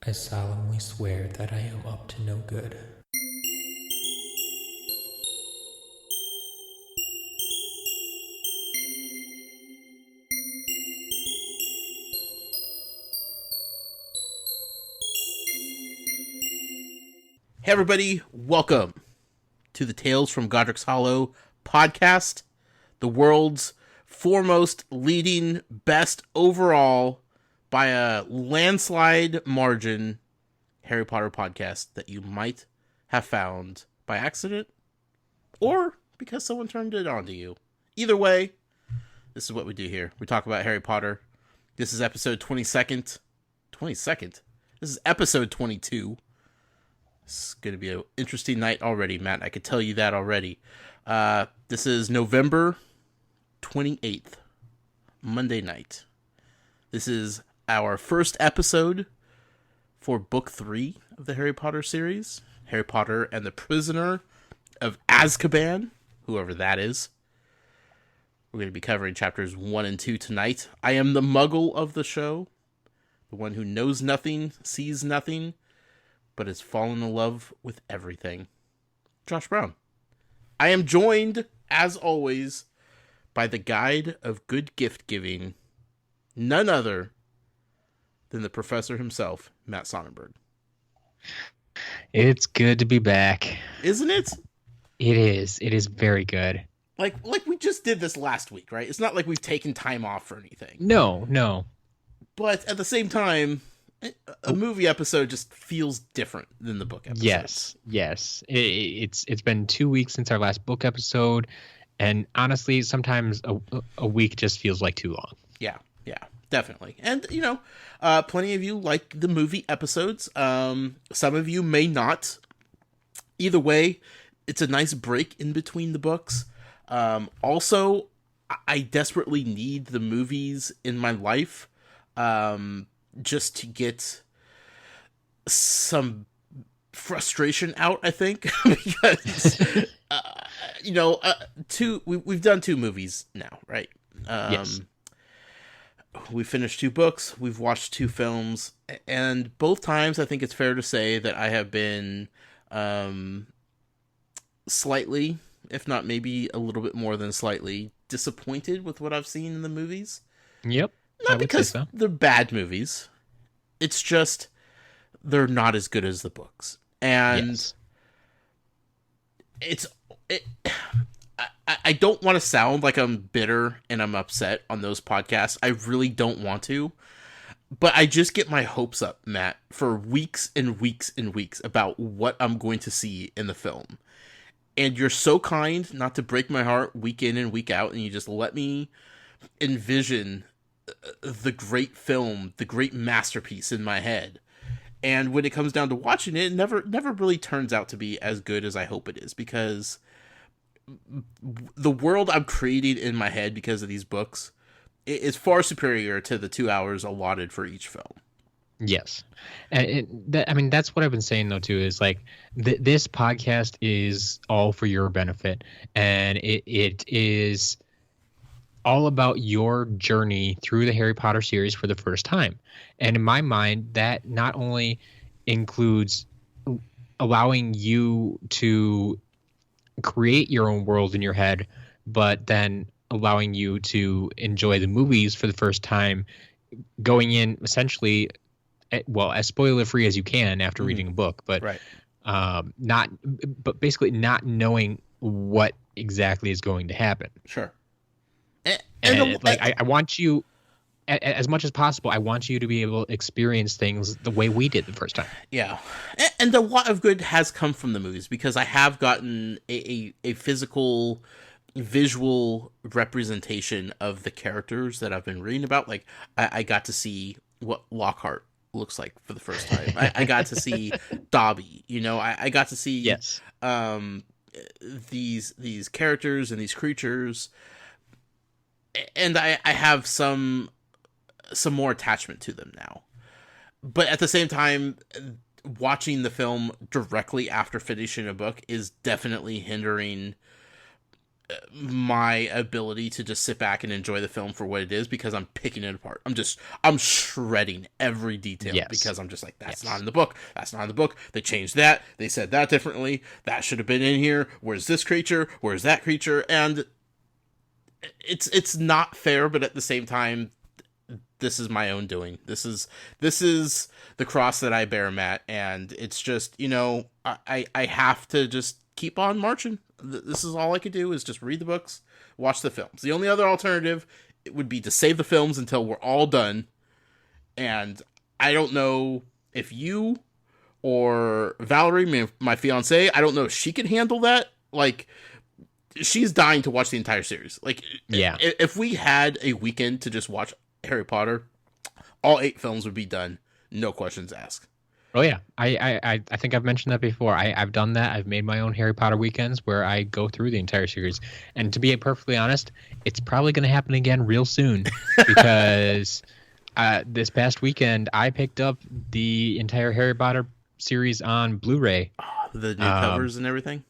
I solemnly swear that I am up to no good. Hey everybody, welcome to the Tales from Godric's Hollow podcast, the world's foremost leading best overall by a landslide margin Harry Potter podcast that you might have found by accident or because someone turned it on to you. Either way, this is what we do here. We talk about Harry Potter. This is episode 22nd. 22nd? This is episode 22. It's going to be an interesting night already, Matt. I could tell you that already. This is November 28th, Monday night. This is our first episode for Book 3 of the Harry Potter series. Harry Potter and the Prisoner of Azkaban, whoever that is. We're going to be covering chapters 1 and 2 tonight. I am the muggle of the show, the one who knows nothing, sees nothing, but has fallen in love with everything. Josh Brown. I am joined, as always, by the guide of good gift giving, none other than the professor himself, Matt Sonnenberg. It's good to be back. Isn't it? It is. It is very good. Like we just did this last week, right? It's not like we've taken time off or anything. No. But at the same time, a movie episode just feels different than the book episode. Yes. It's been 2 weeks since our last book episode, and honestly, sometimes a week just feels like too long. Yeah, definitely. And plenty of you like the movie episodes. Some of you may not. Either way, it's a nice break in between the books. Also, I desperately need the movies in my life. Just to get some frustration out, I think, because we've done 2 movies now, right? Yes. We finished 2 books, we've watched 2 films, and both times I think it's fair to say that I have been slightly, if not maybe a little bit more than slightly, disappointed with what I've seen in the movies. Yep. Not because they're bad movies. It's just they're not as good as the books. And yes. I don't want to sound like I'm bitter and I'm upset on those podcasts. I really don't want to. But I just get my hopes up, Matt, for weeks and weeks and weeks about what I'm going to see in the film. And you're so kind not to break my heart week in and week out, and you just let me envision the great film, the great masterpiece in my head. And when it comes down to watching it, it never really turns out to be as good as I hope it is, because the world I'm creating in my head because of these books is far superior to the 2 hours allotted for each film. Yes. That's what I've been saying, though, too, is like this podcast is all for your benefit, and it is all about your journey through the Harry Potter series for the first time. And in my mind, that not only includes allowing you to create your own world in your head, but then allowing you to enjoy the movies for the first time, going in essentially, as spoiler-free as you can after reading a book, but right. Basically not knowing what exactly is going to happen. Sure. I want you, as much as possible, I want you to be able to experience things the way we did the first time. Yeah. And a lot of good has come from the movies, because I have gotten a physical, visual representation of the characters that I've been reading about. Like, I got to see what Lockhart looks like for the first time. I got to see Dobby, I got to see yes. These characters and these creatures, and I have some more attachment to them now. But at the same time, watching the film directly after finishing a book is definitely hindering my ability to just sit back and enjoy the film for what it is, because I'm picking it apart. I'm shredding every detail, Yes. because I'm just like, that's Yes. not in the book. That's not in the book. They changed that. They said that differently. That should have been in here. Where's this creature? Where's that creature? And it's not fair, but at the same time, this is my own doing. This is the cross that I bear, Matt, and it's just, I have to just keep on marching. This is all I could do, is just read the books, watch the films. The only other alternative, it would be to save the films until we're all done. And I don't know if you or Valerie, my fiance, I don't know if she can handle that. Like, she's dying to watch the entire series. Like, Yeah. if we had a weekend to just watch Harry Potter, all 8 films would be done, no questions asked. Oh yeah, I think I've mentioned that before. I've done that. I've made my own Harry Potter weekends where I go through the entire series. And to be perfectly honest, it's probably going to happen again real soon, because this past weekend I picked up the entire Harry Potter series on Blu-ray. The new covers and everything.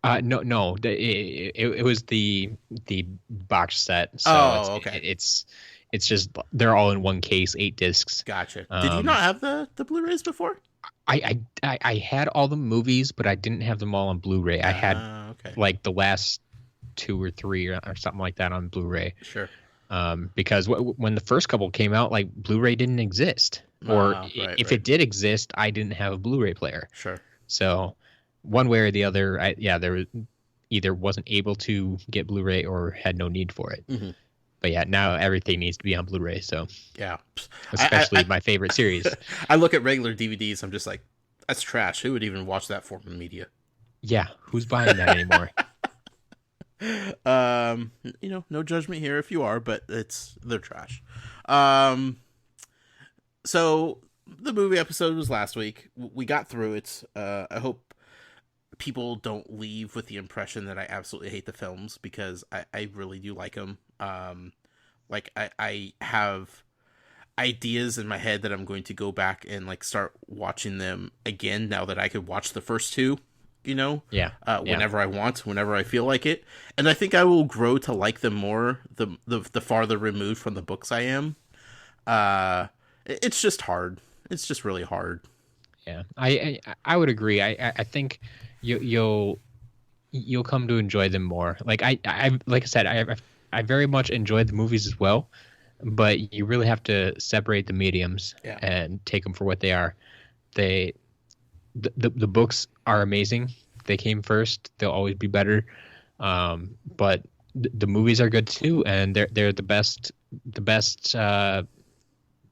No, it was the box set. So okay. It's just they're all in one case, 8 discs. Gotcha. Did you not have the Blu-rays before? I had all the movies, but I didn't have them all on Blu-ray. I had like the last 2 or 3 or something like that on Blu-ray. Sure. Because when the first couple came out, like Blu-ray didn't exist, or if it did exist, I didn't have a Blu-ray player. Sure. So one way or the other, there was either wasn't able to get Blu-ray or had no need for it. Mm-hmm. But yeah, now everything needs to be on Blu-ray. So yeah, especially my favorite series. I look at regular DVDs, I'm just like, that's trash. Who would even watch that form of media? Yeah, who's buying that anymore? No judgment here if you are, but they're trash. So the movie episode was last week. We got through it. I hope people don't leave with the impression that I absolutely hate the films, because I really do like them. I have ideas in my head that I'm going to go back and like start watching them again now that I could watch the first 2, whenever I want, whenever I feel like it. And I think I will grow to like them more the farther removed from the books I am. It's just hard. It's just really hard. Yeah, I would agree. I think you'll come to enjoy them more. Like I like I said, I very much enjoyed the movies as well, but you really have to separate the mediums and take them for what they are. The books are amazing. They came first. They'll always be better. But the movies are good too, and they're the best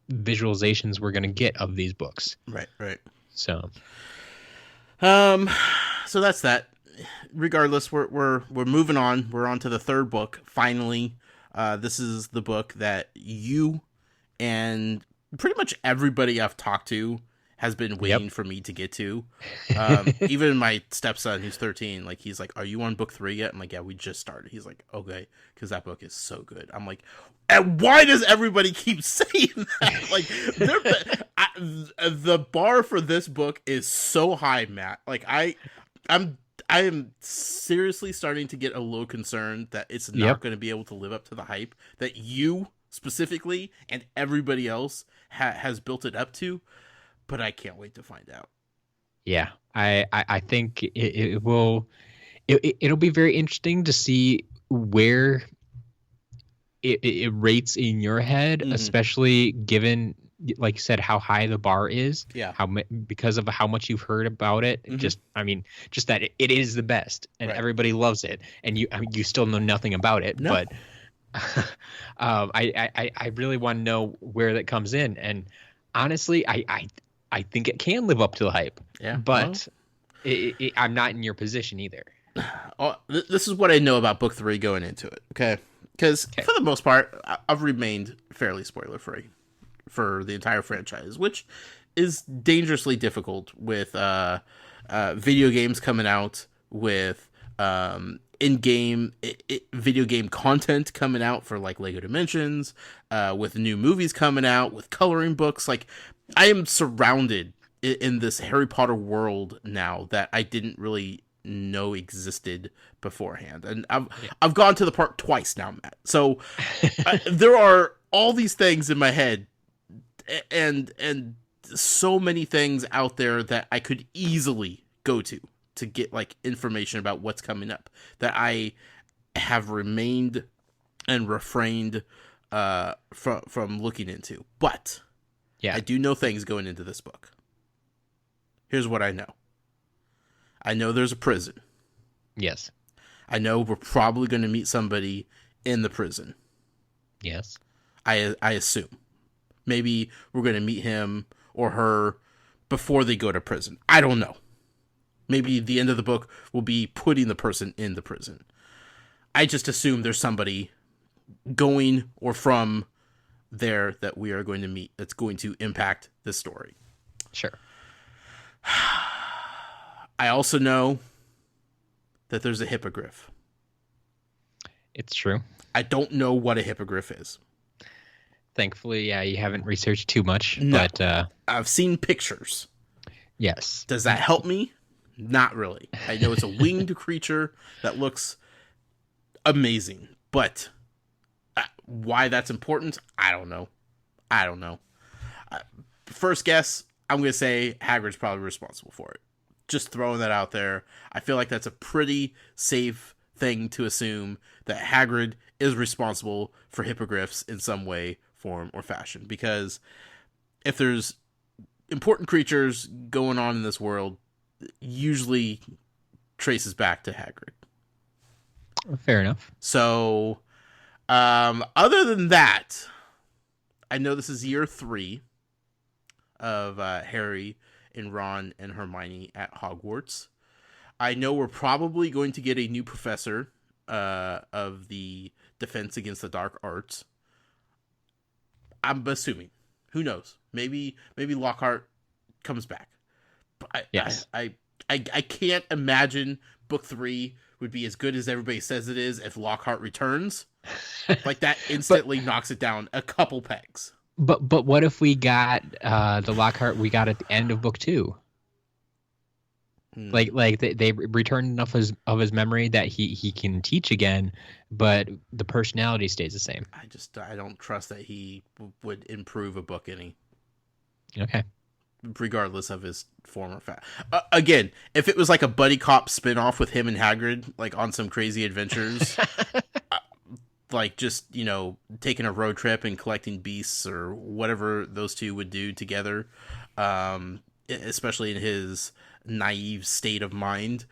visualizations we're gonna get of these books. Right. So that's that. Regardless, we're moving on. We're on to the 3rd book. Finally, this is the book that you and pretty much everybody I've talked to has been waiting for me to get to. Even my stepson, who's 13, like, he's like, "Are you on book 3 yet?" I'm like, "Yeah, we just started." He's like, "Okay," because that book is so good. I'm like, and why does everybody keep saying that? Like, the bar for this book is so high, Matt. Like, I am seriously starting to get a little concerned that it's not going to be able to live up to the hype that you specifically and everybody else has built it up to. But I can't wait to find out. Yeah, I think it will. It'll be very interesting to see where it rates in your head, especially given, like you said, how high the bar is. Yeah. Because of how much you've heard about it. Just that it is the best, and everybody loves it, and you still know nothing about it. No. But I really want to know where that comes in, and honestly, I think it can live up to the hype. Yeah. But I'm not in your position either. This is what I know about book 3 going into it. Okay. Because for the most part, I've remained fairly spoiler free for the entire franchise, which is dangerously difficult with video games coming out, with in-game video game content coming out for like Lego Dimensions, with new movies coming out, with coloring books. Like, I am surrounded in this Harry Potter world now that I didn't really know existed beforehand. And I've gone to the park twice now, Matt. So there are all these things in my head, and so many things out there that I could easily go to get like information about what's coming up, that I have remained and refrained from looking into. But I do know things going into this book. Here's what I know. I know there's a prison. Yes. I know we're probably going to meet somebody in the prison. Yes. I assume. Maybe we're going to meet him or her before they go to prison. I don't know. Maybe the end of the book will be putting the person in the prison. I just assume there's somebody going or from there that we are going to meet that's going to impact this story. Sure. I also know that there's a hippogriff. It's true. I don't know what a hippogriff is. Thankfully, you haven't researched too much. No. But I've seen pictures. Yes. Does that help me? Not really. I know it's a winged creature that looks amazing, but why that's important, I don't know. First guess, I'm going to say Hagrid's probably responsible for it. Just throwing that out there. I feel like that's a pretty safe thing to assume, that Hagrid is responsible for hippogriffs in some way, form, or fashion. Because if there's important creatures going on in this world, it usually traces back to Hagrid. Fair enough. So, other than that, I know this is year 3 of Harry and Ron and Hermione at Hogwarts. I know we're probably going to get a new professor of the Defense Against the Dark Arts. I'm assuming. Who knows? Maybe Lockhart comes back. But yes. I can't imagine book 3 would be as good as everybody says it is if Lockhart returns. Like, that instantly knocks it down a couple pegs. But what if we got the Lockhart we got at the end of book 2? Like they returned enough of his memory that he can teach again, but the personality stays the same. I don't trust that he would improve a book any. Okay. Regardless of his former fat. Again, if it was like a buddy cop spinoff with him and Hagrid, like on some crazy adventures, like just, taking a road trip and collecting beasts or whatever those two would do together, especially in his naive state of mind,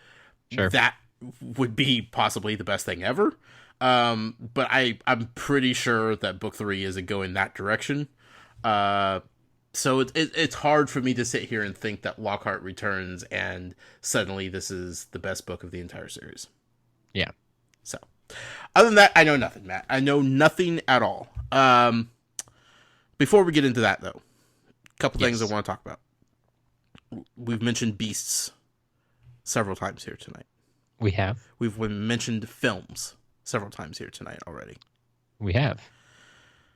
sure, that would be possibly the best thing ever. But I'm pretty sure that book 3 isn't going that direction. So it's hard for me to sit here and think that Lockhart returns and suddenly this is the best book of the entire series. Yeah. So, other than that, I know nothing, Matt. I know nothing at all. Before we get into that, though, a couple things I want to talk about. We've mentioned beasts several times here tonight. We have. We've mentioned films several times here tonight already. We have.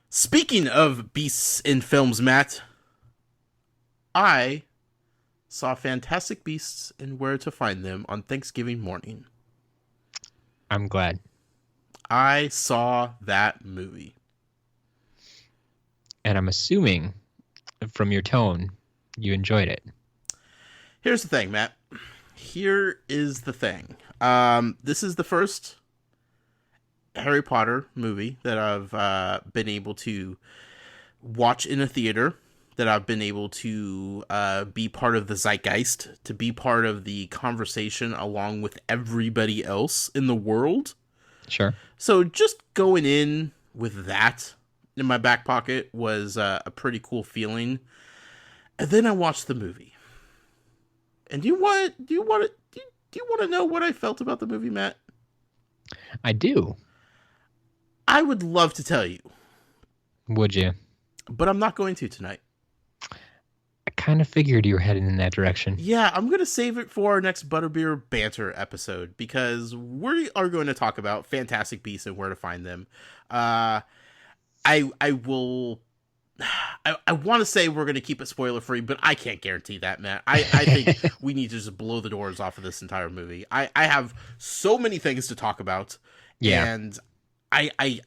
Speaking of beasts in films, Matt, I saw Fantastic Beasts and Where to Find Them on Thanksgiving morning. I'm glad. I saw that movie. And I'm assuming from your tone, you enjoyed it. Here's the thing, Matt. Here is the thing. This is the first Harry Potter movie that I've been able to watch in a theater, that I've been able to be part of the zeitgeist, to be part of the conversation along with everybody else in the world. Sure. So just going in with that in my back pocket was a pretty cool feeling. And then I watched the movie. And do you want to know what I felt about the movie, Matt? I do. I would love to tell you. Would you? But I'm not going to tonight. I kind of figured you were heading in that direction. Yeah, I'm going to save it for our next Butterbeer Banter episode, because we are going to talk about Fantastic Beasts and Where to Find Them. I will I want to say we're going to keep it spoiler free, but I can't guarantee that, Matt. I think we need to just blow the doors off of this entire movie. I have so many things to talk about, and I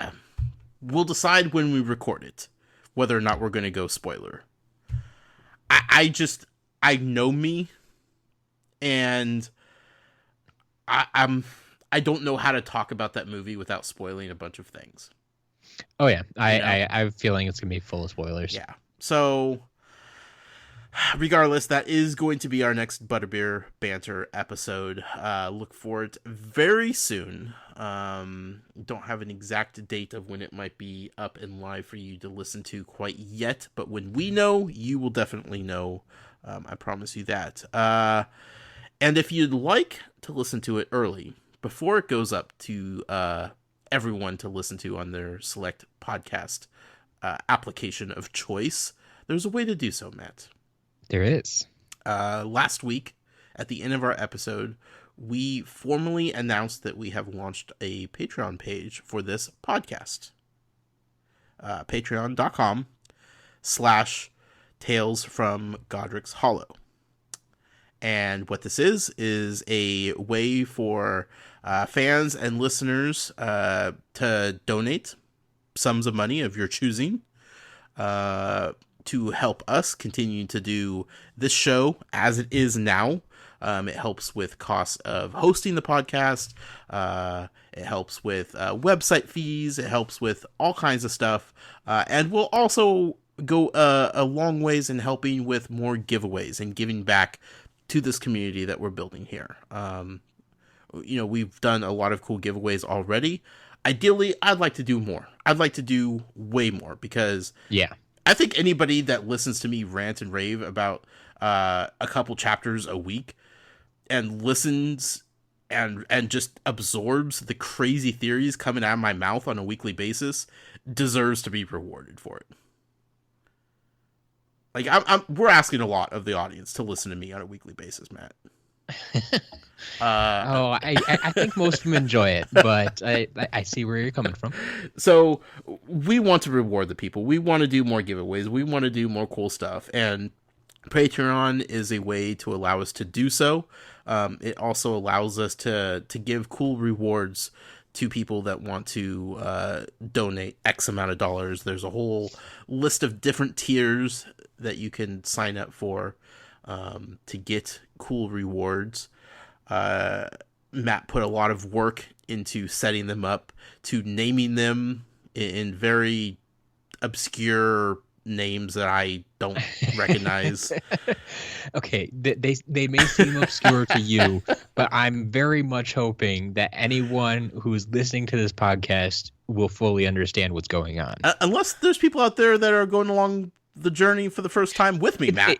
we'll decide when we record it whether or not we're going to go spoiler. I know me, and I don't know how to talk about that movie without spoiling a bunch of things. Oh yeah, I have a feeling it's gonna be full of spoilers. Yeah. So, regardless, that is going to be our next Butterbeer Banter episode. Look for it very soon. Don't have an exact date of when it might be up and live for you to listen to quite yet, but when we know, you will definitely know. I promise you that. And if you'd like to listen to it early, before it goes up to everyone to listen to on their select podcast application of choice, there's a way to do so, Matt. There is. Last week, at the end of our episode, we formally announced that we have launched a Patreon page for this podcast. Patreon.com/Tales from Godric's Hollow. And what this is a way for fans and listeners to donate sums of money of your choosing to help us continue to do this show as it is now. It helps with costs of hosting the podcast. It helps with website fees. It helps with all kinds of stuff. And we'll also go a long ways in helping with more giveaways and giving back to this community that we're building here. We've done a lot of cool giveaways already. Ideally, I'd like to do more. I'd like to do way more because I think anybody that listens to me rant and rave about a couple chapters a week and listens and just absorbs the crazy theories coming out of my mouth on a weekly basis deserves to be rewarded for it. Like we're asking a lot of the audience to listen to me on a weekly basis, Matt. I think most of them enjoy it, but I see where you're coming from. So we want to reward the people. We want to do more giveaways. We want to do more cool stuff, and Patreon is a way to allow us to do so. It also allows us to give cool rewards to people that want to donate X amount of dollars. There's a whole list of different tiers that you can sign up for to get cool rewards. Matt put a lot of work into setting them up, to naming them in very obscure names that I don't recognize. Okay, they may seem obscure to you, but I'm very much hoping that anyone who's listening to this podcast will fully understand what's going on. Unless there's people out there that are going along the journey for the first time with me, Matt.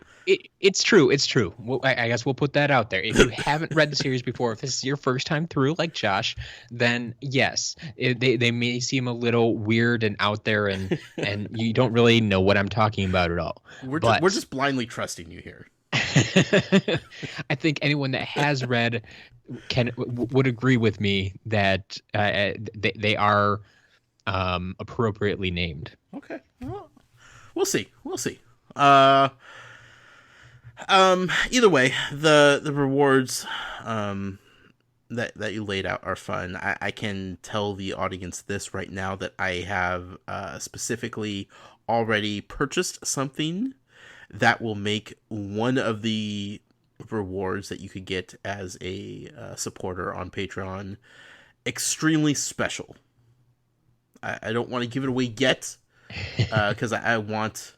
It's true. It's true. Well, I guess we'll put that out there. If you haven't read the series before, if this is your first time through, like Josh, then yes, they may seem a little weird and out there, and you don't really know what I'm talking about at all. We're just blindly trusting you here. I think anyone that has read would agree with me that they are appropriately named. Okay. Well, we'll see. Either way, the rewards that you laid out are fun. I can tell the audience this right now that I have specifically already purchased something that will make one of the rewards that you could get as a supporter on Patreon extremely special. I don't want to give it away yet because I want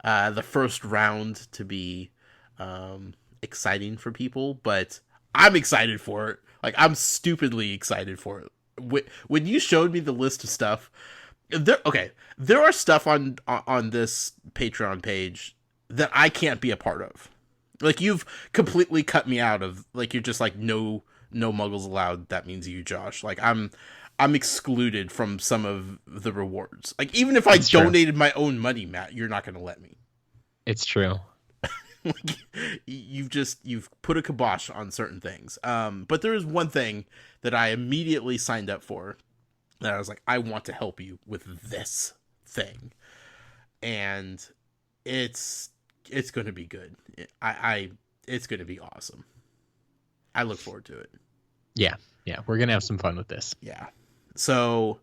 the first round to be exciting for people, but I'm excited for it. Like, I'm stupidly excited for it. When you showed me the list of stuff, there are stuff on this Patreon page that I can't be a part of. Like, you've completely cut me out of, like, you're just like, no muggles allowed. That means you, Josh. Like, I'm excluded from some of the rewards. Like, even if I donated my own money, Matt, you're not going to let me. It's true. Like, you've put a kibosh on certain things. But there is one thing that I immediately signed up for that I was like, I want to help you with this thing. and it's going to be good. It's going to be awesome. I look forward to it. Yeah, we're gonna have some fun with this. Yeah. So,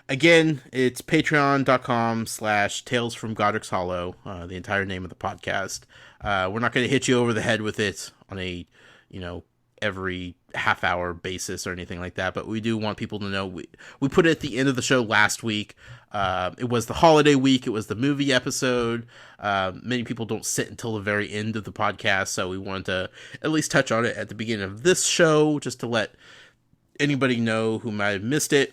again, it's patreon.com/Tales from Godric's Hollow, the entire name of the podcast. We're not going to hit you over the head with it on a, every half-hour basis or anything like that, but we do want people to know we put it at the end of the show last week. It was the holiday week. It was the movie episode. Many people don't sit until the very end of the podcast, so we wanted to at least touch on it at the beginning of this show, just to let anybody know who might have missed it.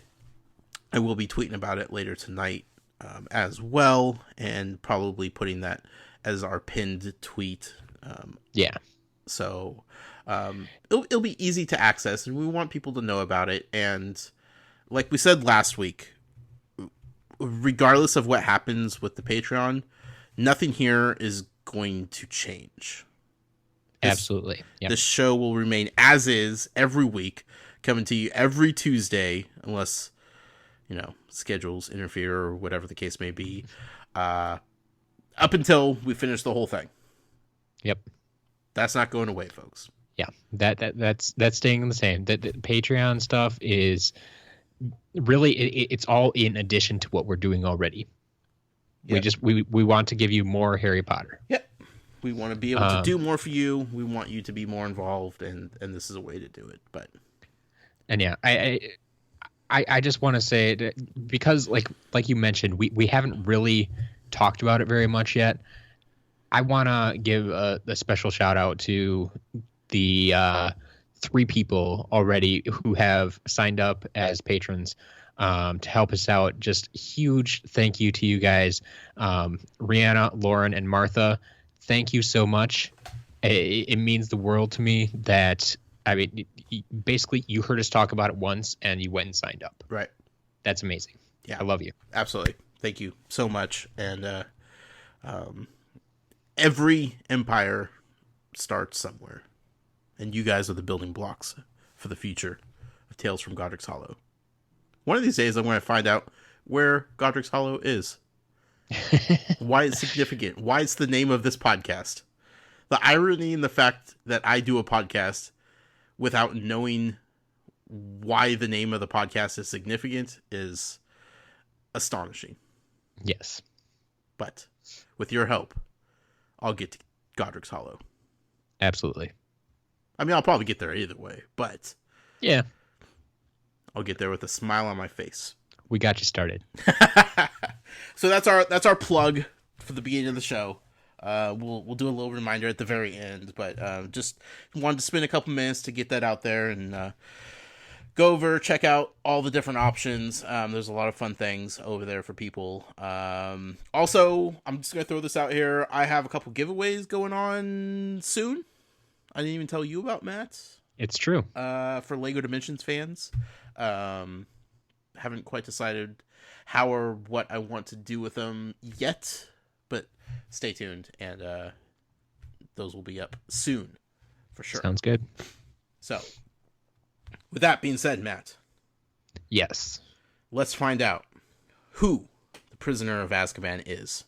I will be tweeting about it later tonight as well, and probably putting that as our pinned tweet. So it'll be easy to access, and we want people to know about it. And like we said last week, regardless of what happens with the Patreon, nothing here is going to change. Absolutely. Yep. This show will remain as is every week, coming to you every Tuesday, unless, schedules interfere or whatever the case may be, up until we finish the whole thing. Yep. That's not going away, folks. Yeah, that's staying the same. The Patreon stuff is really it's all in addition to what we're doing already. Yep. We want to give you more Harry Potter. Yep. We want to be able to do more for you. We want you to be more involved, and this is a way to do it. But yeah, I just want to say that because like you mentioned, we haven't really talked about it very much yet. I want to give a special shout out to the 3 people already who have signed up as patrons to help us out. Just huge thank you to you guys. Rihanna, Lauren, and Martha, thank you so much. It means the world to me that, basically you heard us talk about it once and you went and signed up. Right. That's amazing. Yeah. I love you. Absolutely. Thank you so much. And every empire starts somewhere, and you guys are the building blocks for the future of Tales from Godric's Hollow. One of these days, I'm going to find out where Godric's Hollow is, why it's significant, why it's the name of this podcast. The irony in the fact that I do a podcast without knowing why the name of the podcast is significant is astonishing. Yes. But with your help, I'll get to Godric's Hollow. Absolutely. I'll probably get there either way, but yeah, I'll get there with a smile on my face. We got you started. So that's our plug for the beginning of the show. We'll do a little reminder at the very end, but just wanted to spend a couple minutes to get that out there and go over, check out all the different options. There's a lot of fun things over there for people. Also, I'm just going to throw this out here. I have a couple giveaways going on soon. I didn't even tell you about, Matt. It's true. For LEGO Dimensions fans. Haven't quite decided how or what I want to do with them yet, but stay tuned, and those will be up soon, for sure. Sounds good. So, with that being said, Matt. Yes. Let's find out who the Prisoner of Azkaban is.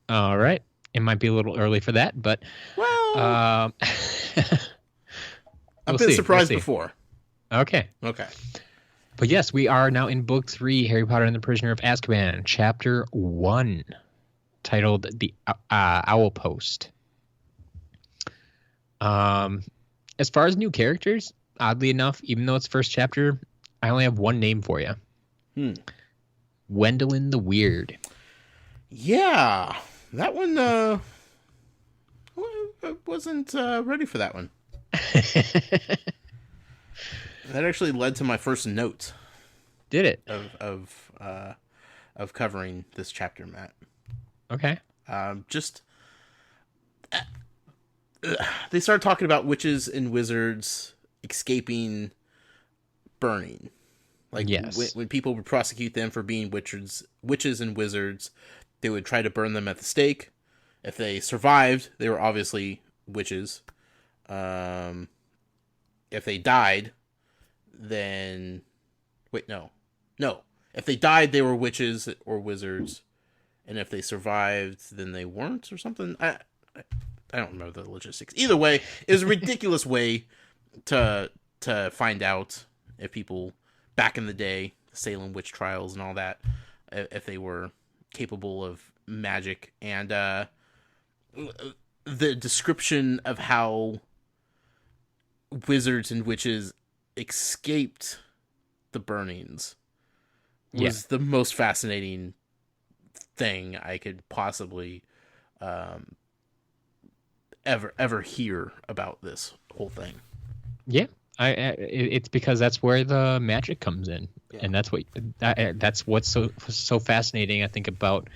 All right. It might be a little early for that, but well, I've been surprised before. Okay. But yes, we are now in Book 3, Harry Potter and the Prisoner of Azkaban, Chapter 1, titled The Owl Post. As far as new characters, oddly enough, even though it's first chapter, I only have one name for you. Gwendolyn the Weird. Yeah, that one wasn't ready for that one. That actually led to my first note. Did it? Of covering this chapter, Matt. Okay. They started talking about witches and wizards escaping burning. Like, yes. when people would prosecute them for being witches and wizards, they would try to burn them at the stake. If they survived, they were obviously witches. If they died, then... Wait, no. If they died, they were witches or wizards. and if they survived, then they weren't or something. I don't remember the logistics. Either way, it was a ridiculous way to find out if people back in the day, Salem witch trials and all that, if they were capable of magic. And the description of how wizards and witches escaped the burnings was the most fascinating thing I could possibly ever hear about this whole thing. Yeah, it's because that's where the magic comes in, and that's what's so fascinating. I think about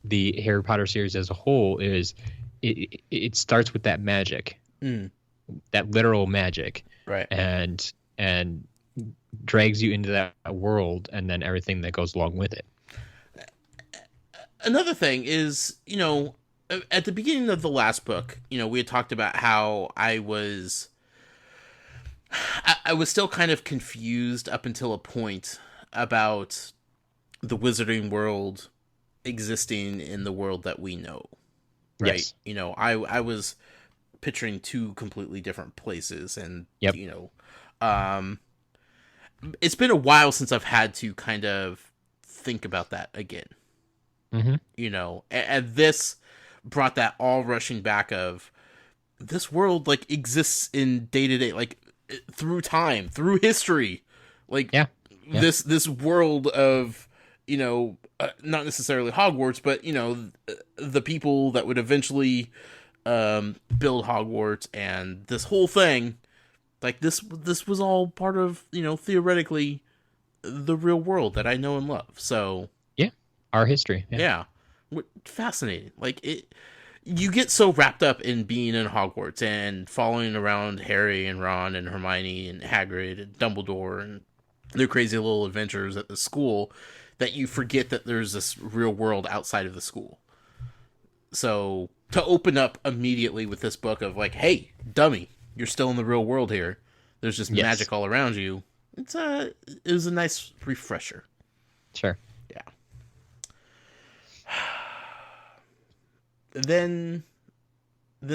the Harry Potter series as a whole is it starts with that magic, that literal magic, right, and drags you into that world, and then everything that goes along with it. Another thing is, at the beginning of the last book, we had talked about how I was still kind of confused up until a point about the wizarding world existing in the world that we know. Right? Yes. I was picturing two completely different places, and it's been a while since I've had to kind of think about that again. Mm-hmm. And this brought that all rushing back of this world like exists in day-to-day, like through time, through history, like this world of not necessarily Hogwarts, but the people that would eventually build Hogwarts, and this whole thing, like this was all part of theoretically the real world that I know and love. So our history. Yeah. Fascinating. Like you get so wrapped up in being in Hogwarts and following around Harry and Ron and Hermione and Hagrid and Dumbledore and their crazy little adventures at the school that you forget that there's this real world outside of the school. So to open up immediately with this book of like, hey, dummy, you're still in the real world here. There's just magic all around you. It was a nice refresher. Sure. Yeah. Then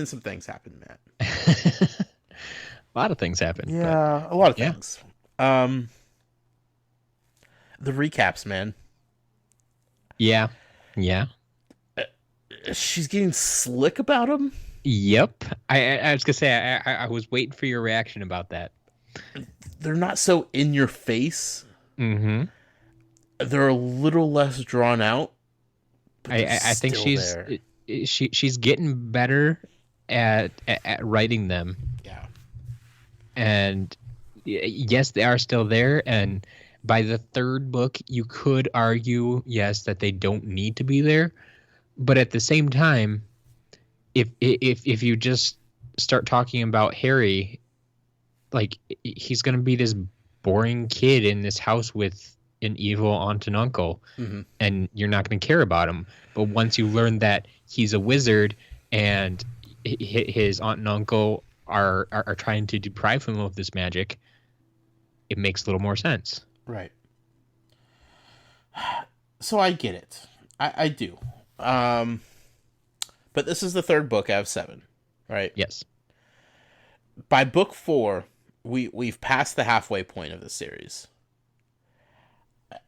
some things happened, Matt. A lot of things happened. Yeah, a lot of things. The recaps, man. Yeah. She's getting slick about them. Yep. I was gonna say I was waiting for your reaction about that. They're not so in your face. Mm-hmm. They're a little less drawn out. I think she's getting better at writing them. Yeah. And yes, they are still there. And by the third book, you could argue, yes, that they don't need to be there. But at the same time, if you just start talking about Harry, like he's going to be this boring kid in this house with an evil aunt and uncle, and you're not going to care about him. But once you learn that he's a wizard and his aunt and uncle are trying to deprive him of this magic, it makes a little more sense. Right. So I get it. I do. But this is the third book out of 7, right? Yes. By book 4, we've passed the halfway point of the series.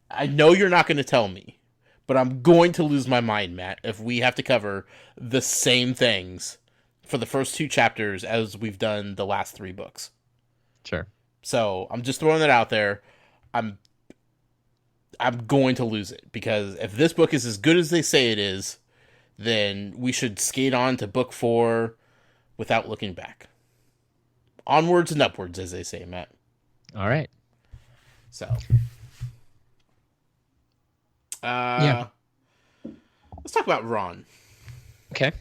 I know you're not going to tell me, but I'm going to lose my mind, Matt, if we have to cover the same things for the first 2 chapters as we've done the last 3 books. Sure. So I'm just throwing that out there. I'm going to lose it, because if this book is as good as they say it is, then we should skate on to book 4 without looking back. Onwards and upwards, as they say, Matt. All right. So. Let's talk about Ron. Okay.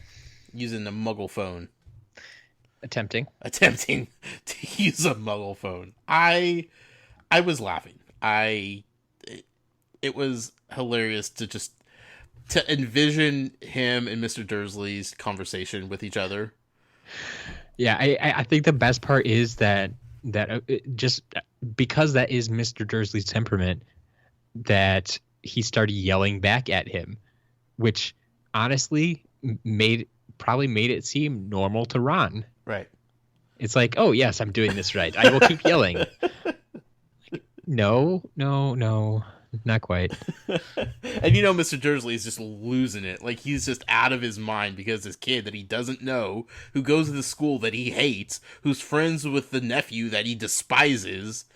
Using the Muggle phone. Attempting to use a Muggle phone. I was laughing. It was hilarious to envision him and Mr. Dursley's conversation with each other. Yeah, I think the best part is that just because that is Mr. Dursley's temperament, that he started yelling back at him. which honestly probably made it seem normal to Ron. Right. It's like, oh yes, I'm doing this right. I will keep yelling. No, not quite. And Mr. Dursley is just losing it. Like, he's just out of his mind because this kid that he doesn't know, who goes to the school that he hates, who's friends with the nephew that he despises,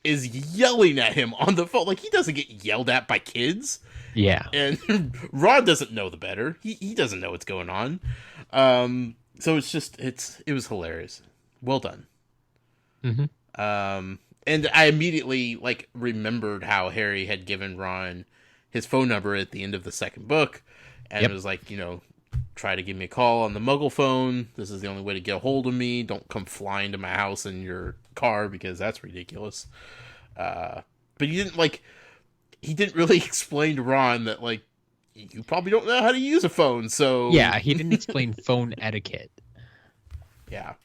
is yelling at him on the phone. Like, he doesn't get yelled at by kids. Yeah. And Ron doesn't know the better. He doesn't know what's going on. So it was hilarious. Well done. Mm-hmm. And I immediately remembered how Harry had given Ron his phone number at the end of the second book, and it was like, try to give me a call on the Muggle phone. This is the only way to get a hold of me. Don't come flying to my house in your car because that's ridiculous. But he didn't really explain to Ron that you probably don't know how to use a phone. So yeah, he didn't explain phone etiquette. Yeah.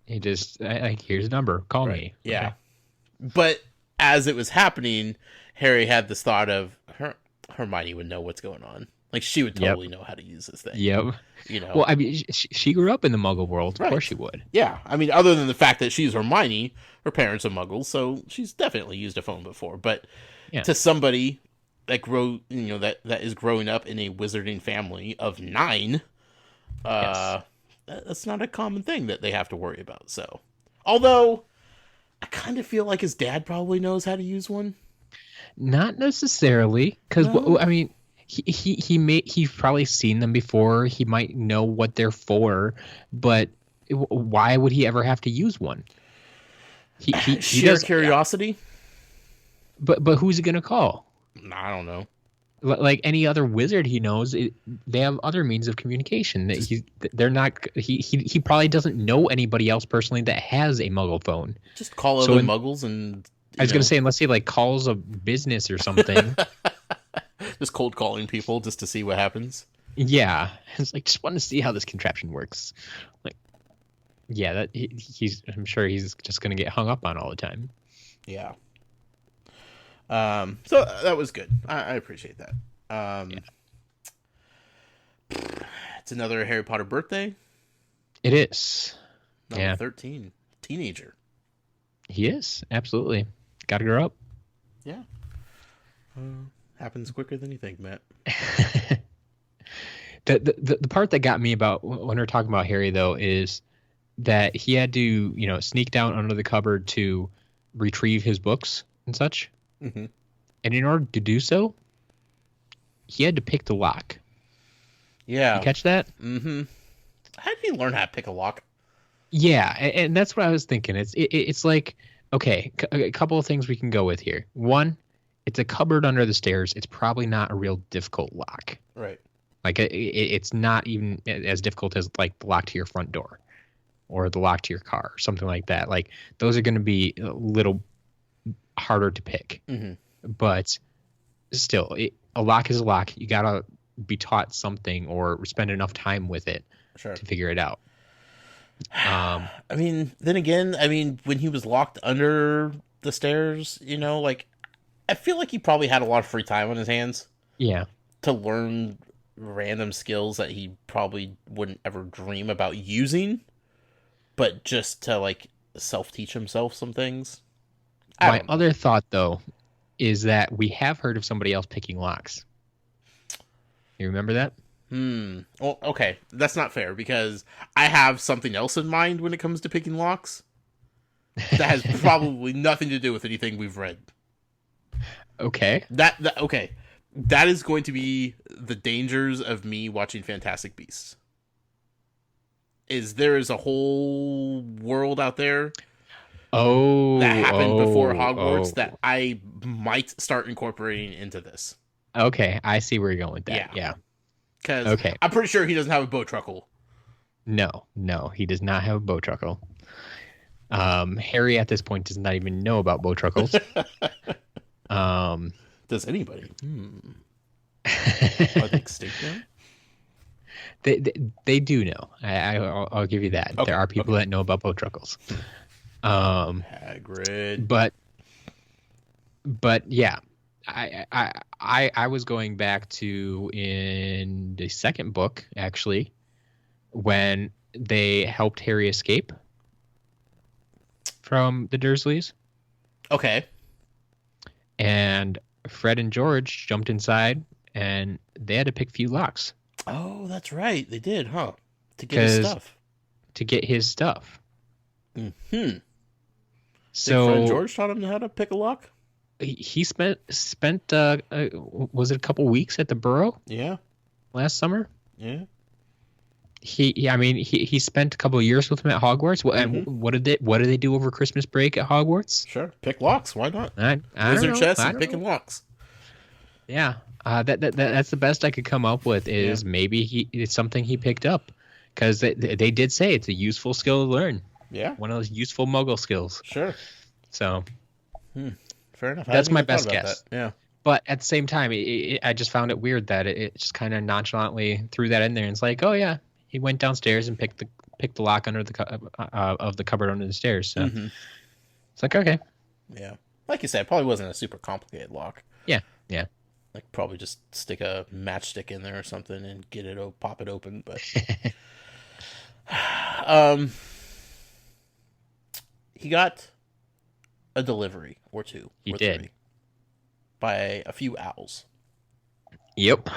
He just here's a number. Call me. Yeah. Okay. But as it was happening, Harry had this thought of Hermione would know what's going on. Like, she would totally know how to use this thing. Yep. Well, I mean, she grew up in the Muggle world. Of course she would. Yeah. I mean, other than the fact that she's Hermione, her parents are Muggles, so she's definitely used a phone before. But to somebody that that is growing up in a wizarding family of 9, that's not a common thing that they have to worry about. So, although I kind of feel like his dad probably knows how to use one. Not necessarily, because I mean, he's probably seen them before. He might know what they're for, but why would he ever have to use one? Sheer curiosity. But who's he gonna call? I don't know. Like any other wizard he knows, they have other means of communication. They're not. He probably doesn't know anybody else personally that has a Muggle phone. Just call other Muggles and. I was gonna say, unless he calls a business or something. Just cold calling people just to see what happens. Yeah, it's just want to see how this contraption works. I'm sure he's just gonna get hung up on all the time. Yeah. So that was good. I appreciate that. It's another Harry Potter birthday. It is. Number 13. Teenager. He is. Absolutely. Gotta grow up. Yeah. Happens quicker than you think, Matt. The part that got me about when we're talking about Harry, though, is that he had to, sneak down under the cupboard to retrieve his books and such. Mm-hmm. And in order to do so, he had to pick the lock. Yeah. You catch that? Mm-hmm. How did he learn how to pick a lock? Yeah, and that's what I was thinking. It's like, okay, a couple of things we can go with here. One, it's a cupboard under the stairs. It's probably not a real difficult lock. Right. It's not even as difficult as the lock to your front door or the lock to your car or something like that. Those are going to be a little harder to pick. Mm-hmm. But still, a lock is a lock. You gotta be taught something or spend enough time with it to figure it out. I mean, then again, when he was locked under the stairs, I feel like he probably had a lot of free time on his hands. Yeah. To learn random skills that he probably wouldn't ever dream about using, but just to self-teach himself some things. My other thought, though, is that we have heard of somebody else picking locks. You remember that? Well, okay. That's not fair because I have something else in mind when it comes to picking locks. That has probably nothing to do with anything we've read. Okay. Okay. That is going to be the dangers of me watching Fantastic Beasts. There is a whole world out there that happened before Hogwarts that I might start incorporating into this. Okay, I see where you're going with that. Yeah. Because I'm pretty sure he doesn't have a Bowtruckle. No, he does not have a Bowtruckle. Harry at this point does not even know about Bowtruckles. Does anybody? Are they extinct now? They do know. I'll give you that. Okay, there are people that know about Bowtruckles. Hagrid. But yeah, I was going back to in the second book, actually, when they helped Harry escape from the Dursleys, Okay. and Fred and George jumped inside, and they had to pick few locks Oh, that's right. They did, huh? To get his because stuff. to get his stuff. Hmm. Think Fred and So George taught him how to pick a lock? he spent was it a couple weeks at the Burrow Yeah. last summer? Yeah. He spent a couple of years with him at Hogwarts. And what did they do over Christmas break at Hogwarts? Sure. Pick locks. Why not? I don't Wizard know. chess I and don't picking know. locks. Yeah, that's the best I could come up with. Is maybe it's something he picked up, because they did say it's a useful skill to learn. Yeah. One of those useful Muggle skills. Sure. So Fair enough. That's my I hadn't even best thought about guess. that. Yeah. but at the same time, I just found it weird that it just kind of nonchalantly threw that in there. And it's like, oh yeah, he went downstairs and picked the lock under of the cupboard under the stairs. So it's like, okay, Yeah. Like you said, it probably wasn't a super complicated lock. yeah. Like probably just stick a matchstick in there or something and get it pop it open. But he got a delivery or two. He or did. three by a few owls. Yep.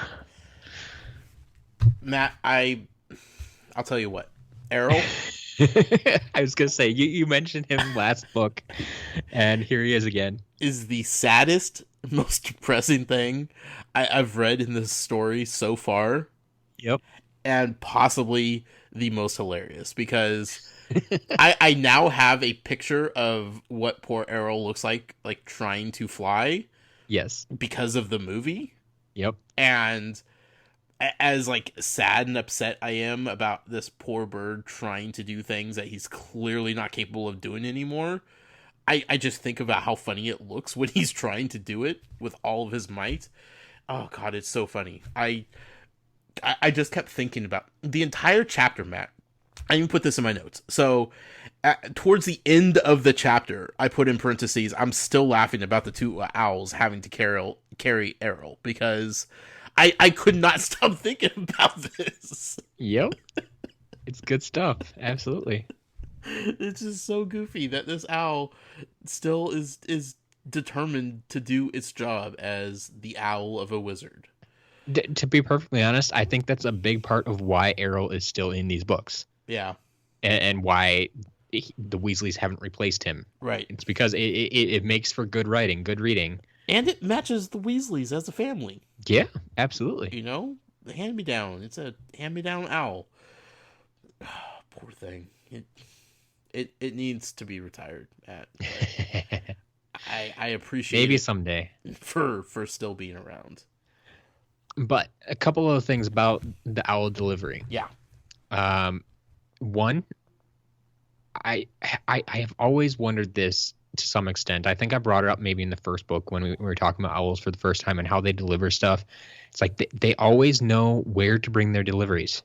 Matt, I'll tell you what, Errol. I was gonna say you mentioned him last book, and here he is again. Is the saddest, most depressing thing I've read in this story so far. Yep. And possibly the most hilarious, because I now have a picture of what poor Errol looks like trying to fly Yes. because of the movie. Yep. And as sad and upset I am about this poor bird trying to do things that he's clearly not capable of doing anymore, I just think about how funny it looks when he's trying to do it with all of his might. Oh god, it's so funny. I just kept thinking about the entire chapter, Matt. I even put this in my notes. So towards the end of the chapter, I put in parentheses, I'm still laughing about the two owls having to carry Errol, because I could not stop thinking about this. Yep. It's good stuff. Absolutely. It's just so goofy that this owl still is determined to do its job as the owl of a wizard. To be perfectly honest, I think that's a big part of why Errol is still in these books. Yeah. And why the Weasleys haven't replaced him. Right. It's because it makes for good writing, good reading. And it matches the Weasleys as a family. Yeah, absolutely. You know? The hand-me-down. It's a hand-me-down owl. Poor thing. It needs to be retired, Matt. I appreciate Maybe it someday. for still being around. But a couple of things about the owl delivery. Yeah. One, I have always wondered this to some extent. I think I brought it up maybe in the first book when we were talking about owls for the first time and how they deliver stuff. It's like they always know where to bring their deliveries.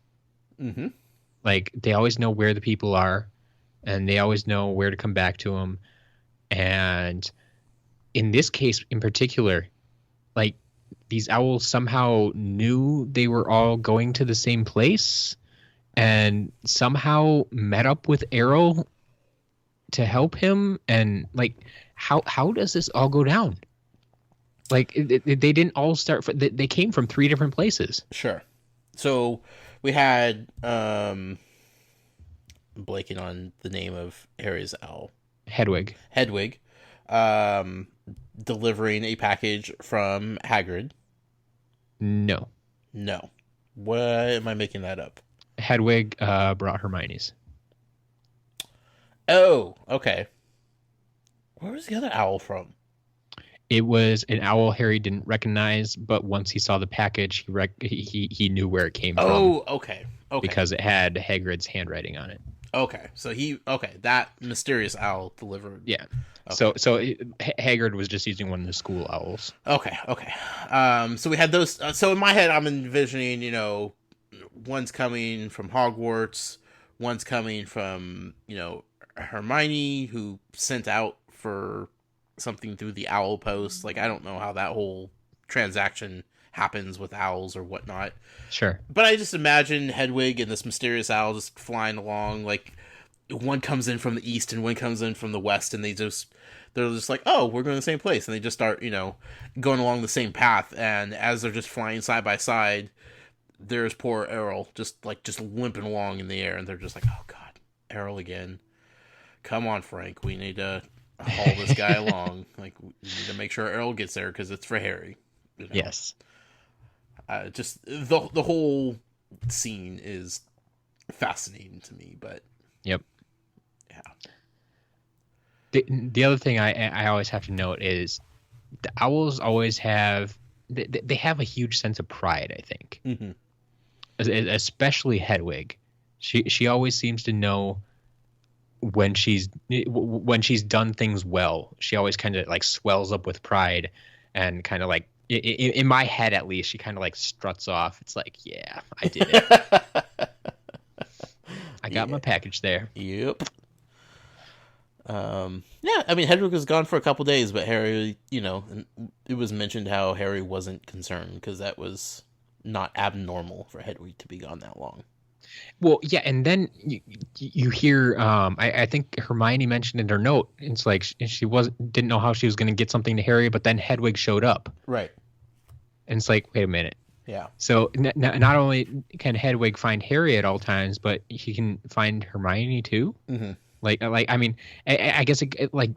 Mm-hmm. Like they always know where the people are, and they always know where to come back to them. And in this case in particular, like these owls somehow knew they were all going to the same place and somehow met up with Errol to help him. And like, how does this all go down? Like they didn't all start. They came from three different places. Sure. So we had blanking on the name of Harry's owl. Hedwig. Delivering a package from Hagrid. No. What am I making that up? Hedwig brought Hermione's. Oh, okay. Where was the other owl from? It was an owl Harry didn't recognize, but once he saw the package, he knew where it came from. Oh, okay. Because it had Hagrid's handwriting on it. Okay, so that mysterious owl delivered. Yeah. Okay. So Hagrid was just using one of the school owls. Okay. So we had those. So in my head, I'm envisioning, one's coming from Hogwarts, one's coming from, Hermione, who sent out for something through the owl post. Like, I don't know how that whole transaction happens with owls or whatnot. Sure. But I just imagine Hedwig and this mysterious owl just flying along. Like, one comes in from the east and one comes in from the west, and they're just like, oh, we're going to the same place, and they just start, going along the same path. And as they're just flying side by side, there's poor Errol just limping along in the air, and they're just like, oh god, Errol again. Come on, Frank, we need to haul this guy along. Like, we need to make sure Errol gets there because it's for Harry. Yes. Just the whole scene is fascinating to me, but yep. Yeah. The other thing I always have to note is the owls always have they have a huge sense of pride, I think. Mm-hmm. Especially Hedwig. She always seems to know when she's done things well. She always kind of like swells up with pride, and kind of like in my head at least, she kind of like struts off. It's like, yeah, I did it. I got my package there. Yep. Yeah, I mean, Hedwig was gone for a couple days, but Harry, it was mentioned how Harry wasn't concerned because that was not abnormal for Hedwig to be gone that long. Well, yeah, and then you hear, I think Hermione mentioned in her note, it's like she didn't know how she was going to get something to Harry, but then Hedwig showed up. Right. And it's like, wait a minute. Yeah. So not only can Hedwig find Harry at all times, but he can find Hermione too. Mm-hmm. Like I mean, I guess like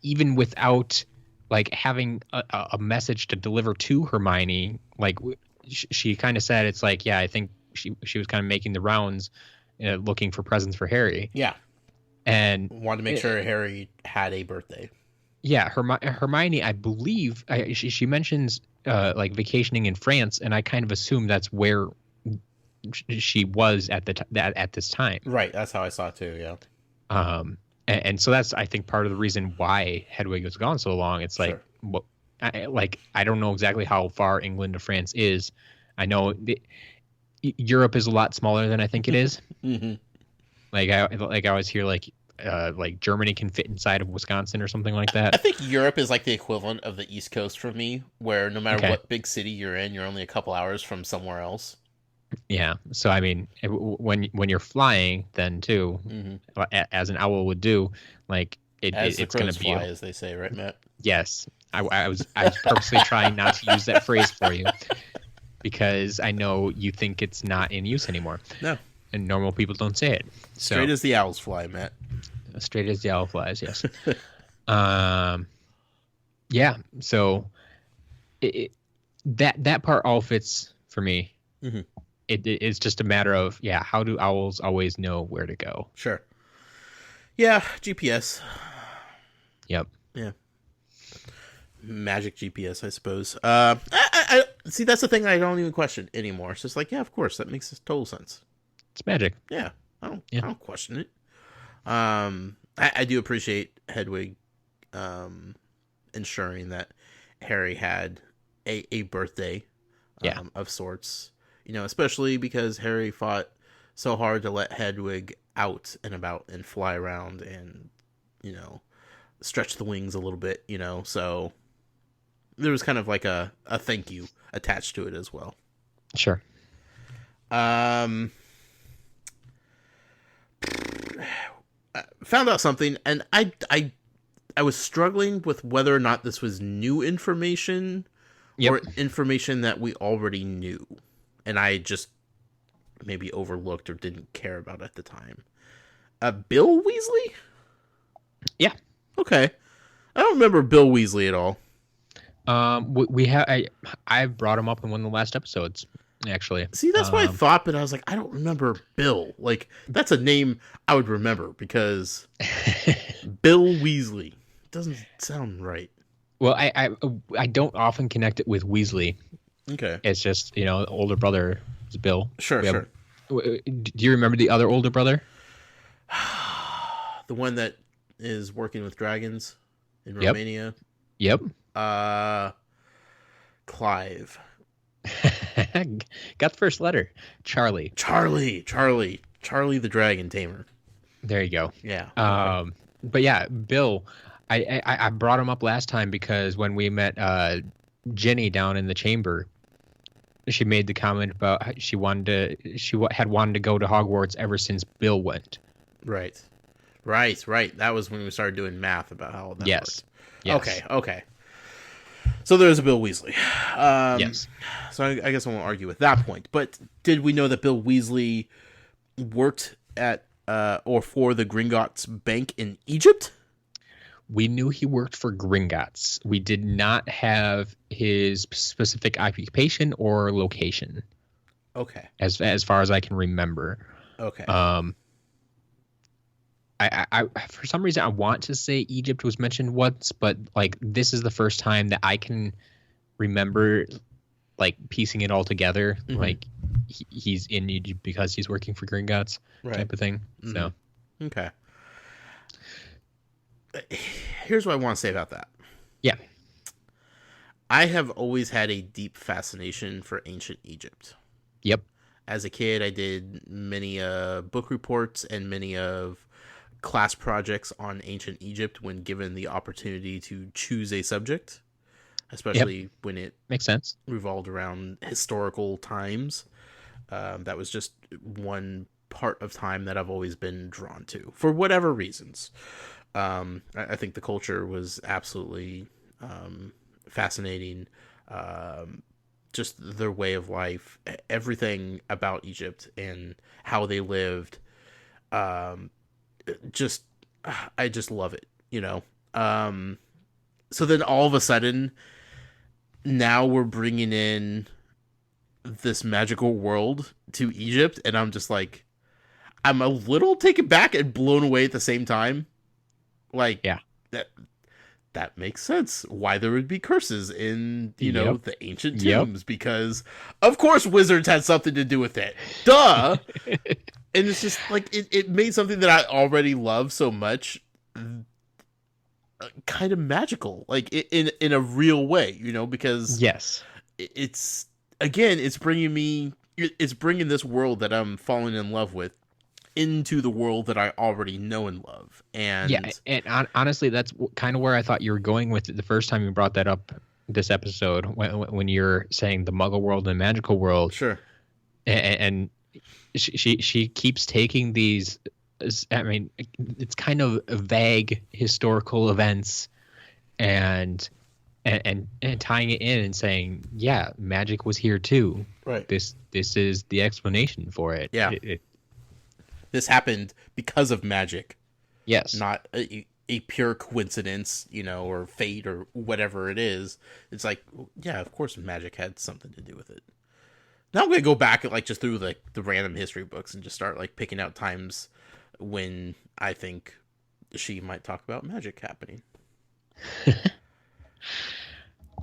even without like having a message to deliver to Hermione, like she kind of said, it's like, yeah, I think she was kind of making the rounds, looking for presents for Harry. Yeah. And wanted to make sure Harry had a birthday. Yeah, Hermione, I believe she mentions like vacationing in France, and I kind of assume that's where she was at this time. Right, that's how I saw it too. Yeah. And so that's, I think, part of the reason why Hedwig was gone so long. It's like, sure. I don't know exactly how far England to France is. I know Europe is a lot smaller than I think it is. Mm-hmm. Like I always hear like Germany can fit inside of Wisconsin or something like that. I think Europe is like the equivalent of the East Coast for me, where no matter what big city you're in, you're only a couple hours from somewhere else. Yeah. So I mean, when you're flying, then too, mm-hmm. as an owl would do, like it's going to be fly, as they say, right, Matt? Yes. I was purposely trying not to use that phrase for you because I know you think it's not in use anymore. No. And normal people don't say it. Straight as the owls fly, Matt. Straight as the owl flies, yes. Yeah. So that part all fits for me. Mm-hmm. It's just a matter of, how do owls always know where to go? Sure. Yeah, GPS. Yep. Yeah. Magic GPS, I suppose. I see, that's the thing I don't even question anymore. It's just like, yeah, of course, that makes total sense. It's magic. Yeah. I don't question it. I do appreciate Hedwig ensuring that Harry had a birthday of sorts. Especially because Harry fought so hard to let Hedwig out and about and fly around and, stretch the wings a little bit, so there was kind of like a thank you attached to it as well. Sure. I found out something, and I was struggling with whether or not this was new information or information that we already knew. And I just maybe overlooked or didn't care about at the time. Bill Weasley? Yeah. Okay. I don't remember Bill Weasley at all. We have I brought him up in one of the last episodes, actually. See, that's what I thought, but I was like, I don't remember Bill. Like, that's a name I would remember because Bill Weasley doesn't sound right. Well, I don't often connect it with Weasley. Okay. It's just, older brother is Bill. Sure. Do you remember the other older brother? The one that is working with dragons in Romania? Yep. Clive. Got the first letter. Charlie the dragon tamer. There you go. Yeah. But yeah, Bill, I brought him up last time because when we met Jenny down in the chamber, she made the comment about how had wanted to go to Hogwarts ever since Bill went. Right. That was when we started doing math about how that Yes. worked. Okay. So there's a Bill Weasley. Yes. So I guess I won't argue with that point. But did we know that Bill Weasley worked at or for the Gringotts Bank in Egypt? We knew he worked for Gringotts. We did not have his specific occupation or location. Okay. As far as I can remember. Okay. I for some reason I want to say Egypt was mentioned once, but like this is the first time that I can remember like piecing it all together. Mm-hmm. Like he's in Egypt because he's working for Gringotts type of thing. Mm-hmm. So okay. Here's what I want to say about that. Yeah. I have always had a deep fascination for ancient Egypt. Yep. As a kid, I did many book reports and many of class projects on ancient Egypt when given the opportunity to choose a subject, especially when it makes sense. revolved around historical times. That was just one part of time that I've always been drawn to for whatever reasons. I think the culture was absolutely fascinating. Just their way of life, everything about Egypt and how they lived. I just love it, you know? So then all of a sudden, now we're bringing in this magical world to Egypt, and I'm just like, I'm a little taken back and blown away at the same time. Like, yeah, that makes sense. Why there would be curses in, you know, the ancient tombs, because of course wizards had something to do with it. Duh. And it's just like, it made something that I already love so much kind of magical, like in a real way, you know, because it's bringing this world that I'm falling in love with into the world that I already know and love. And honestly, that's kind of where I thought you were going with it the first time you brought that up this episode, when you're saying the Muggle world and magical world. Sure. And she keeps taking these, I mean, it's kind of vague historical events and tying it in and saying, yeah, magic was here too. Right. This is the explanation for it. Yeah. This happened because of magic. Yes. Not a pure coincidence, you know, or fate or whatever it is. It's like, yeah, of course magic had something to do with it. Now I'm going to go back and like just through like the random history books and just start like picking out times when I think she might talk about magic happening.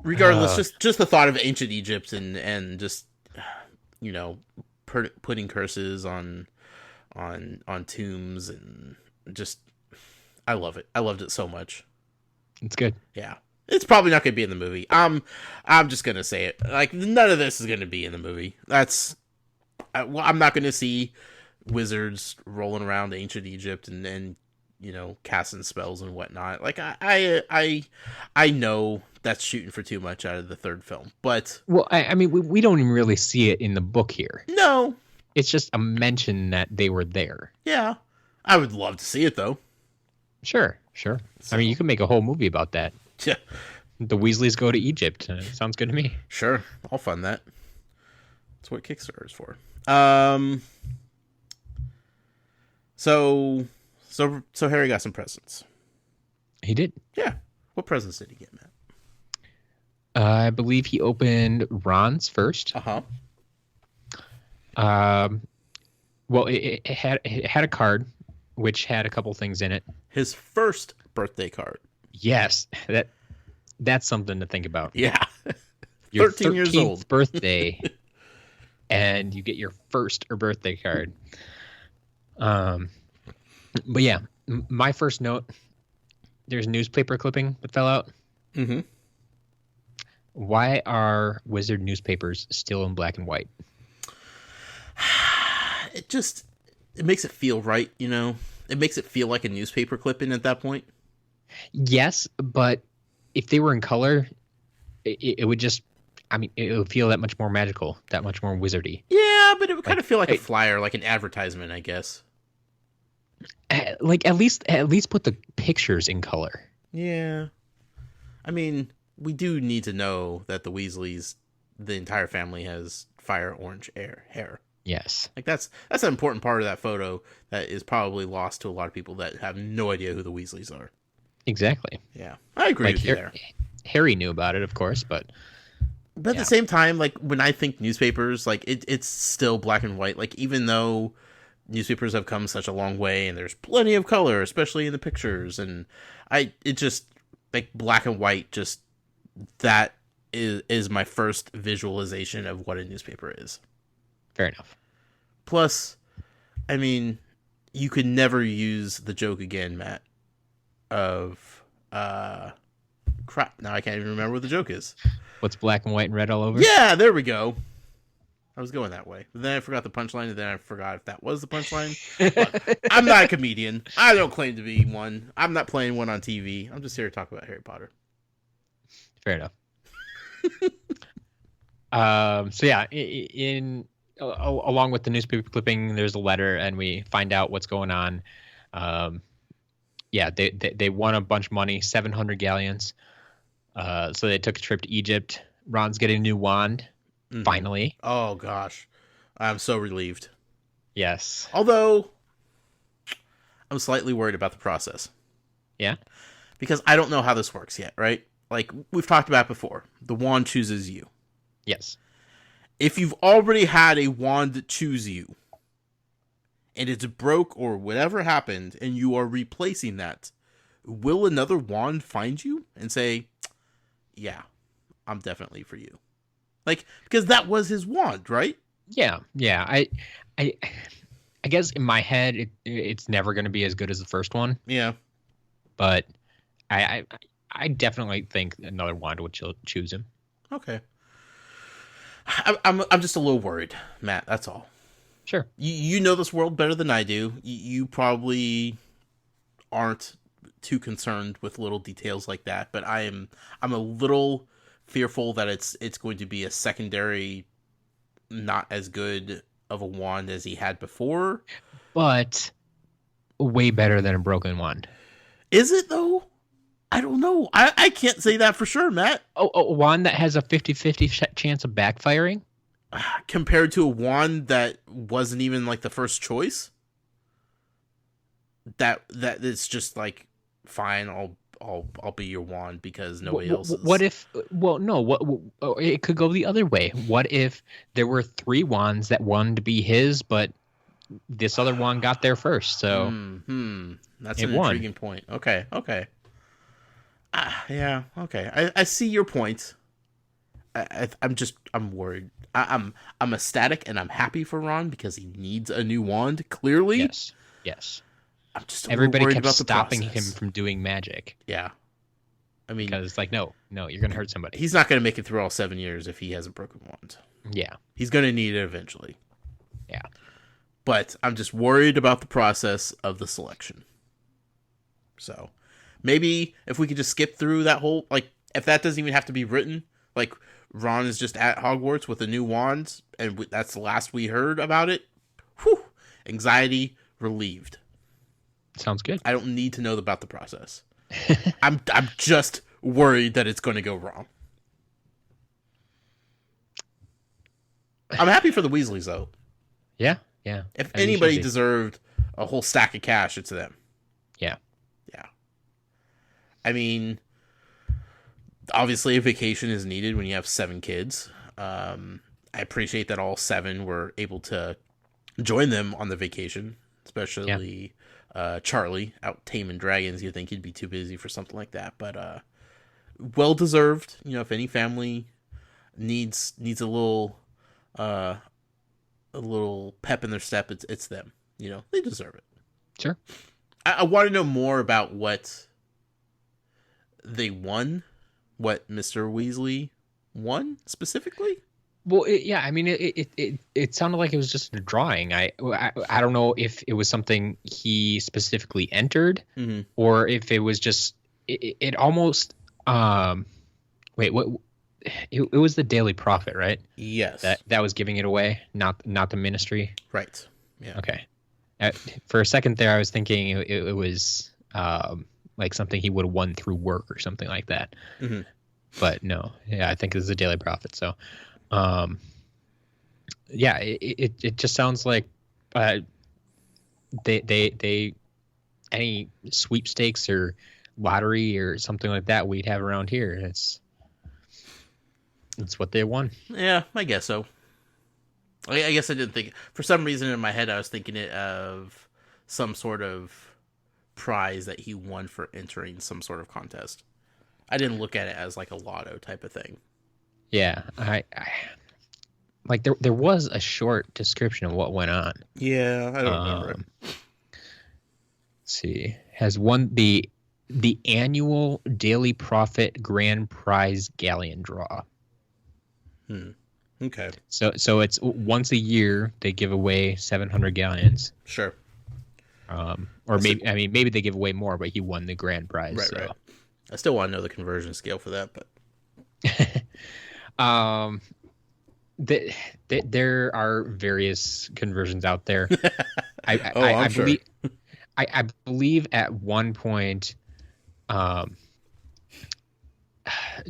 Regardless, just the thought of ancient Egypt and just, you know, putting curses on tombs, and just, I love it. I loved it so much. It's good. Yeah. It's probably not going to be in the movie. I'm just going to say it. Like, none of this is going to be in the movie. I'm not going to see wizards rolling around ancient Egypt and you know, casting spells and whatnot. Like, I know that's shooting for too much out of the third film, but... Well, I mean, we don't even really see it in the book here. No. It's just a mention that they were there. Yeah. I would love to see it, though. Sure. So, I mean, you can make a whole movie about that. Yeah. The Weasleys go to Egypt. Sounds good to me. Sure. I'll fund that. That's what Kickstarter is for. So Harry got some presents. He did. Yeah. What presents did he get, Matt? I believe he opened Ron's first. Uh-huh. Well, it had a card, which had a couple things in it. His first birthday card. Yes, that's something to think about. Yeah. Your 13 years old. birthday, and you get your first birthday card. But yeah, my first note, there's a newspaper clipping that fell out. Mm-hmm. Why are wizard newspapers still in black and white? It makes it feel right, you know? It makes it feel like a newspaper clipping at that point. Yes, but if they were in color, it would just, I mean, it would feel that much more magical, that much more wizardy. Yeah, but it would kind Like, of feel like a flyer, like an advertisement, I guess. like at least put the pictures in color. Yeah. I mean, we do need to know that the Weasleys, the entire family, has fire orange hair. Yes. Like that's an important part of that photo that is probably lost to a lot of people that have no idea who the Weasleys are. Exactly. Yeah, I agree with you there. Harry knew about it, of course, but at the same time, like when I think newspapers, like it's still black and white. Like even though newspapers have come such a long way and there's plenty of color, especially in the pictures, and it just like black and white, just that is my first visualization of what a newspaper is. Fair enough. Plus, I mean, you could never use the joke again, Matt, of crap. Now I can't even remember what the joke is. What's black and white and red all over? Yeah, there we go. I was going that way. But then I forgot the punchline, and then I forgot if that was the punchline. Look, I'm not a comedian. I don't claim to be one. I'm not playing one on TV. I'm just here to talk about Harry Potter. Fair enough. So yeah, along with the newspaper clipping, there's a letter, and we find out what's going on. Yeah, they won a bunch of money, 700 galleons. So they took a trip to Egypt. Ron's getting a new wand, finally. Oh gosh, I'm so relieved. Yes. Although I'm slightly worried about the process. Yeah. Because I don't know how this works yet, right? Like we've talked about before, the wand chooses you. Yes. If you've already had a wand choose you, and it's broke or whatever happened, and you are replacing that, will another wand find you and say, yeah, I'm definitely for you? Like, because that was his wand, right? Yeah. I guess in my head, it's never going to be as good as the first one. Yeah. But I definitely think another wand would choose him. Okay. I'm just a little worried, Matt. That's all. Sure. You know this world better than I do. You probably aren't too concerned with little details like that, but I'm a little fearful that it's going to be a secondary, not as good of a wand as he had before. But way better than a broken wand. Is it though? I don't know. I can't say that for sure, Matt. Oh, a wand that has a 50-50 chance of backfiring? Compared to a wand that wasn't even like the first choice? That it's just like, fine, I'll be your wand because nobody else is. What if? Well, no. It could go the other way. What if there were 3 wands that wanted to be his, but this other wand got there first? So that's an intriguing point. Okay. Yeah. Okay. I see your point. I'm worried. I'm ecstatic and I'm happy for Ron because he needs a new wand. Clearly. Yes. I'm just everybody worried kept about the stopping process. him from doing magic. Yeah. I mean, because it's like, no, you're gonna hurt somebody. He's not gonna make it through all 7 years if he has a broken wand. Yeah. He's gonna need it eventually. Yeah. But I'm just worried about the process of the selection. So maybe if we could just skip through that whole, like, if that doesn't even have to be written, like Ron is just at Hogwarts with a new wand, and that's the last we heard about it. Whew, anxiety relieved. Sounds good. I don't need to know about the process. I'm just worried that it's going to go wrong. I'm happy for the Weasleys though. Yeah. If anybody deserved a whole stack of cash, it's them. Yeah. I mean, obviously a vacation is needed when you have 7 kids. I appreciate that all 7 were able to join them on the vacation, especially Charlie out taming dragons. You'd think he'd be too busy for something like that, but well deserved. You know, if any family needs a little pep in their step, it's them. You know, they deserve it. Sure. I want to know more about what they won, what Mr. Weasley won specifically. Well, it sounded like it was just a drawing. I don't know if it was something he specifically entered, or if it was just it almost wait, what it was the Daily Prophet, right? Yes. That was giving it away, not the ministry. Right. Yeah. Okay. For a second there, I was thinking it was like something he would have won through work or something like that. Mm-hmm. But no, yeah, I think it's the Daily Prophet. So, um, yeah, it just sounds like they any sweepstakes or lottery or something like that we'd have around here. It's what they won. Yeah, I guess so. I guess I didn't think. For some reason in my head, I was thinking it of some sort of prize that he won for entering some sort of contest. I didn't look at it as like a lotto type of thing. Yeah, I like there was a short description of what went on. Yeah, I don't remember it. Let's see, has won the annual Daily Prophet Grand Prize Galleon draw. Okay. So it's once a year they give away 700 galleons. Sure. Or maybe they give away more, but he won the grand prize. Right, so. right. I still want to know the conversion scale for that, but there are various conversions out there. I'm sure. I believe at one point,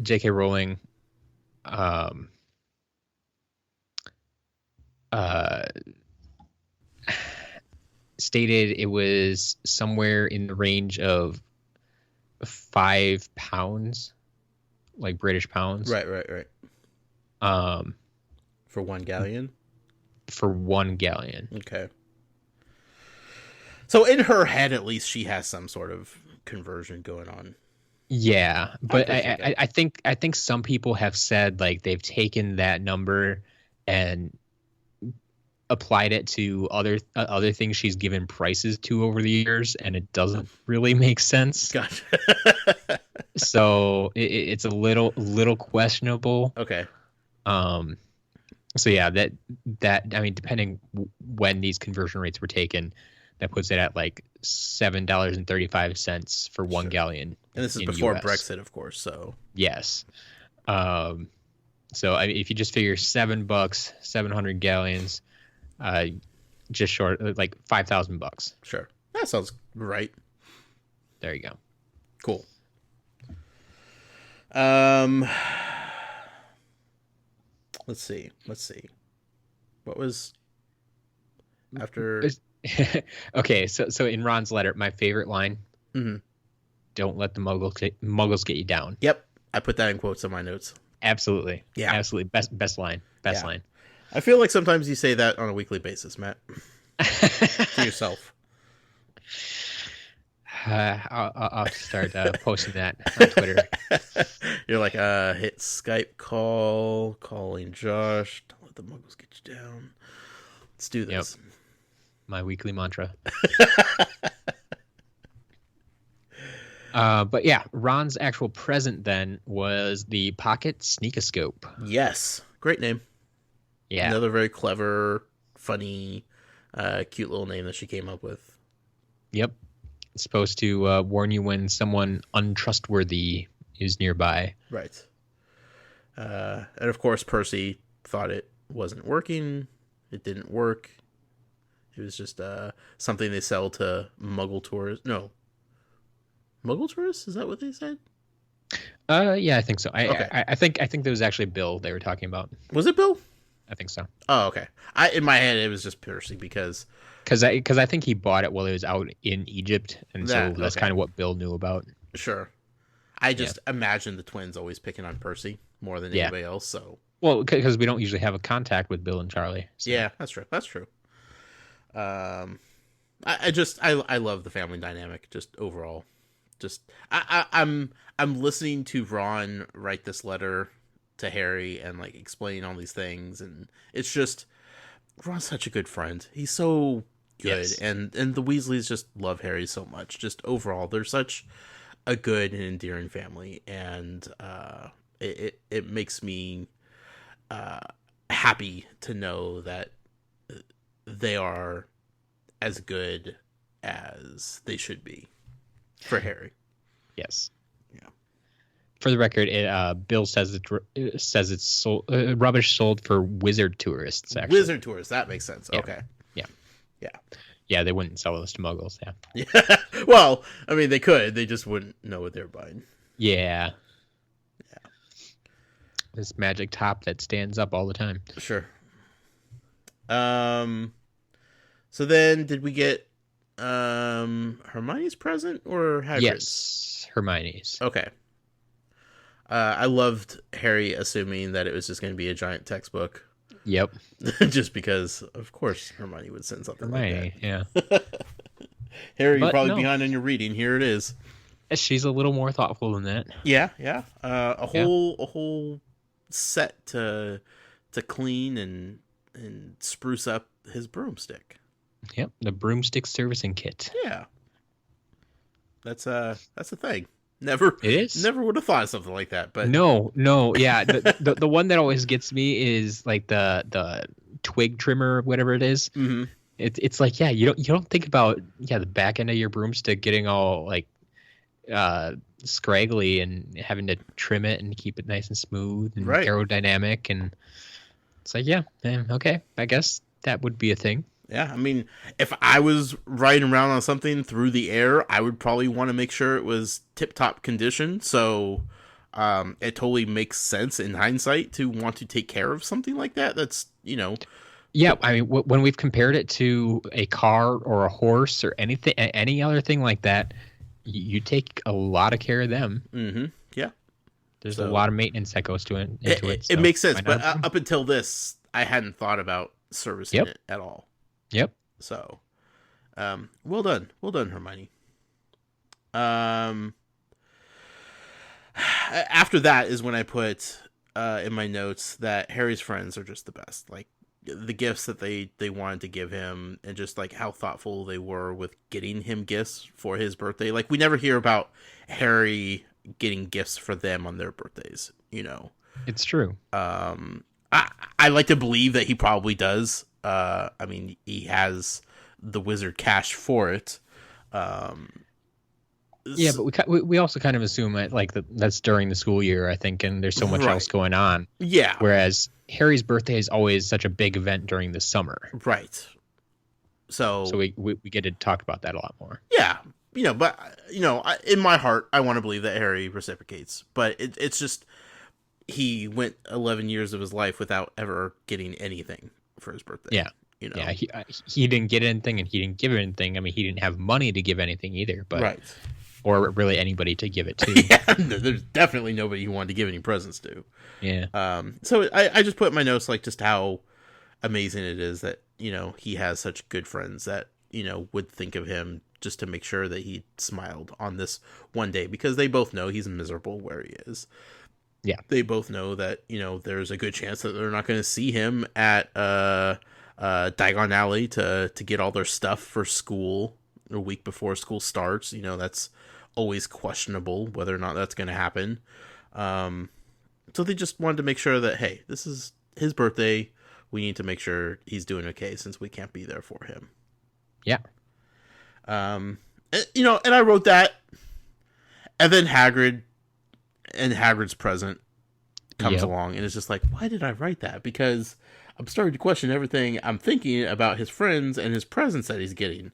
J.K. Rowling, stated it was somewhere in the range of £5, like British pounds. Right. For 1 galleon? For 1 galleon. Okay. So in her head, at least, she has some sort of conversion going on. Yeah, but I think some people have said like they've taken that number and applied it to other things she's given prices to over the years, and it doesn't really make sense. Gotcha. So it's a little questionable. Okay. So yeah, that I mean, depending when these conversion rates were taken, that puts it at like $7.35 for 1 galleon. And this is before US. Brexit, of course. So yes. So I mean, if you just figure $7, 700 galleons, just short like $5,000. Sure, that sounds right. There you go. Cool. Let's see. What was after? Okay, so in Ron's letter, my favorite line: "Don't let the muggles get you down." Yep, I put that in quotes on my notes. Absolutely. Yeah, absolutely. Best line. Line. I feel like sometimes you say that on a weekly basis, Matt, to yourself. I'll start posting that on Twitter. You're like, hit Skype call, calling Josh. Don't let the muggles get you down. Let's do this. Yep. My weekly mantra. But yeah, Ron's actual present then was the Pocket Sneakoscope. Yes. Great name. Yeah. Another very clever, funny, cute little name that she came up with. Yep. It's supposed to warn you when someone untrustworthy is nearby. Right. And of course, Percy thought it wasn't working. It didn't work. It was just something they sell to Muggle tourists. No. Muggle tourists? Is that what they said? Yeah, I think so. Okay. I think there was actually Bill they were talking about. Was it Bill? I think so. Oh, okay. In my head, it was just Percy because I think he bought it while he was out in Egypt, and so that's okay. kind of what Bill knew about. Sure. I just imagine the twins always picking on Percy more than anybody else. So well, because we don't usually have a contact with Bill and Charlie. So. Yeah, that's true. I love the family dynamic just overall. Just I'm listening to Ron write this letter to Harry and like explaining all these things, and it's just Ron's such a good friend. He's so good, and the Weasleys just love Harry so much. Just overall, they're such a good and endearing family, and it makes me happy to know that they are as good as they should be for Harry. Yes. Yeah. For the record, Bill says it's sold, rubbish sold for wizard tourists. Actually, Wizard tours. That makes sense. Yeah. Okay. Yeah. Yeah. Yeah, they wouldn't sell those to muggles. Yeah. Yeah. Well, I mean, they could. They just wouldn't know what they're buying. Yeah. Yeah. This magic top that stands up all the time. Sure. So then, did we get Hermione's present or Hagrid's? Yes, Hermione's. Okay. I loved Harry assuming that it was just going to be a giant textbook. Yep. Just because, of course, Hermione would send something Hermione, like yeah. that. Harry, you're But probably no. behind on your reading. Here it is. She's a little more thoughtful than that. Yeah, yeah. A whole set to clean and spruce up his broomstick. Yep, the broomstick servicing kit. Yeah. That's a thing. Never It is. Never would have thought of something like that, but No, yeah. The one that always gets me is like the twig trimmer, whatever it is. Mhm. It's like, yeah, you don't think about the back end of your broomstick getting all like scraggly and having to trim it and keep it nice and smooth and Right. aerodynamic, and it's like, okay, I guess that would be a thing. Yeah, I mean, if I was riding around on something through the air, I would probably want to make sure it was tip-top condition. So it totally makes sense in hindsight to want to take care of something like that. That's, Yeah, I mean, when we've compared it to a car or a horse or anything, any other thing like that, you take a lot of care of them. Mm-hmm. Yeah. There's So- a lot of maintenance that goes into it. It so makes sense, why but not? up until this, I hadn't thought about servicing Yep. it at all. Yep. So, well done, Hermione. After that is when I put in my notes that Harry's friends are just the best. Like the gifts that they wanted to give him, and just like how thoughtful they were with getting him gifts for his birthday. Like we never hear about Harry getting gifts for them on their birthdays. It's true. I like to believe that he probably does. I mean, he has the wizard cash for it. Yeah, but we also kind of assume that that's during the school year, I think, and there's so much Right. else going on. Yeah, Whereas Harry's birthday is always such a big event during the summer, right. So so we get to talk about that a lot more. yeah, but in my heart, I want to believe that Harry reciprocates. But it's just he went 11 years of his life without ever getting anything for his birthday. Yeah. Yeah, he didn't get anything, and he didn't give anything. I mean, he didn't have money to give anything either, but right. or really anybody to give it to. Yeah, there's definitely nobody he wanted to give any presents to. Yeah. So I just put in my notes like just how amazing it is that he has such good friends that would think of him just to make sure that he smiled on this one day, because they both know he's miserable where he is. Yeah. They both know that there's a good chance that they're not going to see him at Diagon Alley to get all their stuff for school a week before school starts. That's always questionable whether or not that's going to happen. So they just wanted to make sure that, hey, this is his birthday. We need to make sure he's doing okay since we can't be there for him. Yeah. And I wrote that, and then Hagrid's present comes Yep. along, and it's just like, why did I write that? Because I'm starting to question everything I'm thinking about his friends and his presents that he's getting.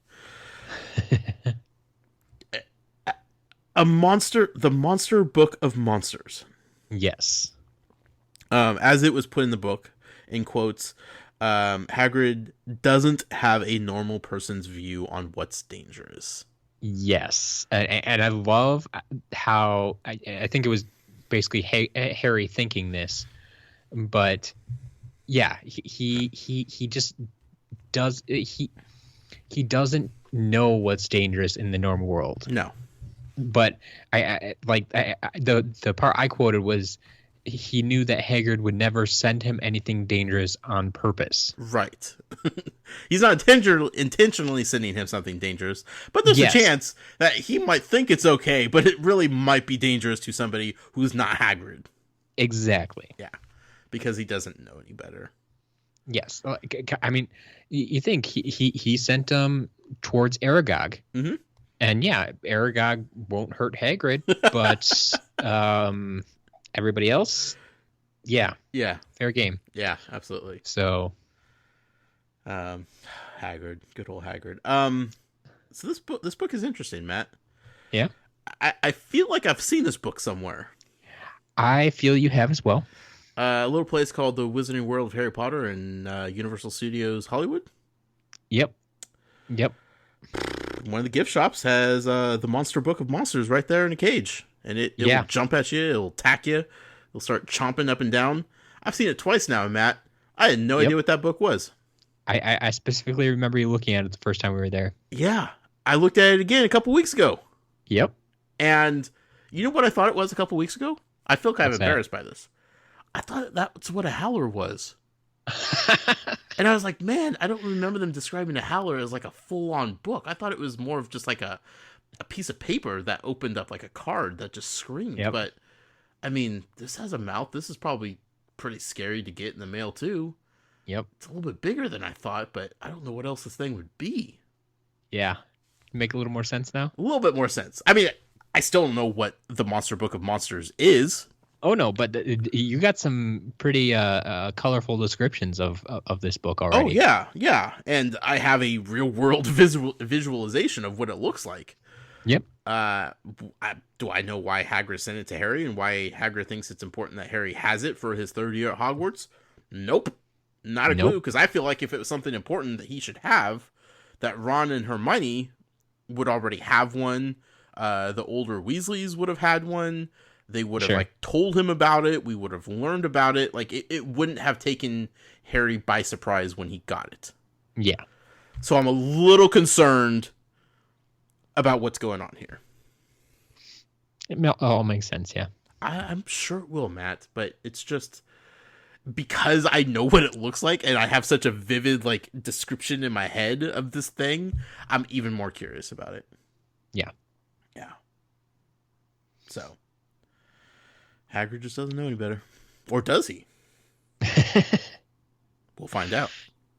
The Monster Book of Monsters. Yes. As it was put in the book, in quotes, Hagrid doesn't have a normal person's view on what's dangerous. Yes, and I love how I think it was basically Harry thinking this, but yeah, he just does he doesn't know what's dangerous in the normal world. No. But the part I quoted was he knew that Hagrid would never send him anything dangerous on purpose. Right. He's not intentionally sending him something dangerous, but there's Yes. a chance that he might think it's okay, but it really might be dangerous to somebody who's not Hagrid. Exactly. Yeah. Because he doesn't know any better. Yes. I mean, you think he sent him towards Aragog. Mm-hmm. And yeah, Aragog won't hurt Hagrid, but everybody else, yeah, Yeah. fair game. Yeah, absolutely. So Hagrid, good old Hagrid. So this book is interesting, Matt. yeah, I feel like I've seen this book somewhere. I feel you have as well. A little place called the Wizarding World of Harry Potter in Universal Studios Hollywood. Yep. One of the gift shops has the Monster Book of Monsters right there in a cage, and it'll jump at you, it'll attack you, it'll start chomping up and down. I've seen it twice now, Matt. I had no idea what that book was. I specifically remember you looking at it the first time we were there. Yeah, I looked at it again a couple weeks ago. Yep. And you know what I thought it was a couple weeks ago? I feel kind of What's that? embarrassed by this. I thought that's what a howler was. And I was like, man, I don't remember them describing a howler as like a full-on book. I thought it was more of just like a piece of paper that opened up like a card that just screamed. Yep. But, I mean, this has a mouth. This is probably pretty scary to get in the mail, too. Yep. It's a little bit bigger than I thought, but I don't know what else this thing would be. Yeah. Make a little more sense now? A little bit more sense. I mean, I still don't know what the Monster Book of Monsters is. Oh no, but you got some pretty colorful descriptions of this book already. Oh yeah, and I have a real world visualization of what it looks like. Yep. Do I know why Hagrid sent it to Harry and why Hagrid thinks it's important that Harry has it for his third year at Hogwarts? Nope, not a clue. Because I feel like if it was something important that he should have, that Ron and Hermione would already have one. The older Weasleys would have had one. They would have like told him about it. We would have learned about it. Like it wouldn't have taken Harry by surprise when he got it. Yeah. So I'm a little concerned about what's going on here. It all makes sense. Yeah. I'm sure it will, Matt, but it's just because I know what it looks like and I have such a vivid like description in my head of this thing, I'm even more curious about it. Yeah. Yeah. So Hagrid just doesn't know any better. Or does he? We'll find out.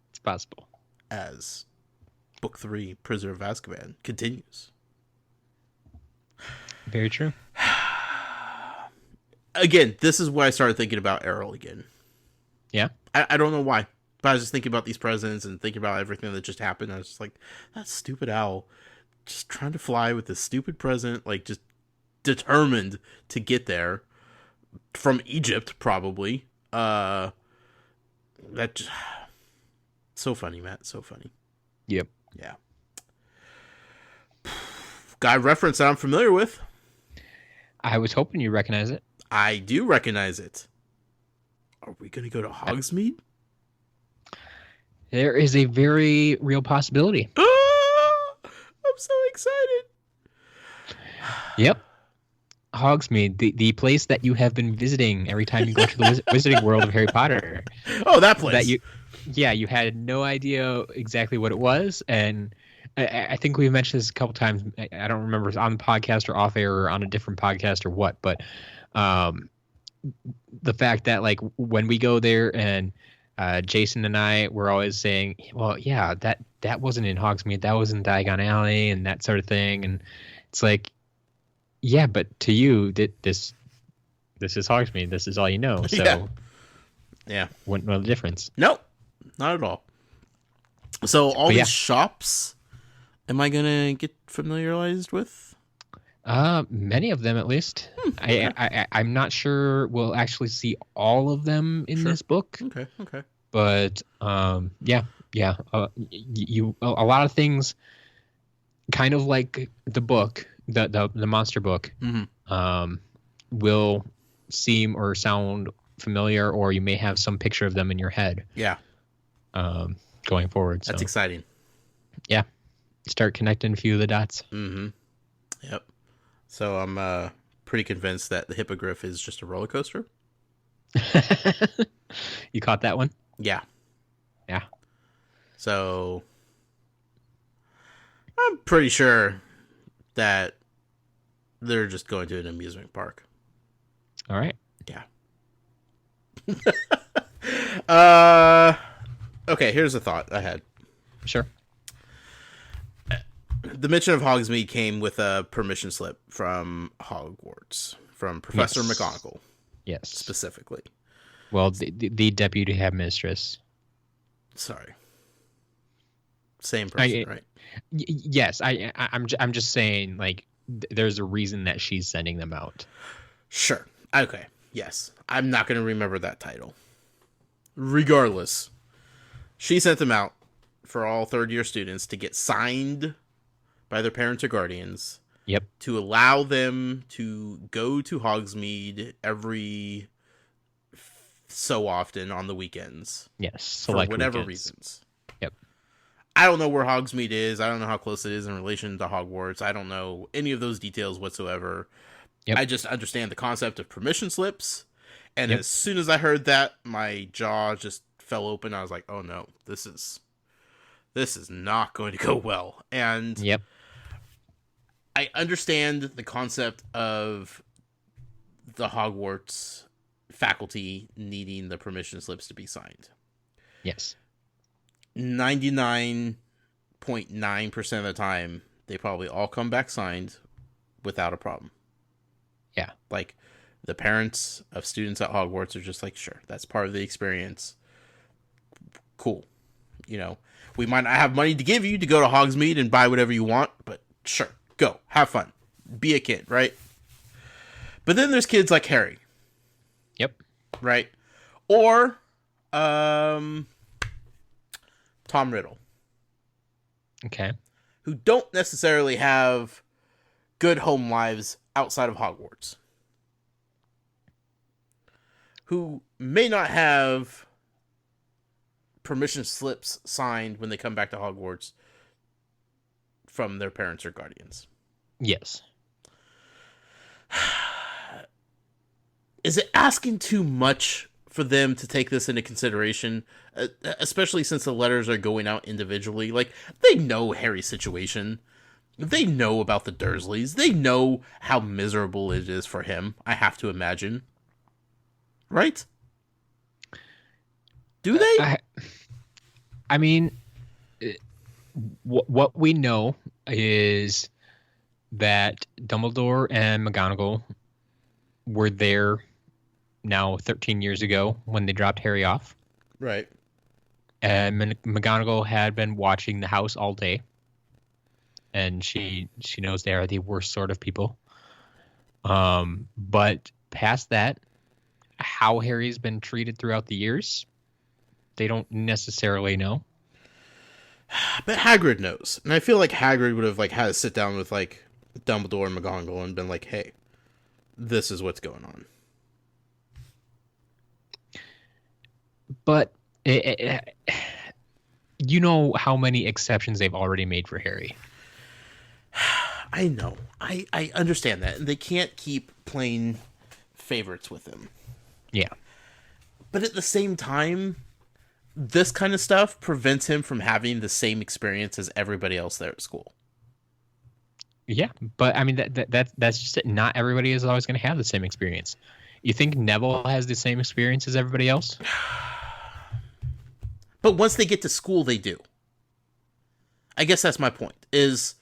It's possible. As Book 3, Prisoner of Azkaban, continues. Very true. Again, this is why I started thinking about Errol again. Yeah? I don't know why. But I was just thinking about these presents and thinking about everything that just happened. I was just like, that stupid owl. Just trying to fly with this stupid present. Like, just determined to get there. From Egypt, probably. That just... So funny, Matt. So funny. Yep. Yeah. Got a reference that I'm familiar with. I was hoping you recognize it. I do recognize it. Are we going to go to Hogsmeade? There is a very real possibility. I'm so excited. Yep. Hogsmeade, the place that you have been visiting every time you go to the Wizarding World of Harry Potter. Oh, that place. You had no idea exactly what it was, and I think we've mentioned this a couple times. I don't remember if it's on the podcast or off air or on a different podcast or what, but the fact that like when we go there and Jason and I were always saying, well, yeah, that wasn't in Hogsmeade, that was in Diagon Alley and that sort of thing, and it's like, yeah, but to you, this is Hogsmeade. This is all you know. So, yeah, wouldn't know the difference. Nope, not at all. So all these shops, am I gonna get familiarized with? Many of them at least. I'm not sure we'll actually see all of them in this book. Okay. But yeah. You a lot of things, kind of like the book. The monster book will seem or sound familiar, or you may have some picture of them in your head. Yeah. Going forward. That's exciting. Yeah. Start connecting a few of the dots. Mm-hmm. Yep. So I'm pretty convinced that the Hippogriff is just a roller coaster. You caught that one? Yeah. Yeah. So I'm pretty sure that they're just going to an amusement park. All right. Yeah. Okay, here's a thought I had. Sure. the mention of Hogsmeade came with a permission slip from Hogwarts, from Professor Yes. McGonagall, Yes. specifically. Well, the deputy headmistress. Sorry. Same person, right? Yes, I'm just saying, like, there's a reason that she's sending them out. Sure. Okay. Yes. I'm not going to remember that title. Regardless, she sent them out for all third-year students to get signed by their parents or guardians. Yep. To allow them to go to Hogsmeade every so often on the weekends. Yes. For whatever weekends. reasons. Yep. I don't know where Hogsmeade is. I don't know how close it is in relation to Hogwarts. I don't know any of those details whatsoever. Yep. I just understand the concept of permission slips. And Yep. as soon as I heard that, my jaw just fell open. I was like, oh no, this is not going to go well. And Yep. I understand the concept of the Hogwarts faculty needing the permission slips to be signed. Yes. 99.9% of the time, they probably all come back signed without a problem. Yeah. Like, the parents of students at Hogwarts are just like, sure, that's part of the experience. Cool. You know, we might not have money to give you to go to Hogsmeade and buy whatever you want, but sure, go. Have fun. Be a kid, right? But then there's kids like Harry. Yep. Right? Or, Tom Riddle. Okay. Who don't necessarily have good home lives outside of Hogwarts. Who may not have permission slips signed when they come back to Hogwarts from their parents or guardians. Yes. Is it asking too much for them to take this into consideration, especially since the letters are going out individually? Like, they know Harry's situation. They know about the Dursleys. They know how miserable it is for him, I have to imagine. Right? Do they? I mean, what we know is that Dumbledore and McGonagall were there now 13 years ago when they dropped Harry off. Right. And McGonagall had been watching the house all day. And she knows they are the worst sort of people. But past that, how Harry's been treated throughout the years, they don't necessarily know. But Hagrid knows. And I feel like Hagrid would have had to sit down with Dumbledore and McGonagall and been like, hey, this is what's going on. But you know how many exceptions they've already made for Harry. I know. I understand that. And they can't keep playing favorites with him. Yeah. But at the same time, this kind of stuff prevents him from having the same experience as everybody else there at school. Yeah, but I mean that's just it. Not everybody is always going to have the same experience. You think Neville has the same experience as everybody else? But once they get to school, they do. I guess that's my point. Is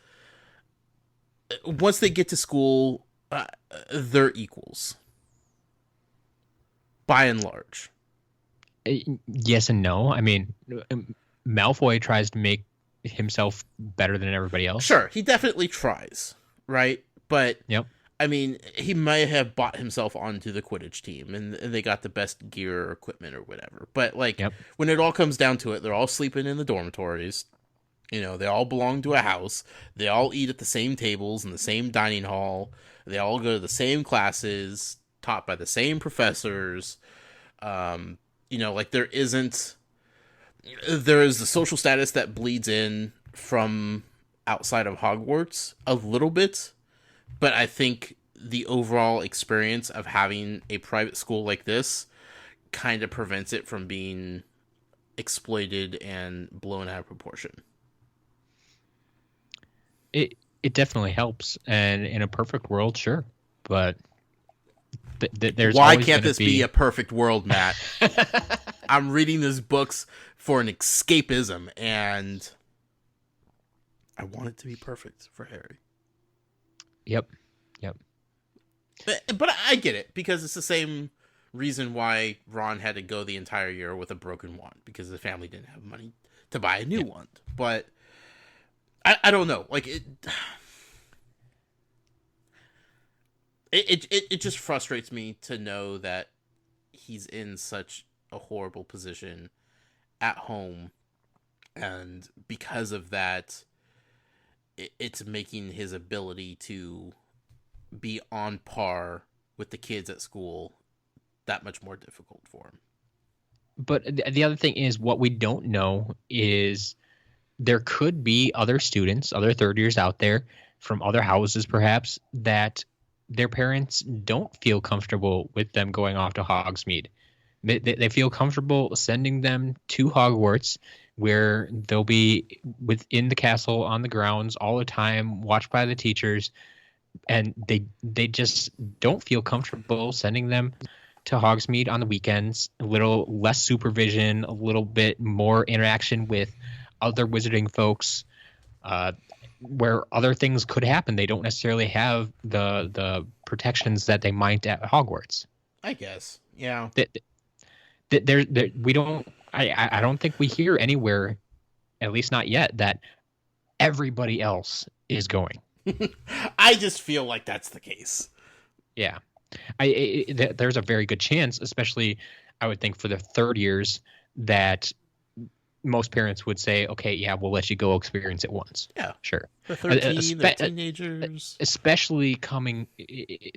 once they get to school, they're equals. By and large. Yes and no. I mean, Malfoy tries to make himself better than everybody else. Sure, he definitely tries, right? But Yep. I mean, he might have bought himself onto the Quidditch team, and they got the best gear or equipment or whatever. But when it all comes down to it, they're all sleeping in the dormitories. You know, they all belong to a house. They all eat at the same tables in the same dining hall. They all go to the same classes, taught by the same professors. There is the social status that bleeds in from outside of Hogwarts a little bit, but I think the overall experience of having a private school like this kind of prevents it from being exploited and blown out of proportion. It definitely helps, and in a perfect world, sure, but there's why always can't gonna this be a perfect world, Matt? I'm reading these books for an escapism, and I want it to be perfect for Harry. Yep. But I get it, because it's the same reason why Ron had to go the entire year with a broken wand, because the family didn't have money to buy a new wand. But I don't know. Like, it just frustrates me to know that he's in such a horrible position at home, and because of that, it's making his ability to be on par with the kids at school that much more difficult for him. But the other thing is, what we don't know is there could be other students, other third years out there from other houses perhaps, that their parents don't feel comfortable with them going off to Hogsmeade. They feel comfortable sending them to Hogwarts, where they'll be within the castle, on the grounds all the time, watched by the teachers, and they just don't feel comfortable sending them to Hogsmeade on the weekends. A little less supervision, a little bit more interaction with other wizarding folks, where other things could happen. They don't necessarily have the protections that they might at Hogwarts. I guess, yeah. We don't. I don't think we hear anywhere, at least not yet, that everybody else is going. I just feel like that's the case. Yeah, there's a very good chance, especially I would think for the third years, that most parents would say, okay, yeah, we'll let you go experience it once. Yeah, sure. The 13, the teenagers, especially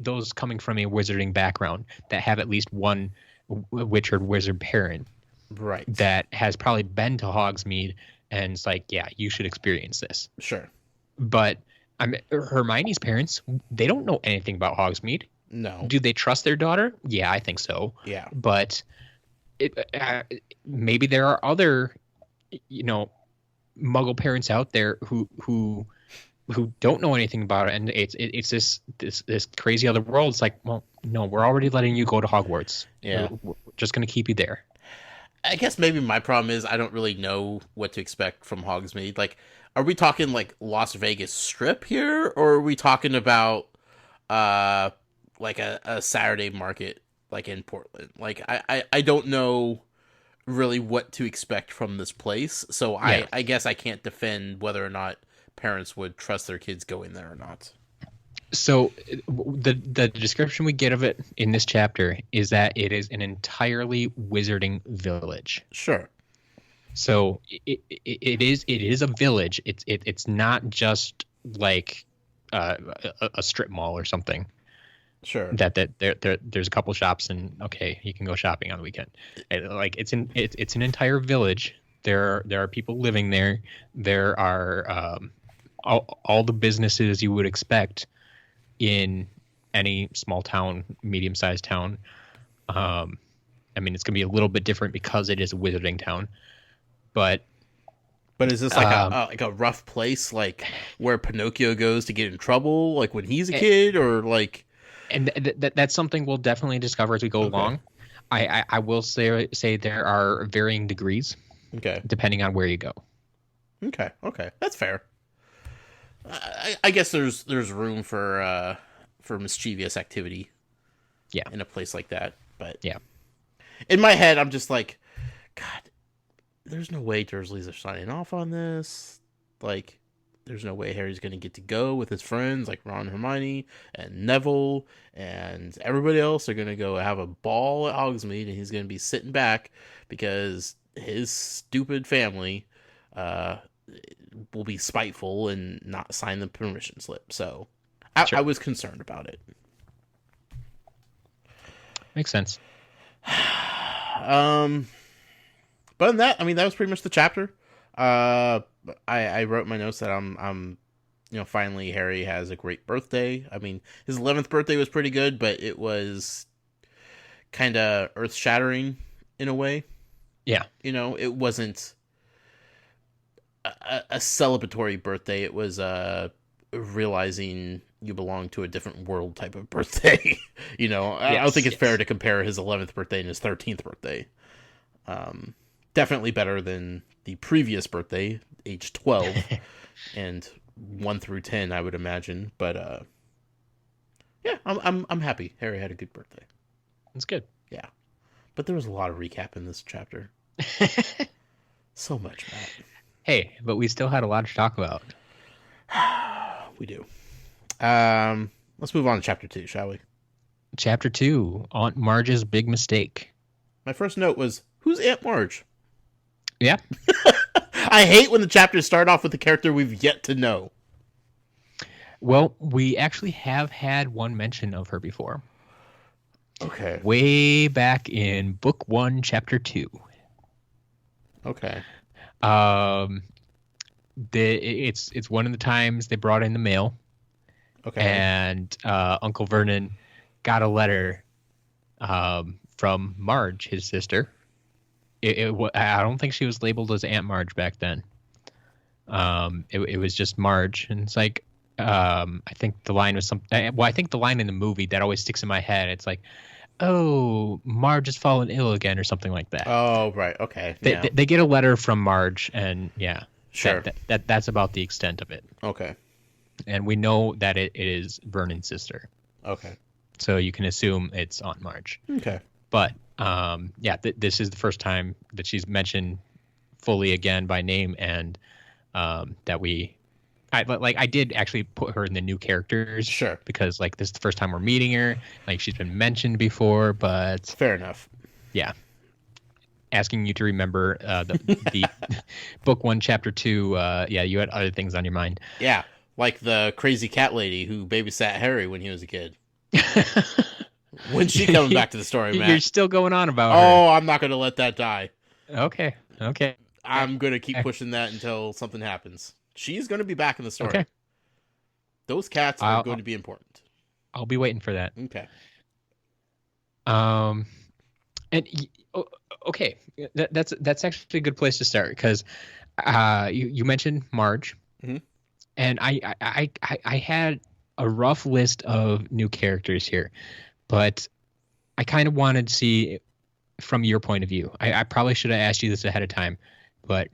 those coming from a wizarding background that have at least one wizard parent, right, that has probably been to Hogsmeade and it's like, yeah, you should experience this. Sure. But Hermione's parents, they don't know anything about Hogsmeade. No. Do they trust their daughter? Yeah, I think so. Yeah. But maybe there are other, Muggle parents out there who don't know anything about it, and it's this crazy other world. It's like, well, no, we're already letting you go to Hogwarts. Yeah. We're just going to keep you there. I guess maybe my problem is I don't really know what to expect from Hogsmeade. Like, are we talking like Las Vegas Strip here, or are we talking about like a Saturday market like in Portland? Like, I don't know really what to expect from this place, so yeah. I guess I can't defend whether or not parents would trust their kids going there or not. So the description we get of it in this chapter is that it is an entirely wizarding village. Sure. So it is a village. It's not just like a strip mall or something. Sure. That there's a couple shops and okay, you can go shopping on the weekend. Like it's an entire village. There are people living there. There are all the businesses you would expect in any small town, medium-sized town. I mean, it's gonna be a little bit different because it is a wizarding town. But is this like a rough place, like where Pinocchio goes to get in trouble, like when he's a kid, or like? And that's something we'll definitely discover as we go along. I will say there are varying degrees. Okay. Depending on where you go. Okay, that's fair. I guess there's room for mischievous activity. Yeah. In a place like that, but yeah. In my head, I'm just like, God, there's no way Dursleys are signing off on this. Like, there's no way Harry's going to get to go with his friends like Ron, Hermione, and Neville, and everybody else are going to go have a ball at Hogsmeade, and he's going to be sitting back because his stupid family will be spiteful and not sign the permission slip. So I was concerned about it. Makes sense. But in that, I mean, that was pretty much the chapter. I wrote my notes that I'm finally Harry has a great birthday. I mean, his 11th birthday was pretty good, but it was kind of earth-shattering in a way. Yeah. It wasn't a celebratory birthday. It was realizing you belong to a different world type of birthday. I don't think it's fair to compare his 11th birthday and his 13th birthday. Definitely better than the previous birthday, age 12, and 1 through 10, I would imagine. But yeah, I'm happy. Harry had a good birthday. It's good. Yeah, but there was a lot of recap in this chapter. So much, Matt. Hey, but we still had a lot to talk about. We do. Let's move on to chapter 2, shall we? Chapter 2, Aunt Marge's Big Mistake. My first note was, who's Aunt Marge? Yeah. I hate when the chapters start off with a character we've yet to know. Well, we actually have had one mention of her before. Okay. Way back in book 1, chapter 2. Okay. It's one of the times they brought in the mail. Okay. And Uncle Vernon got a letter from Marge, his sister. I don't think she was labeled as Aunt Marge back then. It was just Marge, and it's like I think the line was something. Well, I think the line in the movie that always sticks in my head. It's like, "Oh, Marge has fallen ill again," or something like that. Oh, right. Okay. They get a letter from Marge, and yeah, sure. That's about the extent of it. Okay. And we know that it is Vernon's sister. Okay. So you can assume it's Aunt Marge. Okay. But yeah, this is the first time that she's mentioned fully again by name, and that I did actually put her in the new characters. Sure. Because like this is the first time we're meeting her. Like she's been mentioned before, but fair enough. Yeah. Asking you to remember the book 1, chapter 2. Yeah, you had other things on your mind. Yeah. Like the crazy cat lady who babysat Harry when he was a kid. When's she coming back to the story, Matt? You're still going on about her. Oh, I'm not going to let that die. Okay. I'm going to keep pushing that until something happens. She's going to be back in the story. Okay. Those cats are going to be important. I'll be waiting for that. Okay. And okay, that's actually a good place to start because you mentioned Marge. Mm-hmm. And I had a rough list of new characters here, but I kind of wanted to see from your point of view. I probably should have asked you this ahead of time, but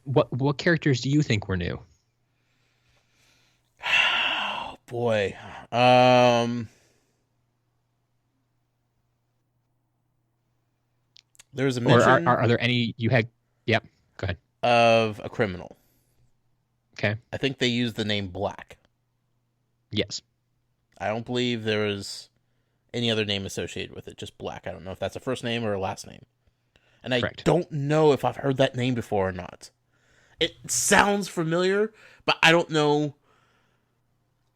what characters do you think were new? Oh boy. There's a mention. Or are there any you had? Yep. Go ahead. Of a criminal. Okay. I think they used the name Black. Yes. I don't believe there was any other name associated with it, just Black. I don't know if that's a first name or a last name. And I don't know if I've heard that name before or not. It sounds familiar, but I don't know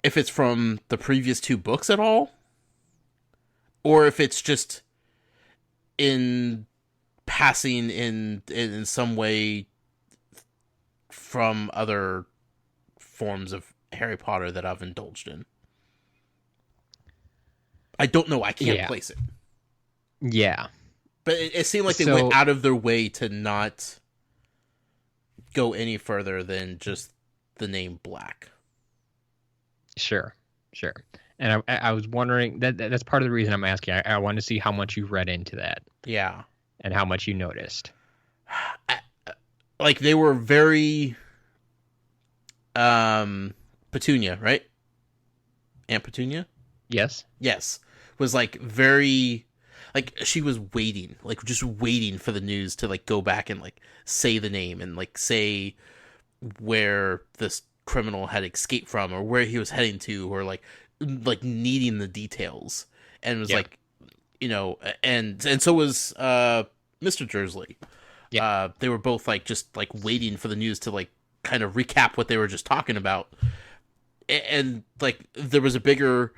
if it's from the previous 2 books at all, or if it's just in passing in some way from other forms of Harry Potter that I've indulged in. I don't know. I can't place it. Yeah. But it seemed like they went out of their way to not go any further than just the name Black. Sure. And I was wondering, that's part of the reason I'm asking. I want to see how much you read into that. Yeah. And how much you noticed. Like, they were very... Petunia, right? Aunt Petunia? Yes. Was like very... Like, she was waiting. Like, just waiting for the news to, like, go back and, like, say the name and, like, say where this criminal had escaped from or where he was heading to or, like needing the details. And it was like, you know, and so was Mr. Dursley. Yeah. They were both, like, just, like, waiting for the news to, like, kind of recap what they were just talking about. And, like, there was a bigger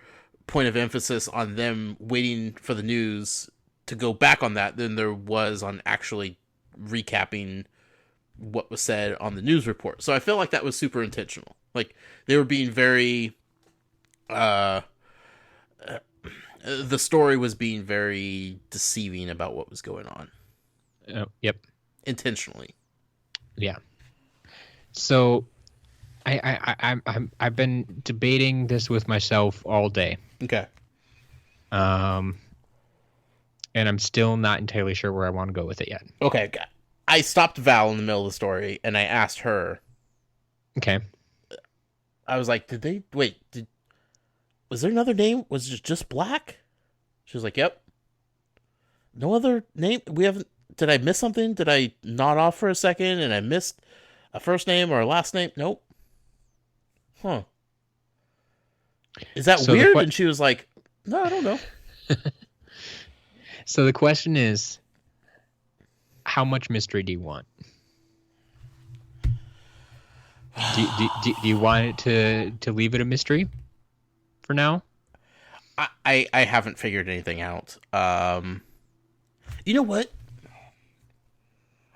point of emphasis on them waiting for the news to go back on that than there was on actually recapping what was said on the news report. So I feel like that was super intentional. Like, they were being very... the story was being very deceiving about what was going on. Yep. Intentionally. Yeah. So I've been debating this with myself all day. Okay. And and I'm still not entirely sure where I want to go with it yet. Okay, I stopped Val in the middle of the story, and I asked her. Okay. I was like, was there another name? Was it just Black? She was like, yep. No other name? Did I miss something? Did I nod off for a second and I missed a first name or a last name? Nope. Huh. Is that weird? And she was like, no, I don't know. So the question is, how much mystery do you want? Do you want it to leave it a mystery for now? I haven't figured anything out. You know what?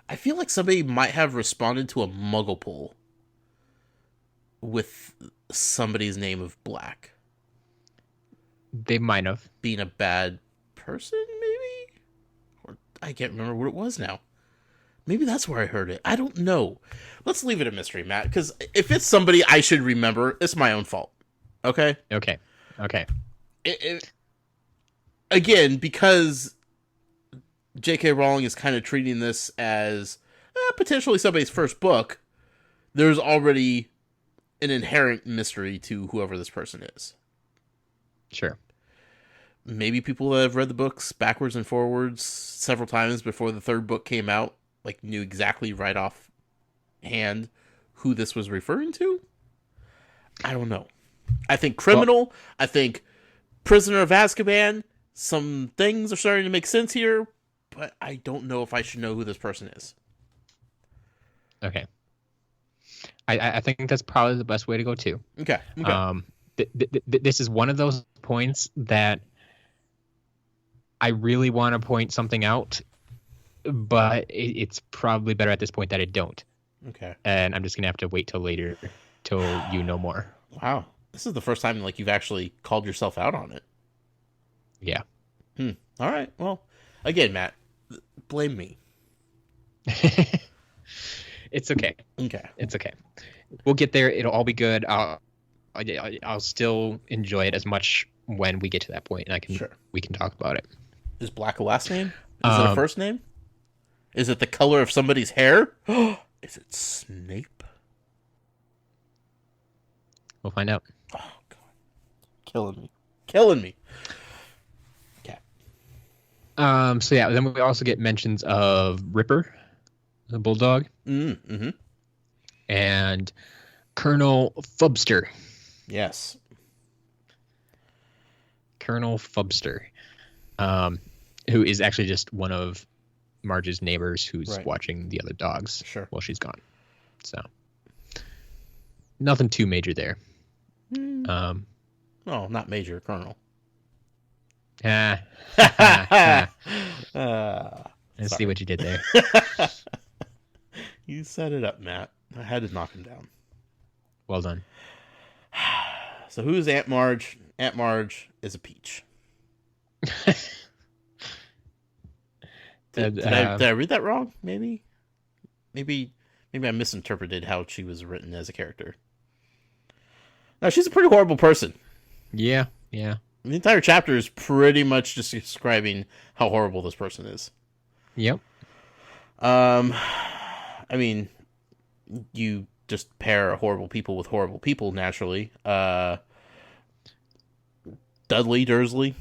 I feel like somebody might have responded to a Muggle poll with somebody's name of Black. They might have. Being a bad person, maybe? Or I can't remember what it was now. Maybe that's where I heard it. I don't know. Let's leave it a mystery, Matt, because if it's somebody I should remember, it's my own fault. Okay? Okay. Again, because J.K. Rowling is kind of treating this as potentially somebody's first book, there's already an inherent mystery to whoever this person is. Sure. Maybe people that have read the books backwards and forwards several times before the third book came out, like, knew exactly right off hand who this was referring to. I don't know. I think Criminal, I think Prisoner of Azkaban, some things are starting to make sense here, but I don't know if I should know who this person is. Okay. I think that's probably the best way to go too. Okay. This is one of those points that I really want to point something out, but it's probably better at this point that I don't. Okay. And I'm just gonna have to wait till later, till you know more. Wow, this is the first time you've actually called yourself out on it. Yeah. All right. Well, again, Matt, blame me. It's okay. Okay. It's okay. We'll get there. It'll all be good. I'll still enjoy it as much when we get to that point, and we can talk about it. Is Black a last name? Is it a first name? Is it the color of somebody's hair? Is it Snape? We'll find out. Oh, God. Killing me. Okay. So yeah, then we also get mentions of Ripper, the bulldog, and Colonel Fubster. Yes. Colonel Fubster, who is actually just one of Marge's neighbors who's watching the other dogs while she's gone. So nothing too major there. Oh, not major, Colonel. I see what you did there. You set it up, Matt. I had to knock him down. Well done. So who's Aunt Marge? Aunt Marge is a peach. Did I read that wrong? Maybe I misinterpreted how she was written as a character. No, she's a pretty horrible person. Yeah. The entire chapter is pretty much just describing how horrible this person is. Yep. I mean, you just pair horrible people with horrible people naturally. Dudley Dursley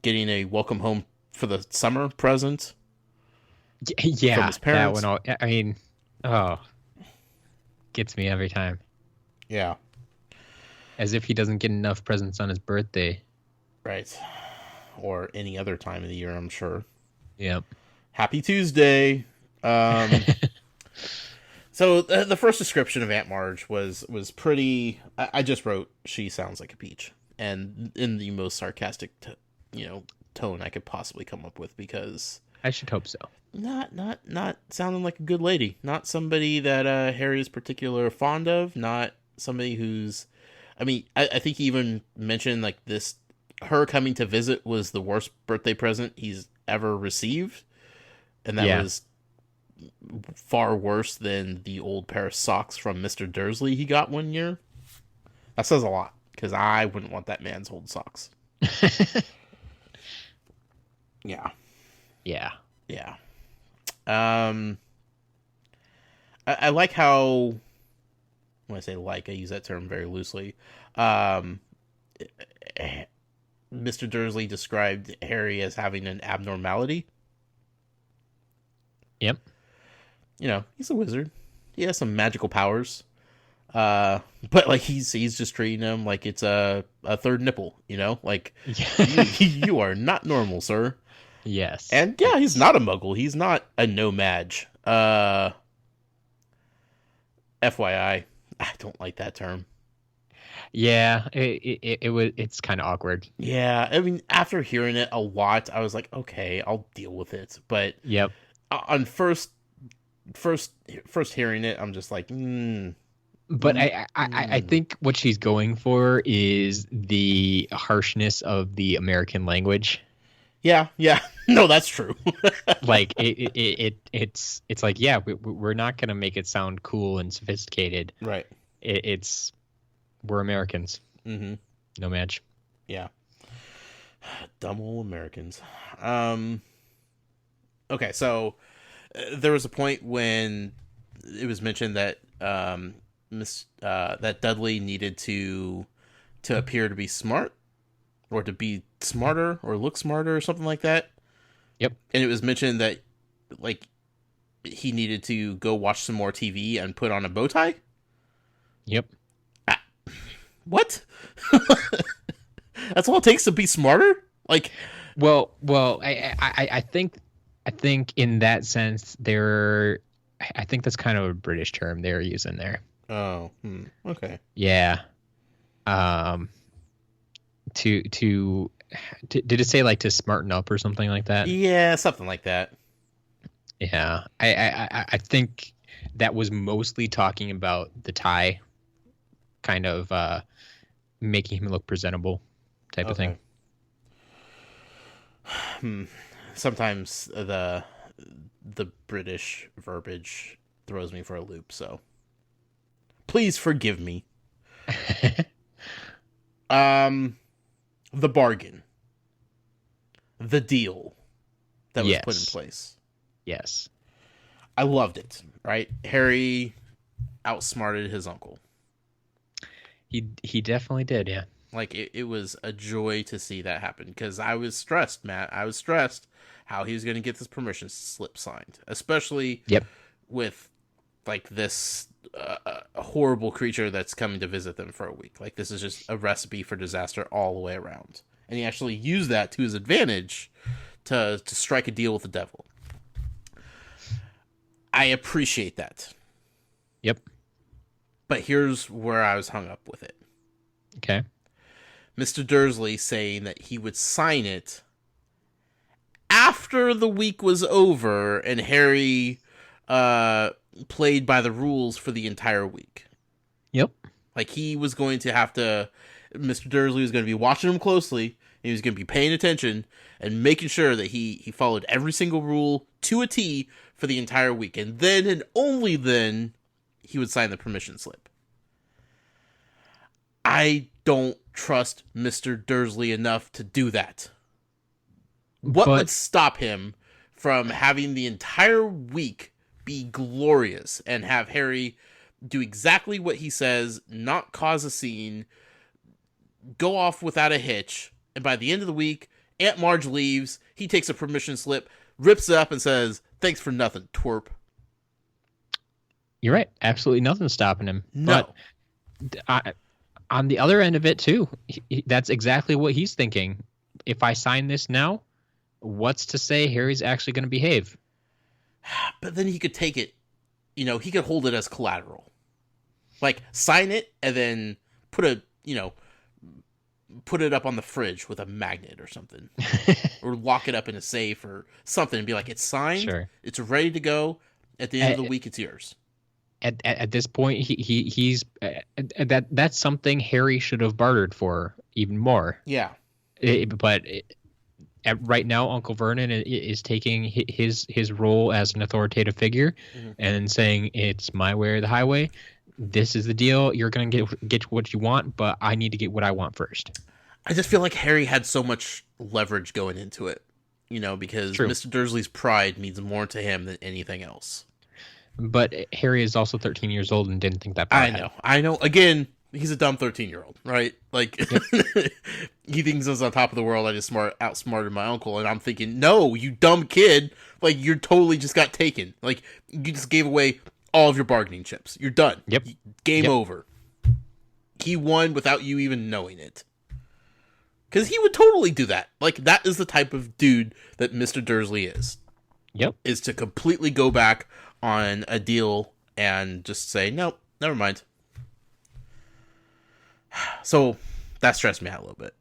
getting a welcome home for the summer present. Yeah, from his parents. That one. I mean, gets me every time. Yeah. As if he doesn't get enough presents on his birthday. Right. Or any other time of the year, I'm sure. Yep. Happy Tuesday. So the first description of Aunt Marge was pretty. I just wrote, she sounds like a peach, and in the most sarcastic, tone I could possibly come up with, because I should hope so. Not sounding like a good lady. Not somebody that Harry is particularly fond of. Not somebody who's. I mean, I think he even mentioned her coming to visit was the worst birthday present he's ever received, and that was far worse than the old pair of socks from Mr. Dursley he got one year. That says a lot, because I wouldn't want that man's old socks. Yeah. Yeah. Yeah. I like how, when I say like, I use that term very loosely. Mr. Dursley described Harry as having an abnormality. Yep. You know, he's a wizard. He has some magical powers. But like he's just treating him like it's a third nipple, you know? Like you are not normal, sir. Yes. And yeah, he's not a muggle. He's not a no-mage. FYI, I don't like that term. Yeah, it's kind of awkward. Yeah, I mean, after hearing it a lot, I was like, okay, I'll deal with it. But Yep. on first hearing it, I'm just like, But I think what she's going for is the harshness of the American language. yeah, no, that's true. Like it's like, yeah, we're not gonna make it sound cool and sophisticated. Right. We're Americans. Mm-hmm. No match. Yeah. Dumb old Americans. Okay, so there was a point when it was mentioned that that Dudley needed to appear to be smart, or to be smarter, or look smarter, or something like that. Yep. And it was mentioned that like he needed to go watch some more TV and put on a bow tie. Yep. What? That's all it takes to be smarter? Like, well, I think in that sense I think that's kind of a British term they're using there. oh, okay. Yeah. Did it say like to smarten up or something like that? Yeah, something like that. Yeah. I think that was mostly talking about the tie, kind of making him look presentable type of thing. Sometimes the British verbiage throws me for a loop, so please forgive me. The bargain, the deal that was put in place. Yes. I loved it, right? Harry outsmarted his uncle. He definitely did, yeah. Like, it was a joy to see that happen, because I was stressed, Matt. I was stressed how he was going to get this permission slip signed, especially with, like, this horrible creature that's coming to visit them for a week. Like, this is just a recipe for disaster all the way around. And he actually used that to his advantage to strike a deal with the devil. I appreciate that. Yep. But here's where I was hung up with it. Okay. Mr. Dursley saying that he would sign it after the week was over and Harry played by the rules for the entire week. Yep. Like, he was going to have to... Mr. Dursley was going to be watching him closely, and he was going to be paying attention and making sure that he followed every single rule to a T for the entire week. And then, and only then, he would sign the permission slip. I don't trust Mr. Dursley enough to do that. What would stop him from having the entire week be glorious and have Harry do exactly what he says, not cause a scene, go off without a hitch, and by the end of the week, Aunt Marge leaves, he takes a permission slip, rips it up, and says, "Thanks for nothing, twerp." You're right. Absolutely nothing's stopping him. No. But on the other end of it, too, that's exactly what he's thinking. If I sign this now, what's to say Harry's actually going to behave? But then he could take it, he could hold it as collateral. Like, sign it and then put it up on the fridge with a magnet or something. Or lock it up in a safe or something and be like, it's signed, Sure. It's ready to go, at the end of the week, it's yours. At this point, he's that's something Harry should have bartered for even more. Yeah. Right now, Uncle Vernon is taking his role as an authoritative figure and saying, it's my way or the highway. This is the deal. You're going to get what you want, but I need to get what I want first. I just feel like Harry had so much leverage going into it. because True. Mr. Dursley's pride means more to him than anything else. But Harry is also 13 years old and didn't think that far ahead. I know. Again, he's a dumb 13-year-old, right? Like, Yep. he thinks he's on top of the world. I just outsmarted my uncle, and I'm thinking, no, you dumb kid. Like, you're totally just got taken. Like, you just gave away all of your bargaining chips. You're done. Yep. Game Yep. over. He won without you even knowing it. Because he would totally do that. Like, that is the type of dude that Mr. Dursley is. Yep. Is to completely go back on a deal and just say, nope, never mind. So, that stressed me out a little bit.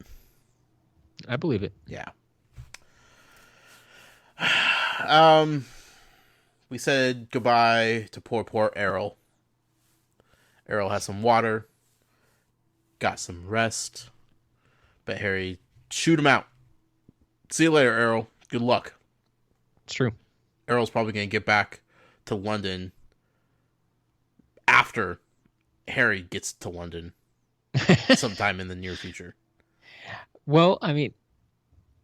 I believe it. Yeah. We said goodbye to poor Errol. Errol has some water. Got some rest. But Harry, shoot him out. See you later, Errol. Good luck. It's true. Errol's probably going to get back to London after Harry gets to London sometime in the near future. Well, I mean,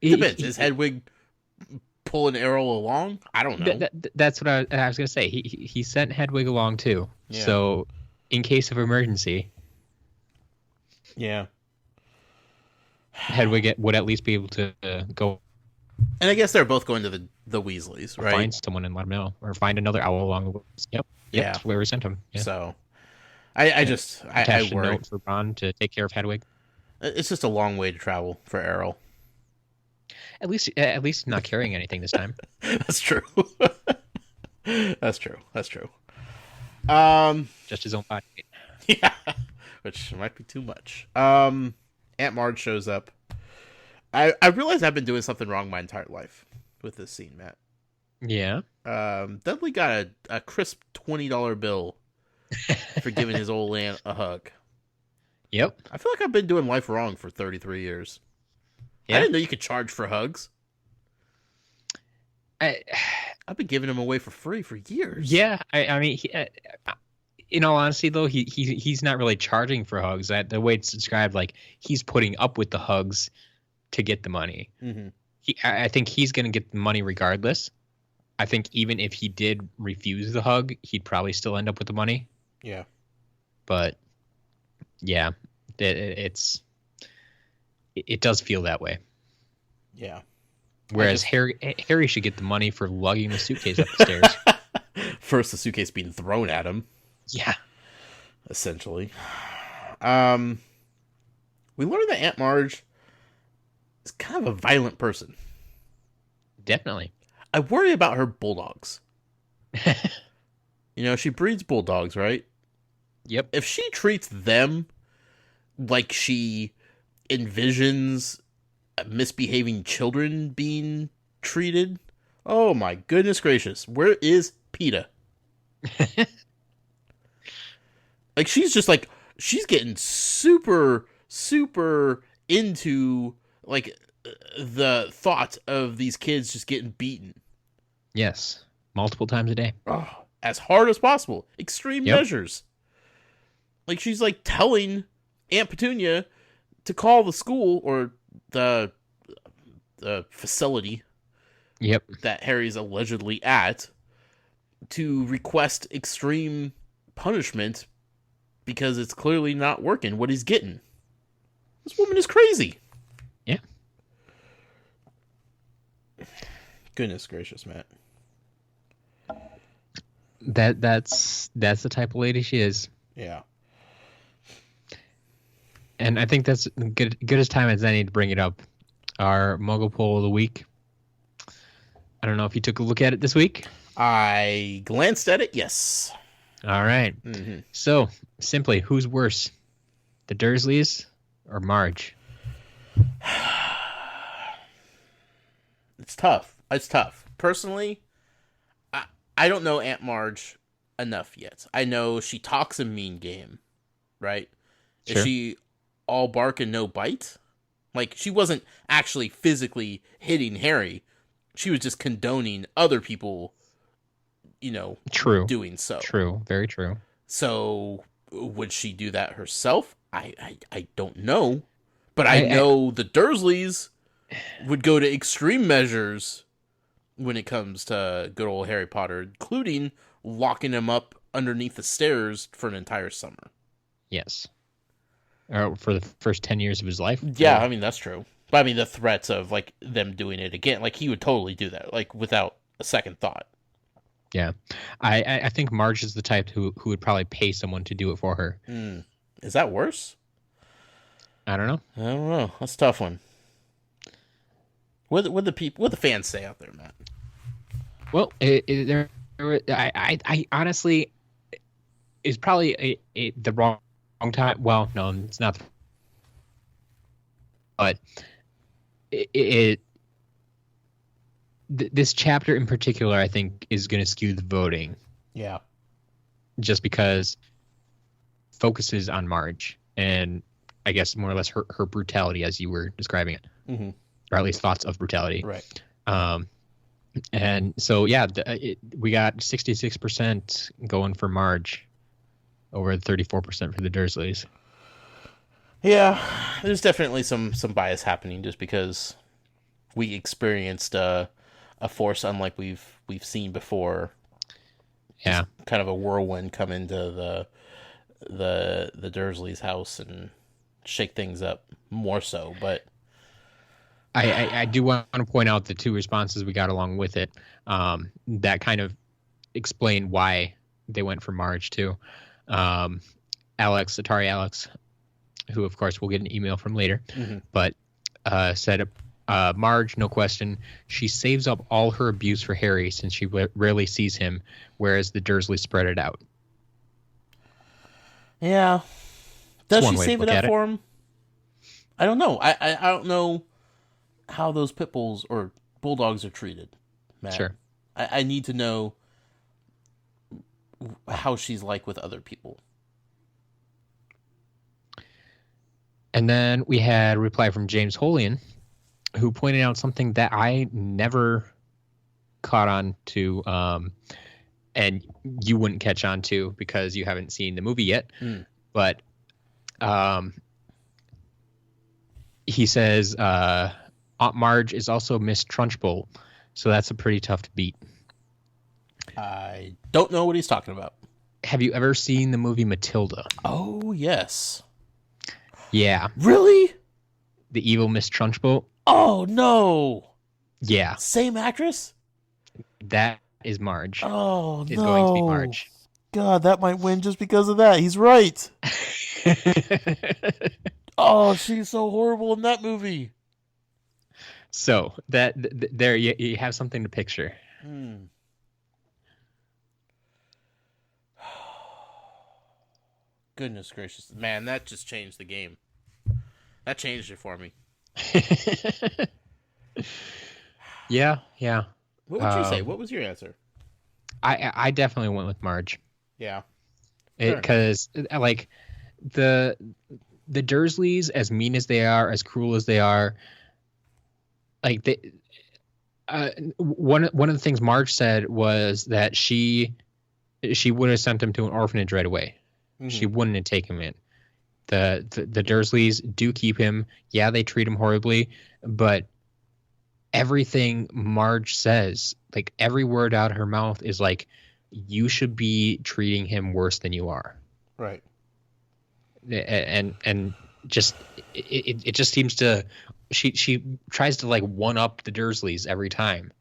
Depends. Is Hedwig pulling Errol along? I don't know. That's what I was gonna say. He sent Hedwig along too. Yeah. So, in case of emergency, Yeah. Hedwig would at least be able to go And I guess they're both going to the Weasleys, right? find someone and let him know, or find another owl along the way. Yep. Yeah. That's where we sent him. Yeah. So, I Attached a worry. note for Ron to take care of Hedwig. It's just a long way to travel for Errol. At least not carrying anything this time. That's true. That's true. Just his own body. Yeah, which might be too much. Aunt Marge shows up. I realize I've been doing something wrong my entire life with this scene, Matt. Yeah. Dudley got a crisp $20 bill for giving his old aunt a hug. Yep. I feel like I've been doing life wrong for 33 years. Yeah. I didn't know you could charge for hugs. I've been giving them away for free for years. Yeah. I mean, in all honesty, though, he's not really charging for hugs. The way it's described, like he's putting up with the hugs to get the money. Mm-hmm. I think he's going to get the money regardless. I think even if he did refuse the hug, he'd probably still end up with the money. Yeah. But yeah, it does feel that way. Yeah. Whereas Harry should get the money for lugging the suitcase up the stairs. First, the suitcase being thrown at him. Yeah. Essentially. We learned that Aunt Marge is kind of a violent person. Definitely. I worry about her bulldogs. She breeds bulldogs, right? Yep. If she treats them like she envisions misbehaving children being treated, oh my goodness gracious, where is PETA? Like, she's getting super, super into, like, the thought of these kids just getting beaten. Yes. Multiple times a day. Oh, as hard as possible. Extreme measures. Like, she's, like, telling Aunt Petunia to call the school or the facility that Harry's allegedly at to request extreme punishment because it's clearly not working what he's getting. This woman is crazy. Yeah. Goodness gracious, Matt. That's the type of lady she is. Yeah. And I think that's good as time as any to bring it up. Our Muggle poll of the week. I don't know if you took a look at it this week. I glanced at it, yes. All right. Mm-hmm. So, simply, who's worse? The Dursleys or Marge? It's tough. Personally, I don't know Aunt Marge enough yet. I know she talks a mean game, right? Sure. Is she all bark and no bite? Like, she wasn't actually physically hitting Harry. She was just condoning other people, doing so. True. Very true. So, would she do that herself? I don't know. But I know the Dursleys would go to extreme measures when it comes to good old Harry Potter, including locking him up underneath the stairs for an entire summer. Yes. Or for the first 10 years of his life. Yeah, I mean, that's true. But I mean, the threats of, like, them doing it again, like, he would totally do that, like, without a second thought. Yeah. I think Marge is the type who would probably pay someone to do it for her. Is that worse? I don't know. I don't know. That's a tough one. What the fans say out there, Matt? Well, I honestly, it's probably the wrong time. Well, no, it's not. But this chapter in particular, I think, is going to skew the voting. Yeah. Just because it focuses on Marge and I guess more or less her brutality as you were describing it, or at least thoughts of brutality. Right. And so, yeah, we got 66% going for Marge over 34% for the Dursleys. Yeah, there's definitely some bias happening just because we experienced a force unlike we've seen before. Yeah, just kind of a whirlwind come into the Dursleys' house and shake things up more so. But I do want to point out the two responses we got along with it that kind of explain why they went for Marge too. Atari Alex, who of course we'll get an email from later, but said Marge, no question, she saves up all her abuse for Harry since she rarely sees him, whereas the Dursleys spread it out. Yeah, does she save it up for him? I don't know. I don't know how those pit bulls or bulldogs are treated, Matt. Sure. I need to know how she's like with other people. And then we had a reply from James Holian, who pointed out something that I never caught on to, and you wouldn't catch on to because you haven't seen the movie yet. But he says Aunt Marge is also Miss Trunchbull, so that's a pretty tough to beat. I don't know what he's talking about. Have you ever seen the movie Matilda? Oh, yes. Yeah. Really? The evil Miss Trunchbull? Oh, no. Yeah. Same actress? That is Marge. Oh, is going to be Marge. God, that might win just because of that. He's right. Oh, she's so horrible in that movie. So, there you have something to picture. Goodness gracious. Man, that just changed the game. That changed it for me. Yeah. What would you say? What was your answer? I definitely went with Marge. Yeah. Because, like, the Dursleys, as mean as they are, as cruel as they are, like, one of the things Marge said was that she would have sent him to an orphanage right away. She wouldn't have taken him in. The Dursleys do keep him. Yeah, they treat him horribly, but everything Marge says, like every word out of her mouth is like, you should be treating him worse than you are. Right. And just it just seems to she tries to like one up the Dursleys every time.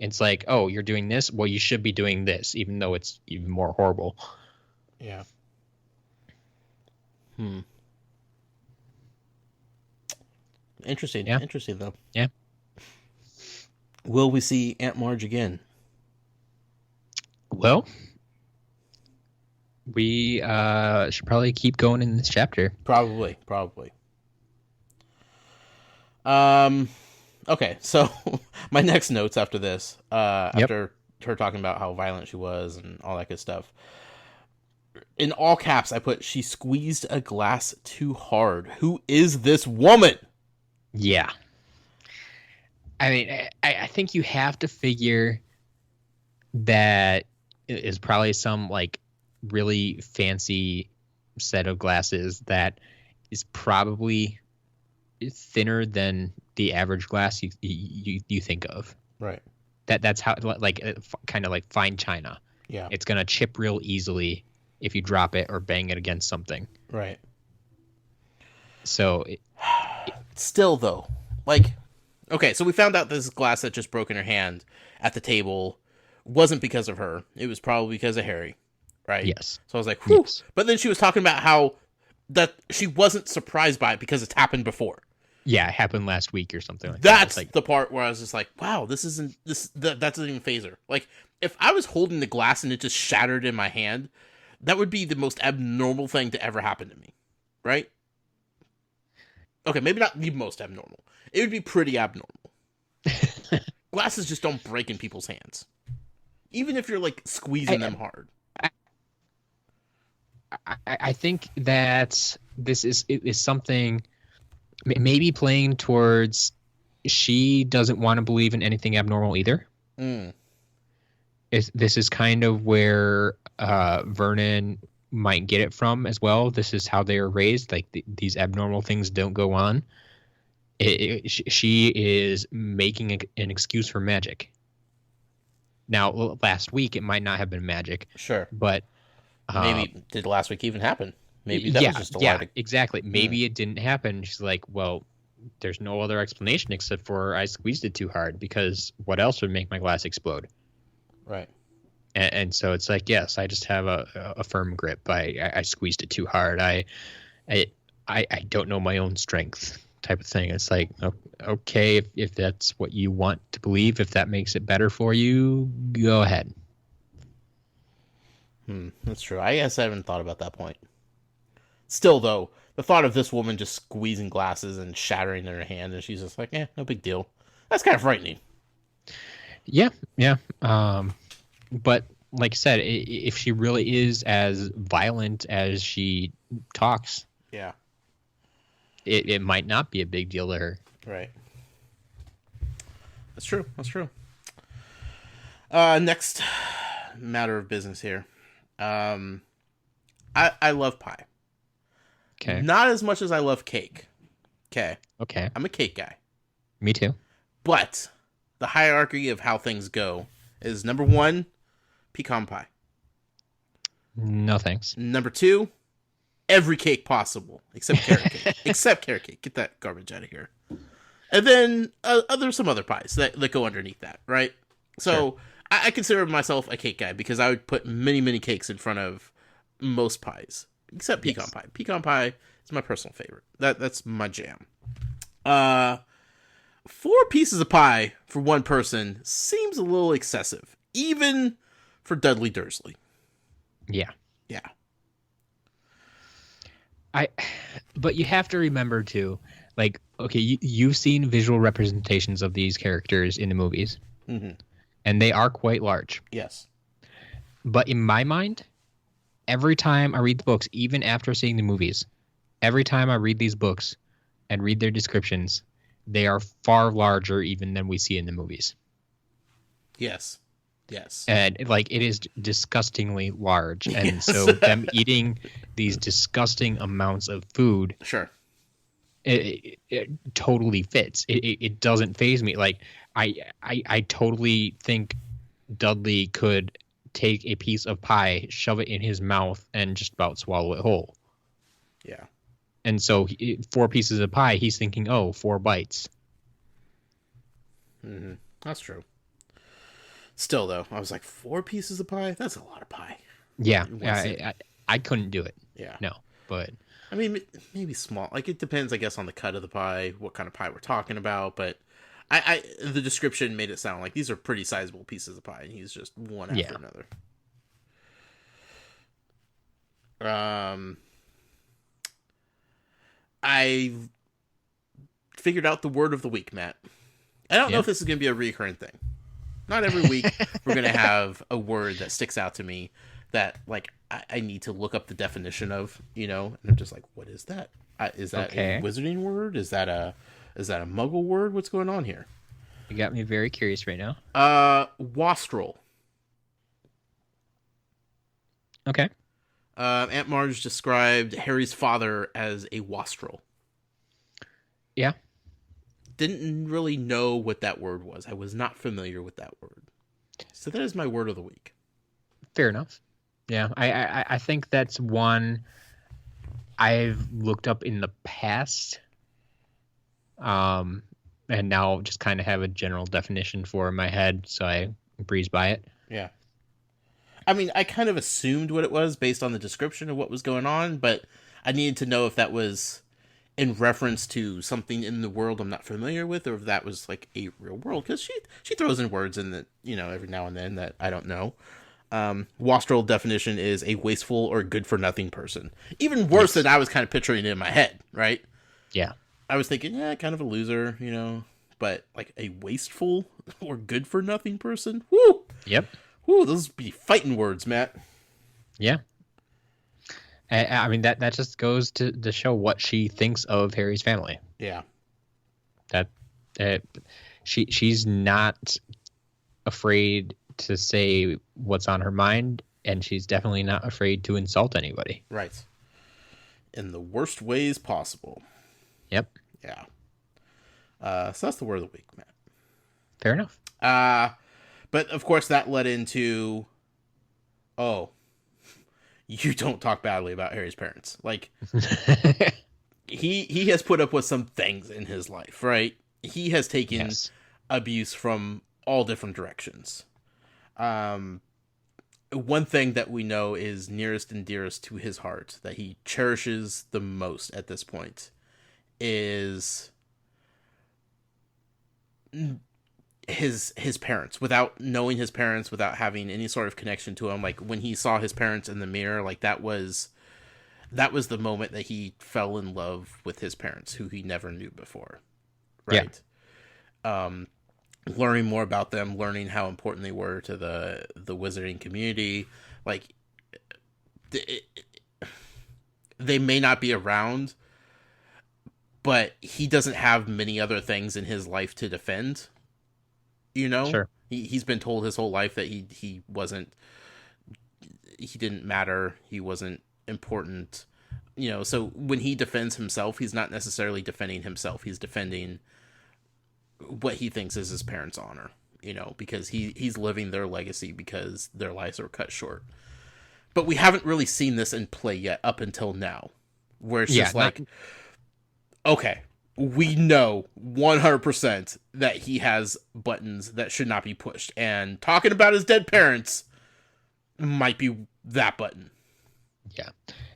It's like, oh, you're doing this, well, you should be doing this, even though it's even more horrible. Yeah. Interesting. Yeah. Interesting, though. Yeah. Will we see Aunt Marge again? Well, we should probably keep going in this chapter. Probably. Okay, so my next notes after this, after her talking about how violent she was and all that good stuff, in all caps, I put, she squeezed a glass too hard. Who is this woman? Yeah. I mean, I think you have to figure that it is probably some, like, really fancy set of glasses that is probably thinner than the average glass you think of. Right. That's how, like, kind of like fine china. Yeah. It's gonna chip real easily if you drop it or bang it against something. Right. So Still, though, like, okay, so we found out this glass that just broke in her hand at the table wasn't because of her. It was probably because of Harry, right? yes, So I was like, whew. yes, But then she was talking about how that she wasn't surprised by it because it's happened before. yeah, it happened last week or something like That's that. Like, the part where I was just like, wow, that doesn't even phase her. Like, if I was holding the glass and it just shattered in my hand, that would be the most abnormal thing to ever happen to me, right? Okay, maybe not the most abnormal. It would be pretty abnormal. Glasses just don't break in people's hands, even if you're like squeezing them hard. I think that this is something maybe playing towards she doesn't want to believe in anything abnormal either. This is kind of where Vernon might get it from as well. This is how they were raised. Like these abnormal things don't go on. She is making an excuse for magic. Now, last week it might not have been magic. Sure, but maybe did last week even happen? Maybe that was just a lie. Exactly. Maybe it didn't happen. She's like, well, there's no other explanation except for I squeezed it too hard, because what else would make my glass explode? Right. And so it's like, yes, I just have a firm grip. I squeezed it too hard. I don't know my own strength, type of thing. It's like, okay, if that's what you want to believe, if that makes it better for you, go ahead. That's true. I guess I haven't thought about that point. Still, though, the thought of this woman just squeezing glasses and shattering in her hand, and she's just like, no big deal. That's kind of frightening. Yeah. But like I said, if she really is as violent as she talks, yeah, it might not be a big deal to her. Right. That's true. Next matter of business here. I love pie. Okay. Not as much as I love cake. Okay. I'm a cake guy. Me too. But the hierarchy of how things go is number 1, pecan pie. No thanks. Number 2, every cake possible except carrot cake. Except carrot cake. Get that garbage out of here. And then some other pies that go underneath that, right? So sure. I consider myself a cake guy because I would put many, many cakes in front of most pies, except pecan pie. Pecan pie is my personal favorite. That's my jam. 4 pieces of pie for one person seems a little excessive, even for Dudley Dursley. Yeah. Yeah. But you have to remember too, like, okay, you've seen visual representations of these characters in the movies, and they are quite large. Yes. But in my mind, every time I read the books, even after seeing the movies, every time I read these books and read their descriptions, they are far larger even than we see in the movies. Yes. And like, it is disgustingly large. And so them eating these disgusting amounts of food, sure, it totally fits. It doesn't faze me. Like, I totally think Dudley could take a piece of pie, shove it in his mouth, and just about swallow it whole. Yeah. And so 4 pieces of pie, he's thinking, 4 bites. That's true. Still, though, I was like, 4 pieces of pie? That's a lot of pie. Yeah. I couldn't do it. Yeah. No, but... I mean, maybe small. Like, it depends, I guess, on the cut of the pie, what kind of pie we're talking about, but the description made it sound like these are pretty sizable pieces of pie, and he's just one after another. I figured out the word of the week, Matt. I don't know if this is going to be a recurring thing. Not every week we're going to have a word that sticks out to me that, like, I need to look up the definition of, and I'm just like, what is that? Is that a wizarding word? Is that a muggle word? What's going on here? You got me very curious right now. Wastrel. Okay. Aunt Marge described Harry's father as a wastrel. Yeah. didn't really know what that word was. I was not familiar with that word. So that is my word of the week. Fair enough. Yeah, I think that's one I've looked up in the past, and now just kind of have a general definition for in my head, so I breeze by it. Yeah. I mean, I kind of assumed what it was based on the description of what was going on, but I needed to know if that was in reference to something in the world I'm not familiar with, or if that was like a real world, because she throws in words in that, every now and then that I don't know. Wastrel definition is a wasteful or good for nothing person. Even worse than I was kind of picturing it in my head, right? Yeah. I was thinking, kind of a loser, but like a wasteful or good for nothing person. Woo! Yep. Woo, those be fighting words, Matt. Yeah. I mean, that just goes to show what she thinks of Harry's family. Yeah. That she's not afraid to say what's on her mind, and she's definitely not afraid to insult anybody. Right. In the worst ways possible. Yep. Yeah. So that's the word of the week, Matt. Fair enough. But of course that led into, you don't talk badly about Harry's parents. Like, he has put up with some things in his life, right? He has taken abuse from all different directions. One thing that we know is nearest and dearest to his heart, that he cherishes the most at this point, is his parents. Without knowing his parents, without having any sort of connection to him, like when he saw his parents in the mirror, like that was the moment that he fell in love with his parents, who he never knew before, right? Yeah. Learning more about them, learning how important they were to the wizarding community, like they may not be around, but he doesn't have many other things in his life to defend. Sure. He's been told his whole life that he didn't matter, he wasn't important, so when he defends himself, he's not necessarily defending himself, he's defending what he thinks is his parents' honor, because he's living their legacy because their lives are cut short. But we haven't really seen this in play yet up until now, where it's just like, okay, we know 100% that he has buttons that should not be pushed, and talking about his dead parents might be that button. Yeah.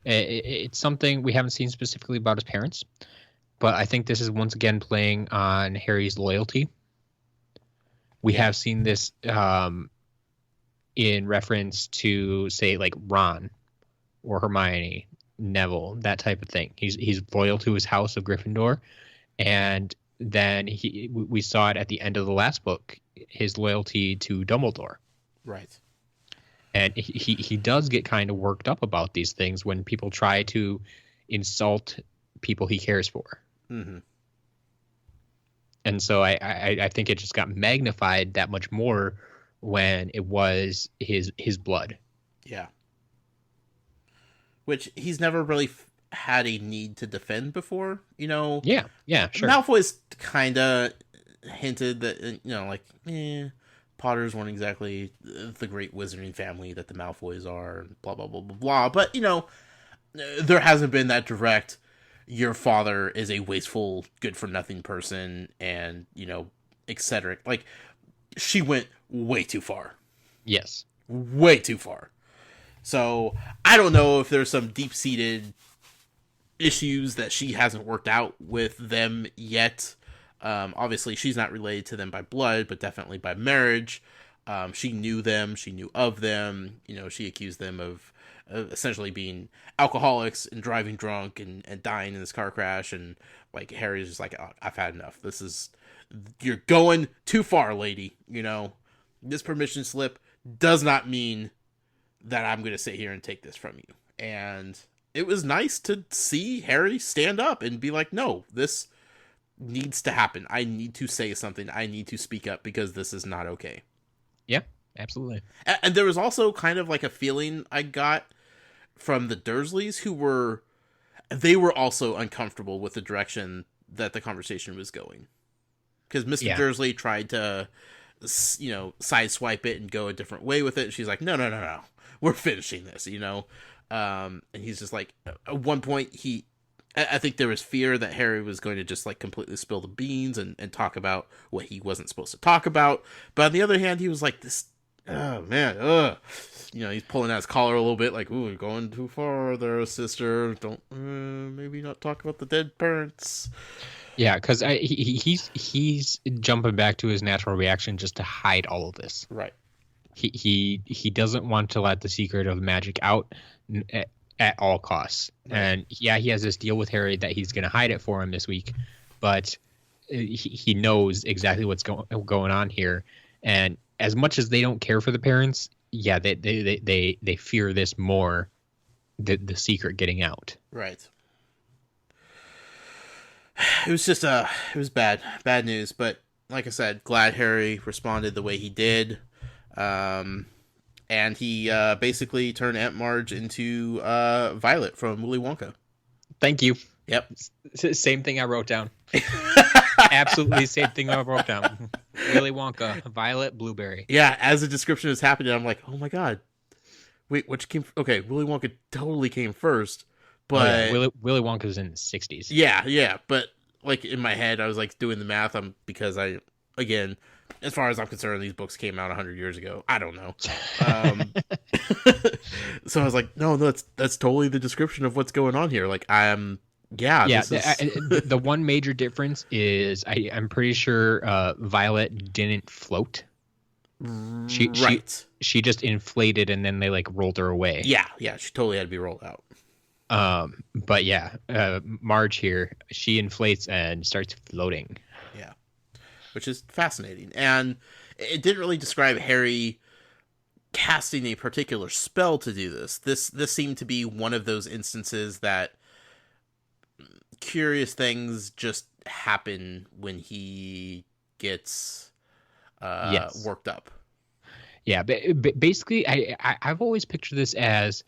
It's something we haven't seen specifically about his parents, but I think this is once again playing on Harry's loyalty. We have seen this in reference to, say, like Ron or Hermione, Neville, that type of thing. He's loyal to his house of Gryffindor, and then we saw it at the end of the last book, his loyalty to Dumbledore. Right. And he does get kind of worked up about these things when people try to insult people he cares for. Mm-hmm. And so I think it just got magnified that much more when it was his blood. Yeah. Which he's never really had a need to defend before, Yeah, sure. Malfoy's kind of hinted that, Potters weren't exactly the great wizarding family that the Malfoys are, blah, blah, blah, blah, blah. But, there hasn't been that direct, your father is a wasteful, good-for-nothing person, and, etc. Like, she went way too far. Yes. Way too far. So, I don't know if there's some deep-seated issues that she hasn't worked out with them yet. Obviously, she's not related to them by blood, but definitely by marriage. She knew them. She knew of them. She accused them of essentially being alcoholics and driving drunk and dying in this car crash. And like Harry's just like, I've had enough. You're going too far, lady. This permission slip does not mean that I'm going to sit here and take this from you. And it was nice to see Harry stand up and be like, no, this needs to happen. I need to say something. I need to speak up because this is not okay. Yeah, absolutely. And there was also kind of like a feeling I got from the Dursleys they were also uncomfortable with the direction that the conversation was going. because Mr. Yeah. Dursley tried to, sideswipe it and go a different way with it. And she's like, no, we're finishing this, and he's just like, at one point I think there was fear that Harry was going to just like completely spill the beans and talk about what he wasn't supposed to talk about. But on the other hand, he was like, this, oh man, he's pulling out his collar a little bit, like, ooh, you're going too far there, sister. Don't, maybe not talk about the dead parents. Yeah, because he's jumping back to his natural reaction just to hide all of this. Right. He doesn't want to let the secret of magic out at all costs. Right. And yeah, he has this deal with Harry that he's going to hide it for him this week, but he knows exactly what's going on here. And as much as they don't care for the parents, yeah, they fear this more, the secret getting out. Right. It was just it was bad news, but like I said, glad Harry responded the way he did. And he basically turned Aunt Marge into Violet from Willy Wonka. Thank you. Yep. Same thing I wrote down. Absolutely same thing I wrote down. Willy Wonka, Violet, Blueberry. Yeah, as the description is happening, I'm like, oh my god. Wait, which came... Okay, Willy Wonka totally came first, but... Oh, yeah. Willy Wonka's in the 60s. Yeah, but like in my head, I was like doing the math because again... As far as I'm concerned, these books came out 100 years ago. I don't know. So I was like, no, that's totally the description of what's going on here. Like, Yeah. The one major difference is I'm pretty sure Violet didn't float. She just inflated and then they like rolled her away. Yeah. She totally had to be rolled out. But yeah, Marge here, she inflates and starts floating. Yeah. Which is fascinating. And it didn't really describe Harry casting a particular spell to do this. This seemed to be one of those instances that curious things just happen when he gets worked up. Yeah, basically, I've always pictured this as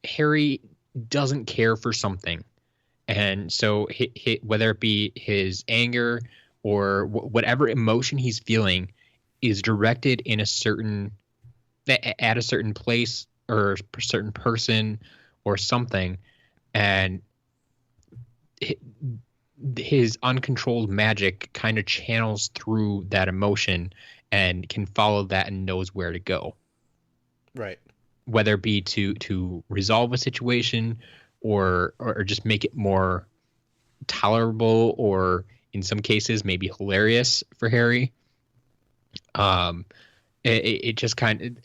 Harry doesn't care for something. And so whether it be his anger or whatever emotion he's feeling is directed in at a certain place or a certain person or something, and his uncontrolled magic kind of channels through that emotion and can follow that and knows where to go. Right. Whether it be to resolve a situation or just make it more tolerable, or in some cases maybe hilarious for Harry. It just kind of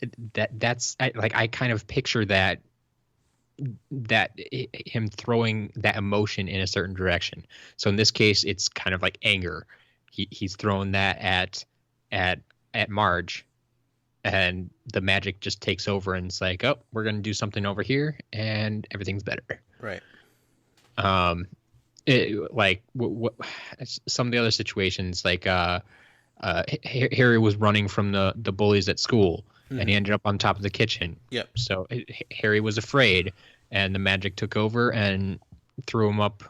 that's I kind of picture that him throwing that emotion in a certain direction. So in this case, it's kind of like anger. He's throwing that at Marge, and the magic just takes over, and it's like, oh, we're gonna do something over here, and everything's better. Right. Some of the other situations, like Harry was running from the bullies at school, and he ended up on top of the kitchen. Yep. So Harry was afraid, and the magic took over and threw him up,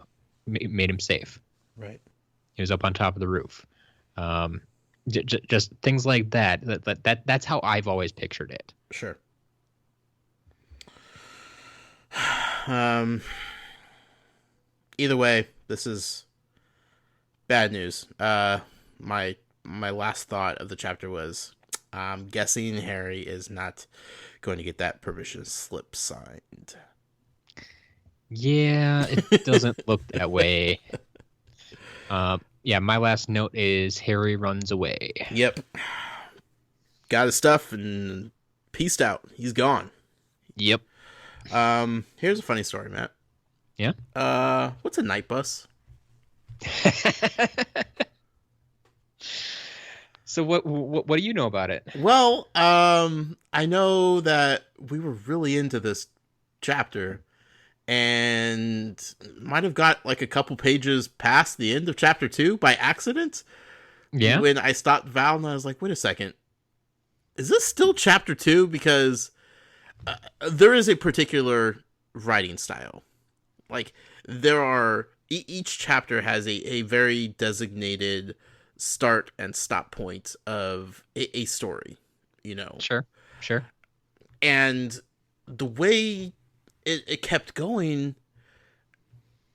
made him safe. Right. He was up on top of the roof. Just things like that. That's how I've always pictured it. Sure. Either way, this is bad news. My last thought of the chapter was, I'm guessing Harry is not going to get that permission slip signed. Yeah, it doesn't look that way. Yeah, my last note is Harry runs away. Yep. Got his stuff and peaced out. He's gone. Yep. Here's a funny story, Matt. Yeah? What's a night bus? So what do you know about it? Well, I know that we were really into this chapter and might have got like a couple pages past the end of chapter 2 by accident. Yeah. When I stopped Val and I was like, wait a second. Is this still chapter 2? Because there is a particular writing style. Like, there are... Each chapter has a very designated start and stop point of a story, you know. Sure. And the way it kept going,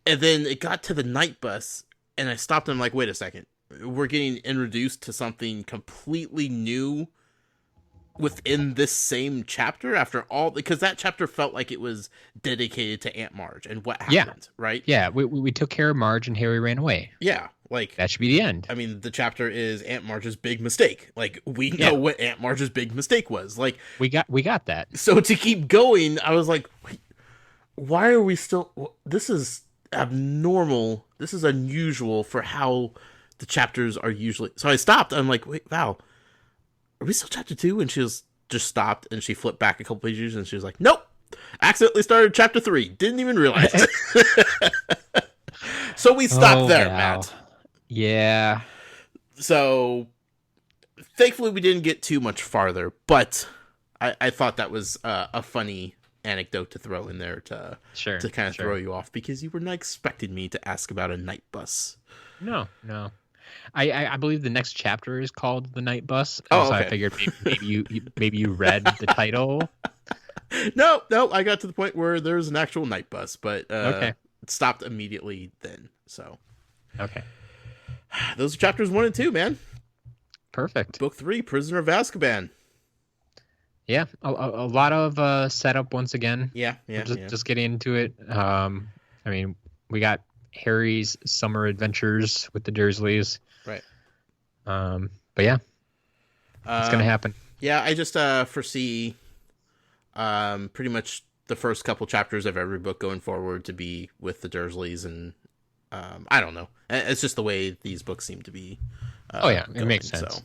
and then it got to the night bus, and I stopped and I'm like, wait a second. We're getting introduced to something completely new within this same chapter after all, because that chapter felt like it was dedicated to Aunt Marge and what happened, right? Yeah, we took care of Marge and Harry ran away. Yeah, like that should be the end. I mean, the chapter is Aunt Marge's big mistake. Like, we know what Aunt Marge's big mistake was. Like, we got that. So to keep going, I was like, wait, why are we still? This is abnormal. This is unusual for how the chapters are usually. So I stopped. I'm like, wait, Val, are we still chapter 2? And she was just stopped, and she flipped back a couple pages, and she was like, nope, accidentally started chapter 3. Didn't even realize it. So we stopped there, Val. Matt. Yeah. So thankfully we didn't get too much farther, but I thought that was a funny anecdote to throw in there to kind of throw you off, because you were not expecting me to ask about a night bus. No. I believe the next chapter is called The Night Bus. Oh, so okay. I figured maybe you read the title. No, I got to the point where there's an actual night bus, but okay. It stopped immediately then. So okay, those are chapters 1 and 2, man. Perfect. Book 3, Prisoner of Azkaban. Yeah, a lot of setup once again. Yeah. Just getting into it. I mean, we got Harry's summer adventures with the Dursleys. Right. But yeah, it's gonna happen. Yeah, I just foresee pretty much the first couple chapters of every book going forward to be with the Dursleys, and I don't know. It's just the way these books seem to be. It makes sense. So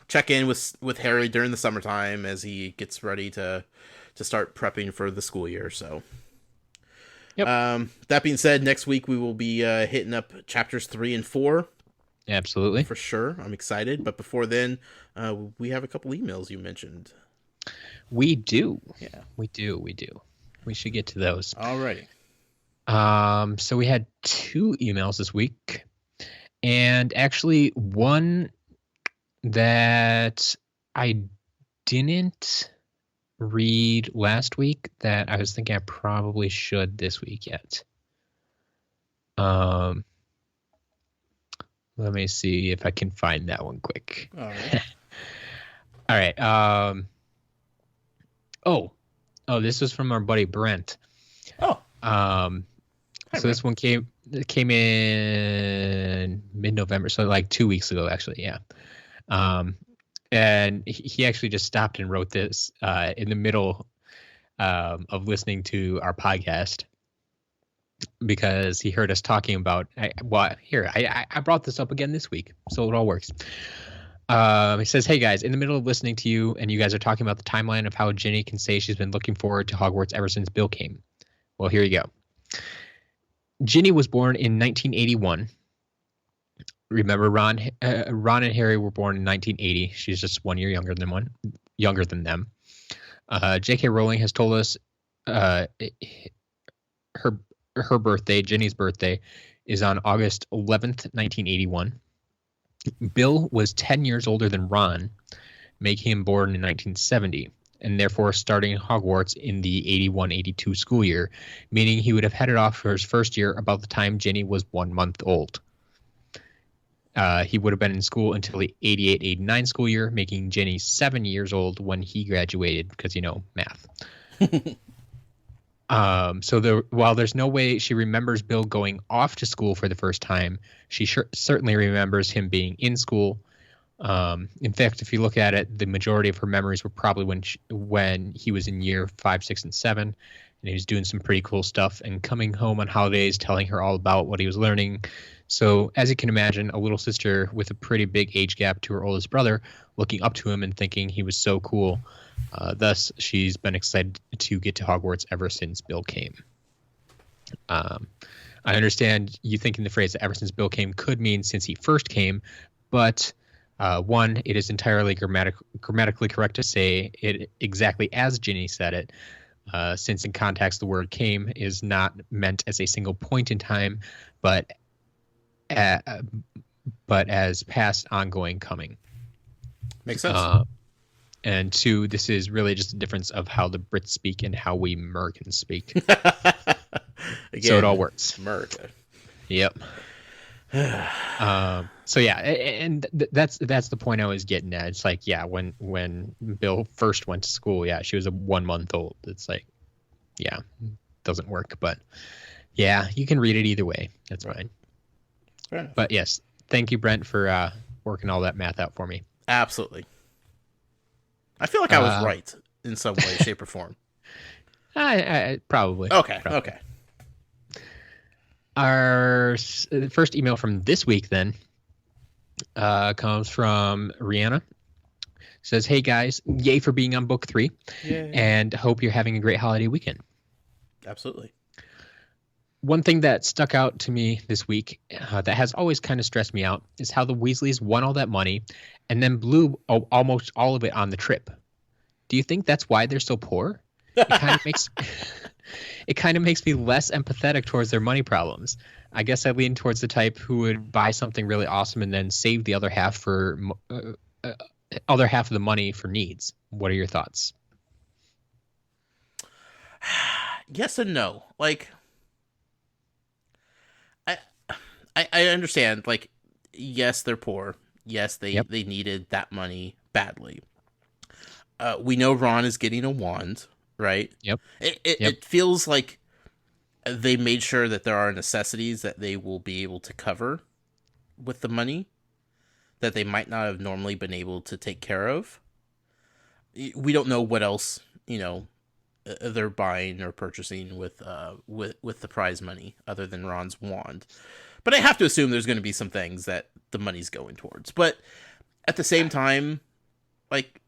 check in with Harry during the summertime as he gets ready to start prepping for the school year. So, yep. That being said, next week we will be hitting up chapters 3 and 4. Absolutely, for sure. I'm excited, but before then, we have a couple emails you mentioned. We do. Yeah, we do. We should get to those. Alrighty. So we had 2 emails this week, and actually one that I didn't read last week that I was thinking I probably should this week yet. Let me see if I can find that one quick. All right. All right. Oh, this was from our buddy Brent. Oh. So this one came in mid-November, so like 2 weeks ago, actually. Yeah. And he actually just stopped and wrote this in the middle of listening to our podcast, because he heard us talking about. I brought this up again this week, so it all works. He says, "Hey guys, in the middle of listening to you, and you guys are talking about the timeline of how Ginny can say she's been looking forward to Hogwarts ever since Bill came. Well, here you go. Ginny was born in 1981. Remember, Ron and Harry were born in 1980. She's just 1 year younger than them. J.K. Rowling has told us her birthday, Ginny's birthday, is on August 11th, 1981. Bill was 10 years older than Ron, making him born in 1970, and therefore starting Hogwarts in the 81-82 school year, meaning he would have headed off for his first year about the time Ginny was 1 month old. He would have been in school until the 88-89 school year, making Ginny 7 years old when he graduated, because, math. While there's no way she remembers Bill going off to school for the first time, she certainly remembers him being in school. In fact, if you look at it, the majority of her memories were probably when he was in year 5, 6, and 7, and he was doing some pretty cool stuff and coming home on holidays, telling her all about what he was learning. So, as you can imagine, a little sister with a pretty big age gap to her oldest brother, looking up to him and thinking he was so cool. Thus, she's been excited to get to Hogwarts ever since Bill came. I understand you thinking the phrase ever since Bill came could mean since he first came, but one, it is entirely grammatically correct to say it exactly as Ginny said it, since in context the word came is not meant as a single point in time, but but as past, ongoing, coming. Makes sense. And 2, this is really just a difference of how the Brits speak and how we Americans speak. Again, So it all works. America. Yep. So yeah, and that's the point I was getting at. It's like, yeah, when Bill first went to school, yeah, she was a 1 month old. It's like, yeah, doesn't work. But yeah, you can read it either way. That's fine. Fair enough. But yes, thank you, Brent, for working all that math out for me. Absolutely. I feel like I was right in some way, shape, or form. I probably. Okay. Probably. Okay. Our first email from this week then comes from Rihanna. Says, hey guys, yay for being on book 3. Yay. And hope you're having a great holiday weekend. Absolutely. One thing that stuck out to me this week that has always kind of stressed me out is how the Weasleys won all that money and then blew almost all of it on the trip. Do you think that's why they're so poor? It kind of makes me less empathetic towards their money problems. I guess I lean towards the type who would buy something really awesome and then save the other half for other half of the money for needs. What are your thoughts? Yes and no. Like, I understand. Like, yes, they're poor. Yes, they needed that money badly. We know Ron is getting a wand, right? Yep. It feels like they made sure that there are necessities that they will be able to cover with the money that they might not have normally been able to take care of. We don't know what else, they're buying or purchasing with the prize money other than Ron's wand. But I have to assume there's going to be some things that the money's going towards. But at the same time, like,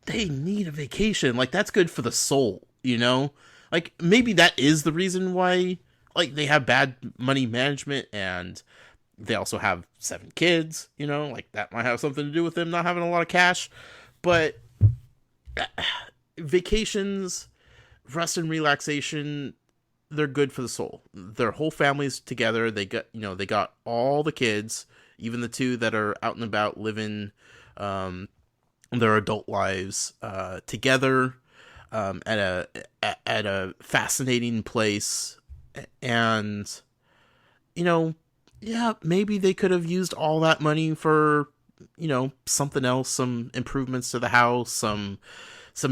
they need a vacation. Like, that's good for the soul, Like, maybe that is the reason why, like, they have bad money management and they also have 7 kids, Like, that might have something to do with them not having a lot of cash. But vacations, rest and relaxation, they're good for the soul. Their whole family's together. They got all the kids, even the 2 that are out and about living their adult lives together at a fascinating place. And maybe they could have used all that money for something else, some improvements to the house, some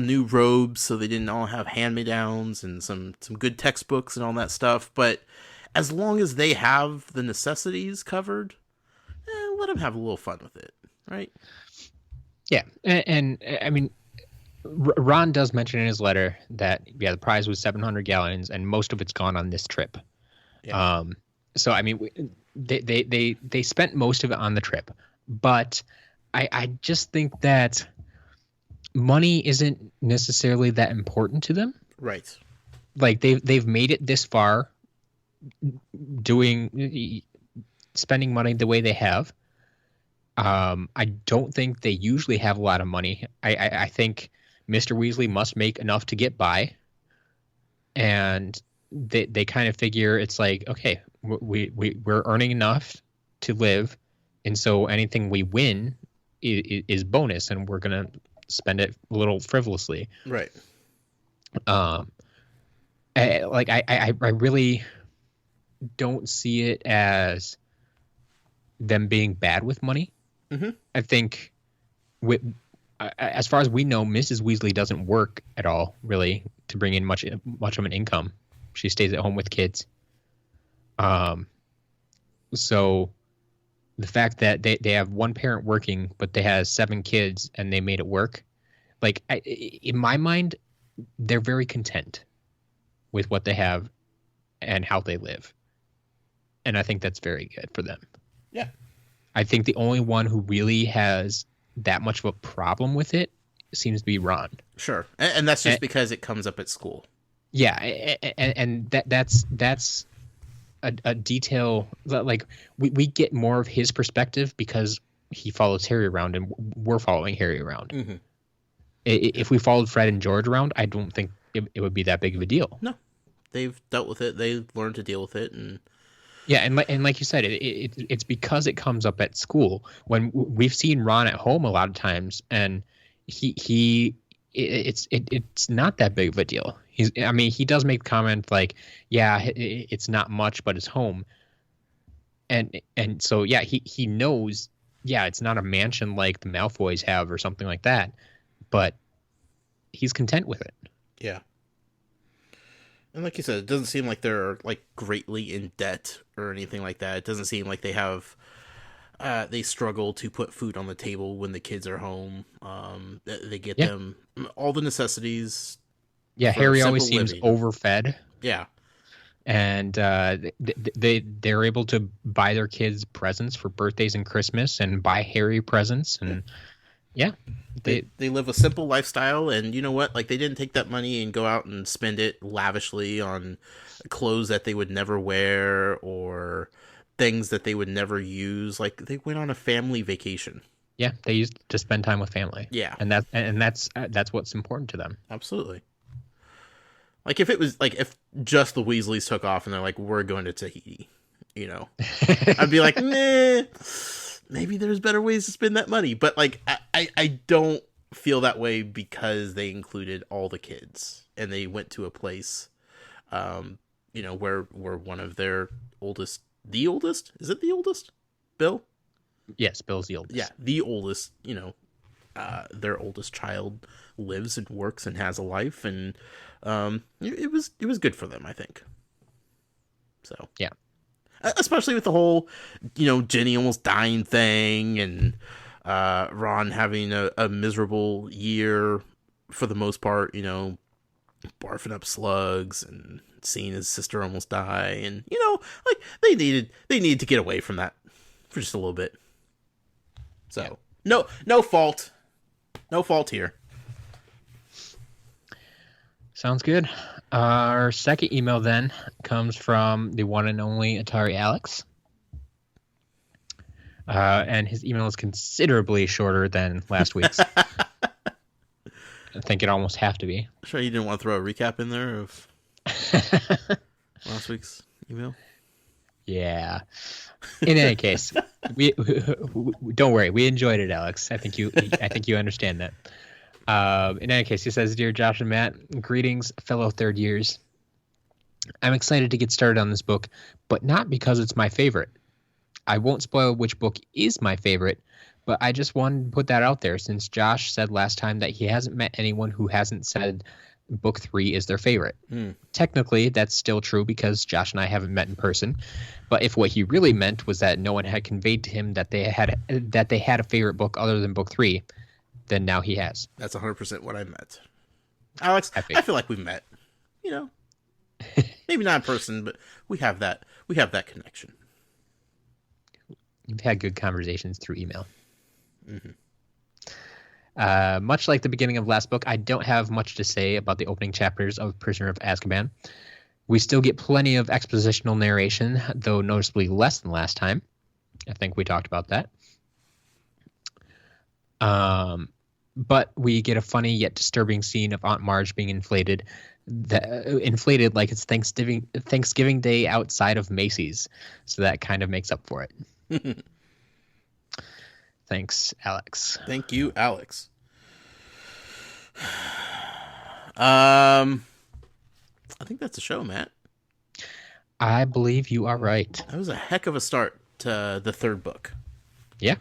new robes so they didn't all have hand-me-downs, and some good textbooks and all that stuff. But as long as they have the necessities covered, let them have a little fun with it, right? Yeah, and I mean, Ron does mention in his letter that, the prize was 700 gallons, and most of it's gone on this trip. Yeah. So, I mean, they spent most of it on the trip. But I just think that money isn't necessarily that important to them. Right. Like, they've made it this far spending money the way they have. I don't think they usually have a lot of money. I think Mr. Weasley must make enough to get by. And they kind of figure it's like, okay, we're earning enough to live. And so anything we win is bonus, and we're going to spend it a little frivolously. Right. I really don't see it as them being bad with money. Mm-hmm. I think as far as we know, Mrs. Weasley doesn't work at all, really, to bring in much of an income. She stays at home with kids. So the fact that they have one parent working, but they have 7 kids and they made it work, like, in my mind, they're very content with what they have and how they live. And I think that's very good for them. Yeah. I think the only one who really has that much of a problem with it seems to be Ron. Sure. And that's just because it comes up at school. Yeah. And that's a detail that, like, we get more of his perspective because he follows Harry around and we're following Harry around. Mm-hmm. If we followed Fred and George around, I don't think it would be that big of a deal. No, they've dealt with it. They've learned to deal with it, and Yeah, and like you said, it's because it comes up at school. When we've seen Ron at home a lot of times, and it's not that big of a deal. He does make the comment like, yeah, it's not much, but it's home, and so yeah, he knows, yeah, it's not a mansion like the Malfoys have or something like that, but he's content with it. Yeah. And like you said, it doesn't seem like they're like greatly in debt or anything like that. It doesn't seem like they have they struggle to put food on the table when the kids are home. They get them all the necessities. Yeah, Harry always seems living. overfed. Yeah. And they're able to buy their kids presents for birthdays and Christmas, and buy Harry presents, and they live a simple lifestyle. And you know what? Like, they didn't take that money and go out and spend it lavishly on clothes that they would never wear or things that they would never use. Like, they went on a family vacation. Yeah, they used to spend time with family. Yeah, and that's what's important to them. Absolutely. Like, if it was like if just the Weasleys took off and they're like, we're going to Tahiti, you know, I'd be like, nah, maybe there's better ways to spend that money. But like, I don't feel that way because they included all the kids and they went to a place, you know, where one of their oldest, is it the oldest? Bill? Yes, Bill's the oldest. Yeah, the oldest, you know, their oldest child lives and works and has a life, and it was good for them, I think. So yeah, especially with the whole, you know, Ginny almost dying thing, and Ron having a miserable year for the most part, you know, barfing up slugs and seeing his sister almost die, and you know, like they needed to get away from that for just a little bit. So no fault here. Sounds good. Our second email then comes from the one and only Atari Alex. And his email is considerably shorter than last week's. I think it almost have to be. Sure you didn't want to throw a recap in there of last week's email? Yeah. In any case, we don't worry. We enjoyed it, Alex. I think you understand that. In any case, he says, "Dear Josh and Matt, greetings, fellow third years. I'm excited to get started on this book, but not because it's my favorite. I won't spoil which book is my favorite, but I just wanted to put that out there since Josh said last time that he hasn't met anyone who hasn't said book 3 is their favorite. Technically, that's still true because Josh and I haven't met in person. But if what he really meant was that no one had conveyed to him that they had a favorite book other than book 3, then now he has." That's 100% what I meant. Alex, I feel like we met. You know, maybe not in person, but we have that connection. We've had good conversations through email. Mm-hmm. Much like the beginning of last book, I don't have much to say about the opening chapters of Prisoner of Azkaban. We still get plenty of expositional narration, though noticeably less than last time. I think we talked about that. But we get a funny yet disturbing scene of Aunt Marge being inflated like it's Thanksgiving Day outside of Macy's. So that kind of makes up for it. Thanks, Alex. Thank you, Alex. I think that's the show, Matt. I believe you are right. That was a heck of a start to the third book. Yeah.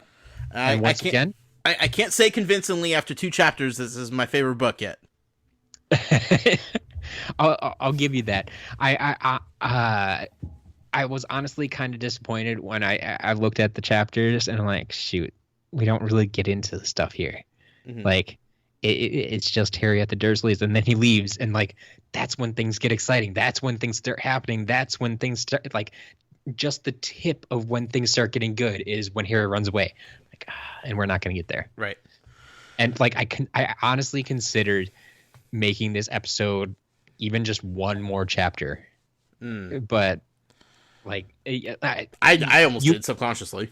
And once again, I can't say convincingly after 2 chapters this is my favorite book yet. I'll give you that. I was honestly kind of disappointed when I looked at the chapters and I'm like, shoot, we don't really get into the stuff here. Mm-hmm. Like it's just Harry at the Dursleys, and then he leaves, and like that's when things get exciting. That's when things start happening. That's when things start, like, just the tip of when things start getting good is when Harry runs away. Like, and we're not going to get there. Right. And like I honestly considered making this episode even just one more chapter. But like I almost did subconsciously.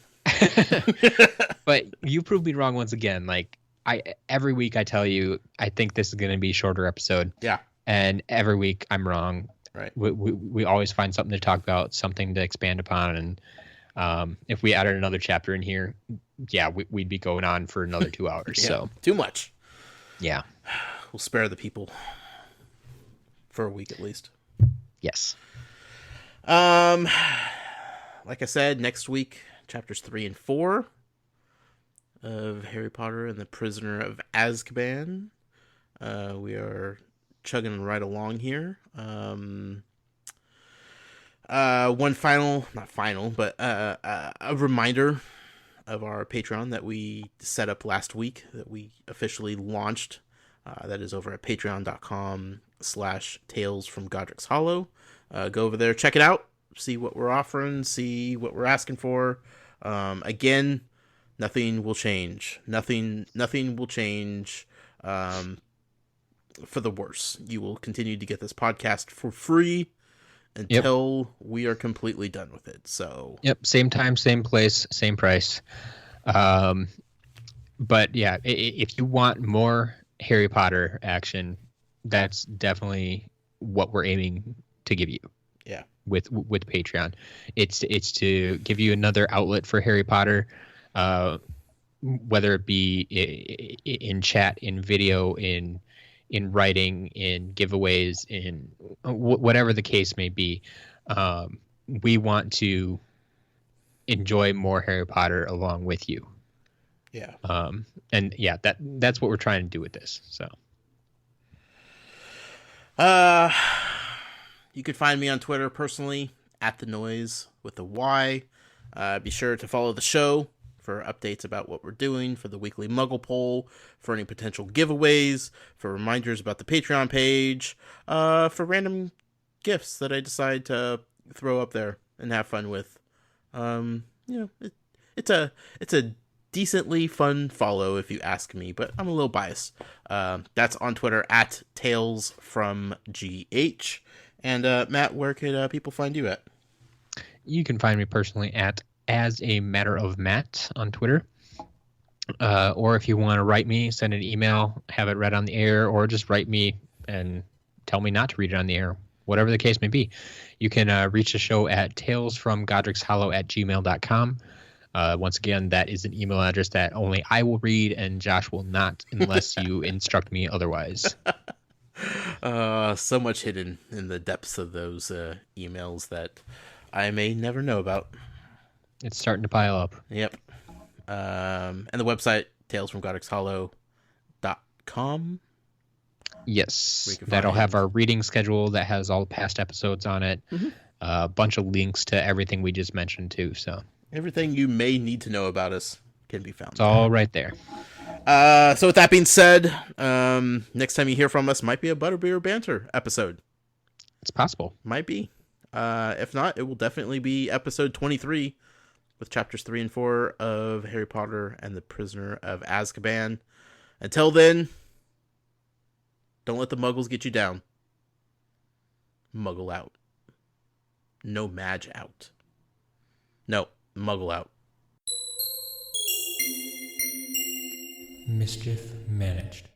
But you proved me wrong once again. Like every week I tell you I think this is going to be a shorter episode. Yeah. And every week I'm wrong. Right. We always find something to talk about, something to expand upon, and if we added another chapter in here, yeah, we'd be going on for another 2 hours. Yeah, So too much. yeah, We'll spare the people for a week at least. yes. Like I said, next week, chapters 3 and 4 of Harry Potter and the Prisoner of Azkaban. We are chugging right along here. One final, not final, but a reminder of our Patreon that we set up last week, that we officially launched. That is over at patreon.com/Tales from Godric's Hollow. Go over there, check it out, see what we're offering, see what we're asking for. Again, nothing will change. Nothing will change for the worse. You will continue to get this podcast for free until we are completely done with it. So Yep, same time, same place, same price. But yeah, if you want more Harry Potter action, that's definitely what we're aiming to give you. Yeah. With Patreon, it's to give you another outlet for Harry Potter, whether it be in chat, in video, in writing, in giveaways, in whatever the case may be. We want to enjoy more Harry Potter along with you. Yeah. And yeah, that's what we're trying to do with this. So. You can find me on Twitter personally at the noise with a Y. Be sure to follow the show for updates about what we're doing, for the weekly Muggle poll, for any potential giveaways, for reminders about the Patreon page, for random gifts that I decide to throw up there and have fun with. It's a decently fun follow if you ask me, but I'm a little biased. That's on Twitter at TalesFromGH. And Matt, where could people find you at? You can find me personally at As a Matter of Matt on Twitter. Or if you want to write me, send an email, have it read on the air, or just write me and tell me not to read it on the air, whatever the case may be. You can reach the show at talesfromgodricshollow@gmail.com. Once again, that is an email address that only I will read and Josh will not, unless you instruct me otherwise. So much hidden in the depths of those emails that I may never know about. It's starting to pile up. Yep. And the website, talesfromgodricshollow.com. Yes, that'll have our reading schedule that has all the past episodes on it. Mm-hmm. A bunch of links to everything we just mentioned too. So everything you may need to know about us can be found. It's all right there. So with that being said, next time you hear from us might be a Butterbeer Banter episode. It's possible. Might be. If not, it will definitely be episode 23 with chapters 3 and 4 of Harry Potter and the Prisoner of Azkaban. Until then, don't let the muggles get you down. Muggle out. No Madge out. No, Muggle out. Mischief managed.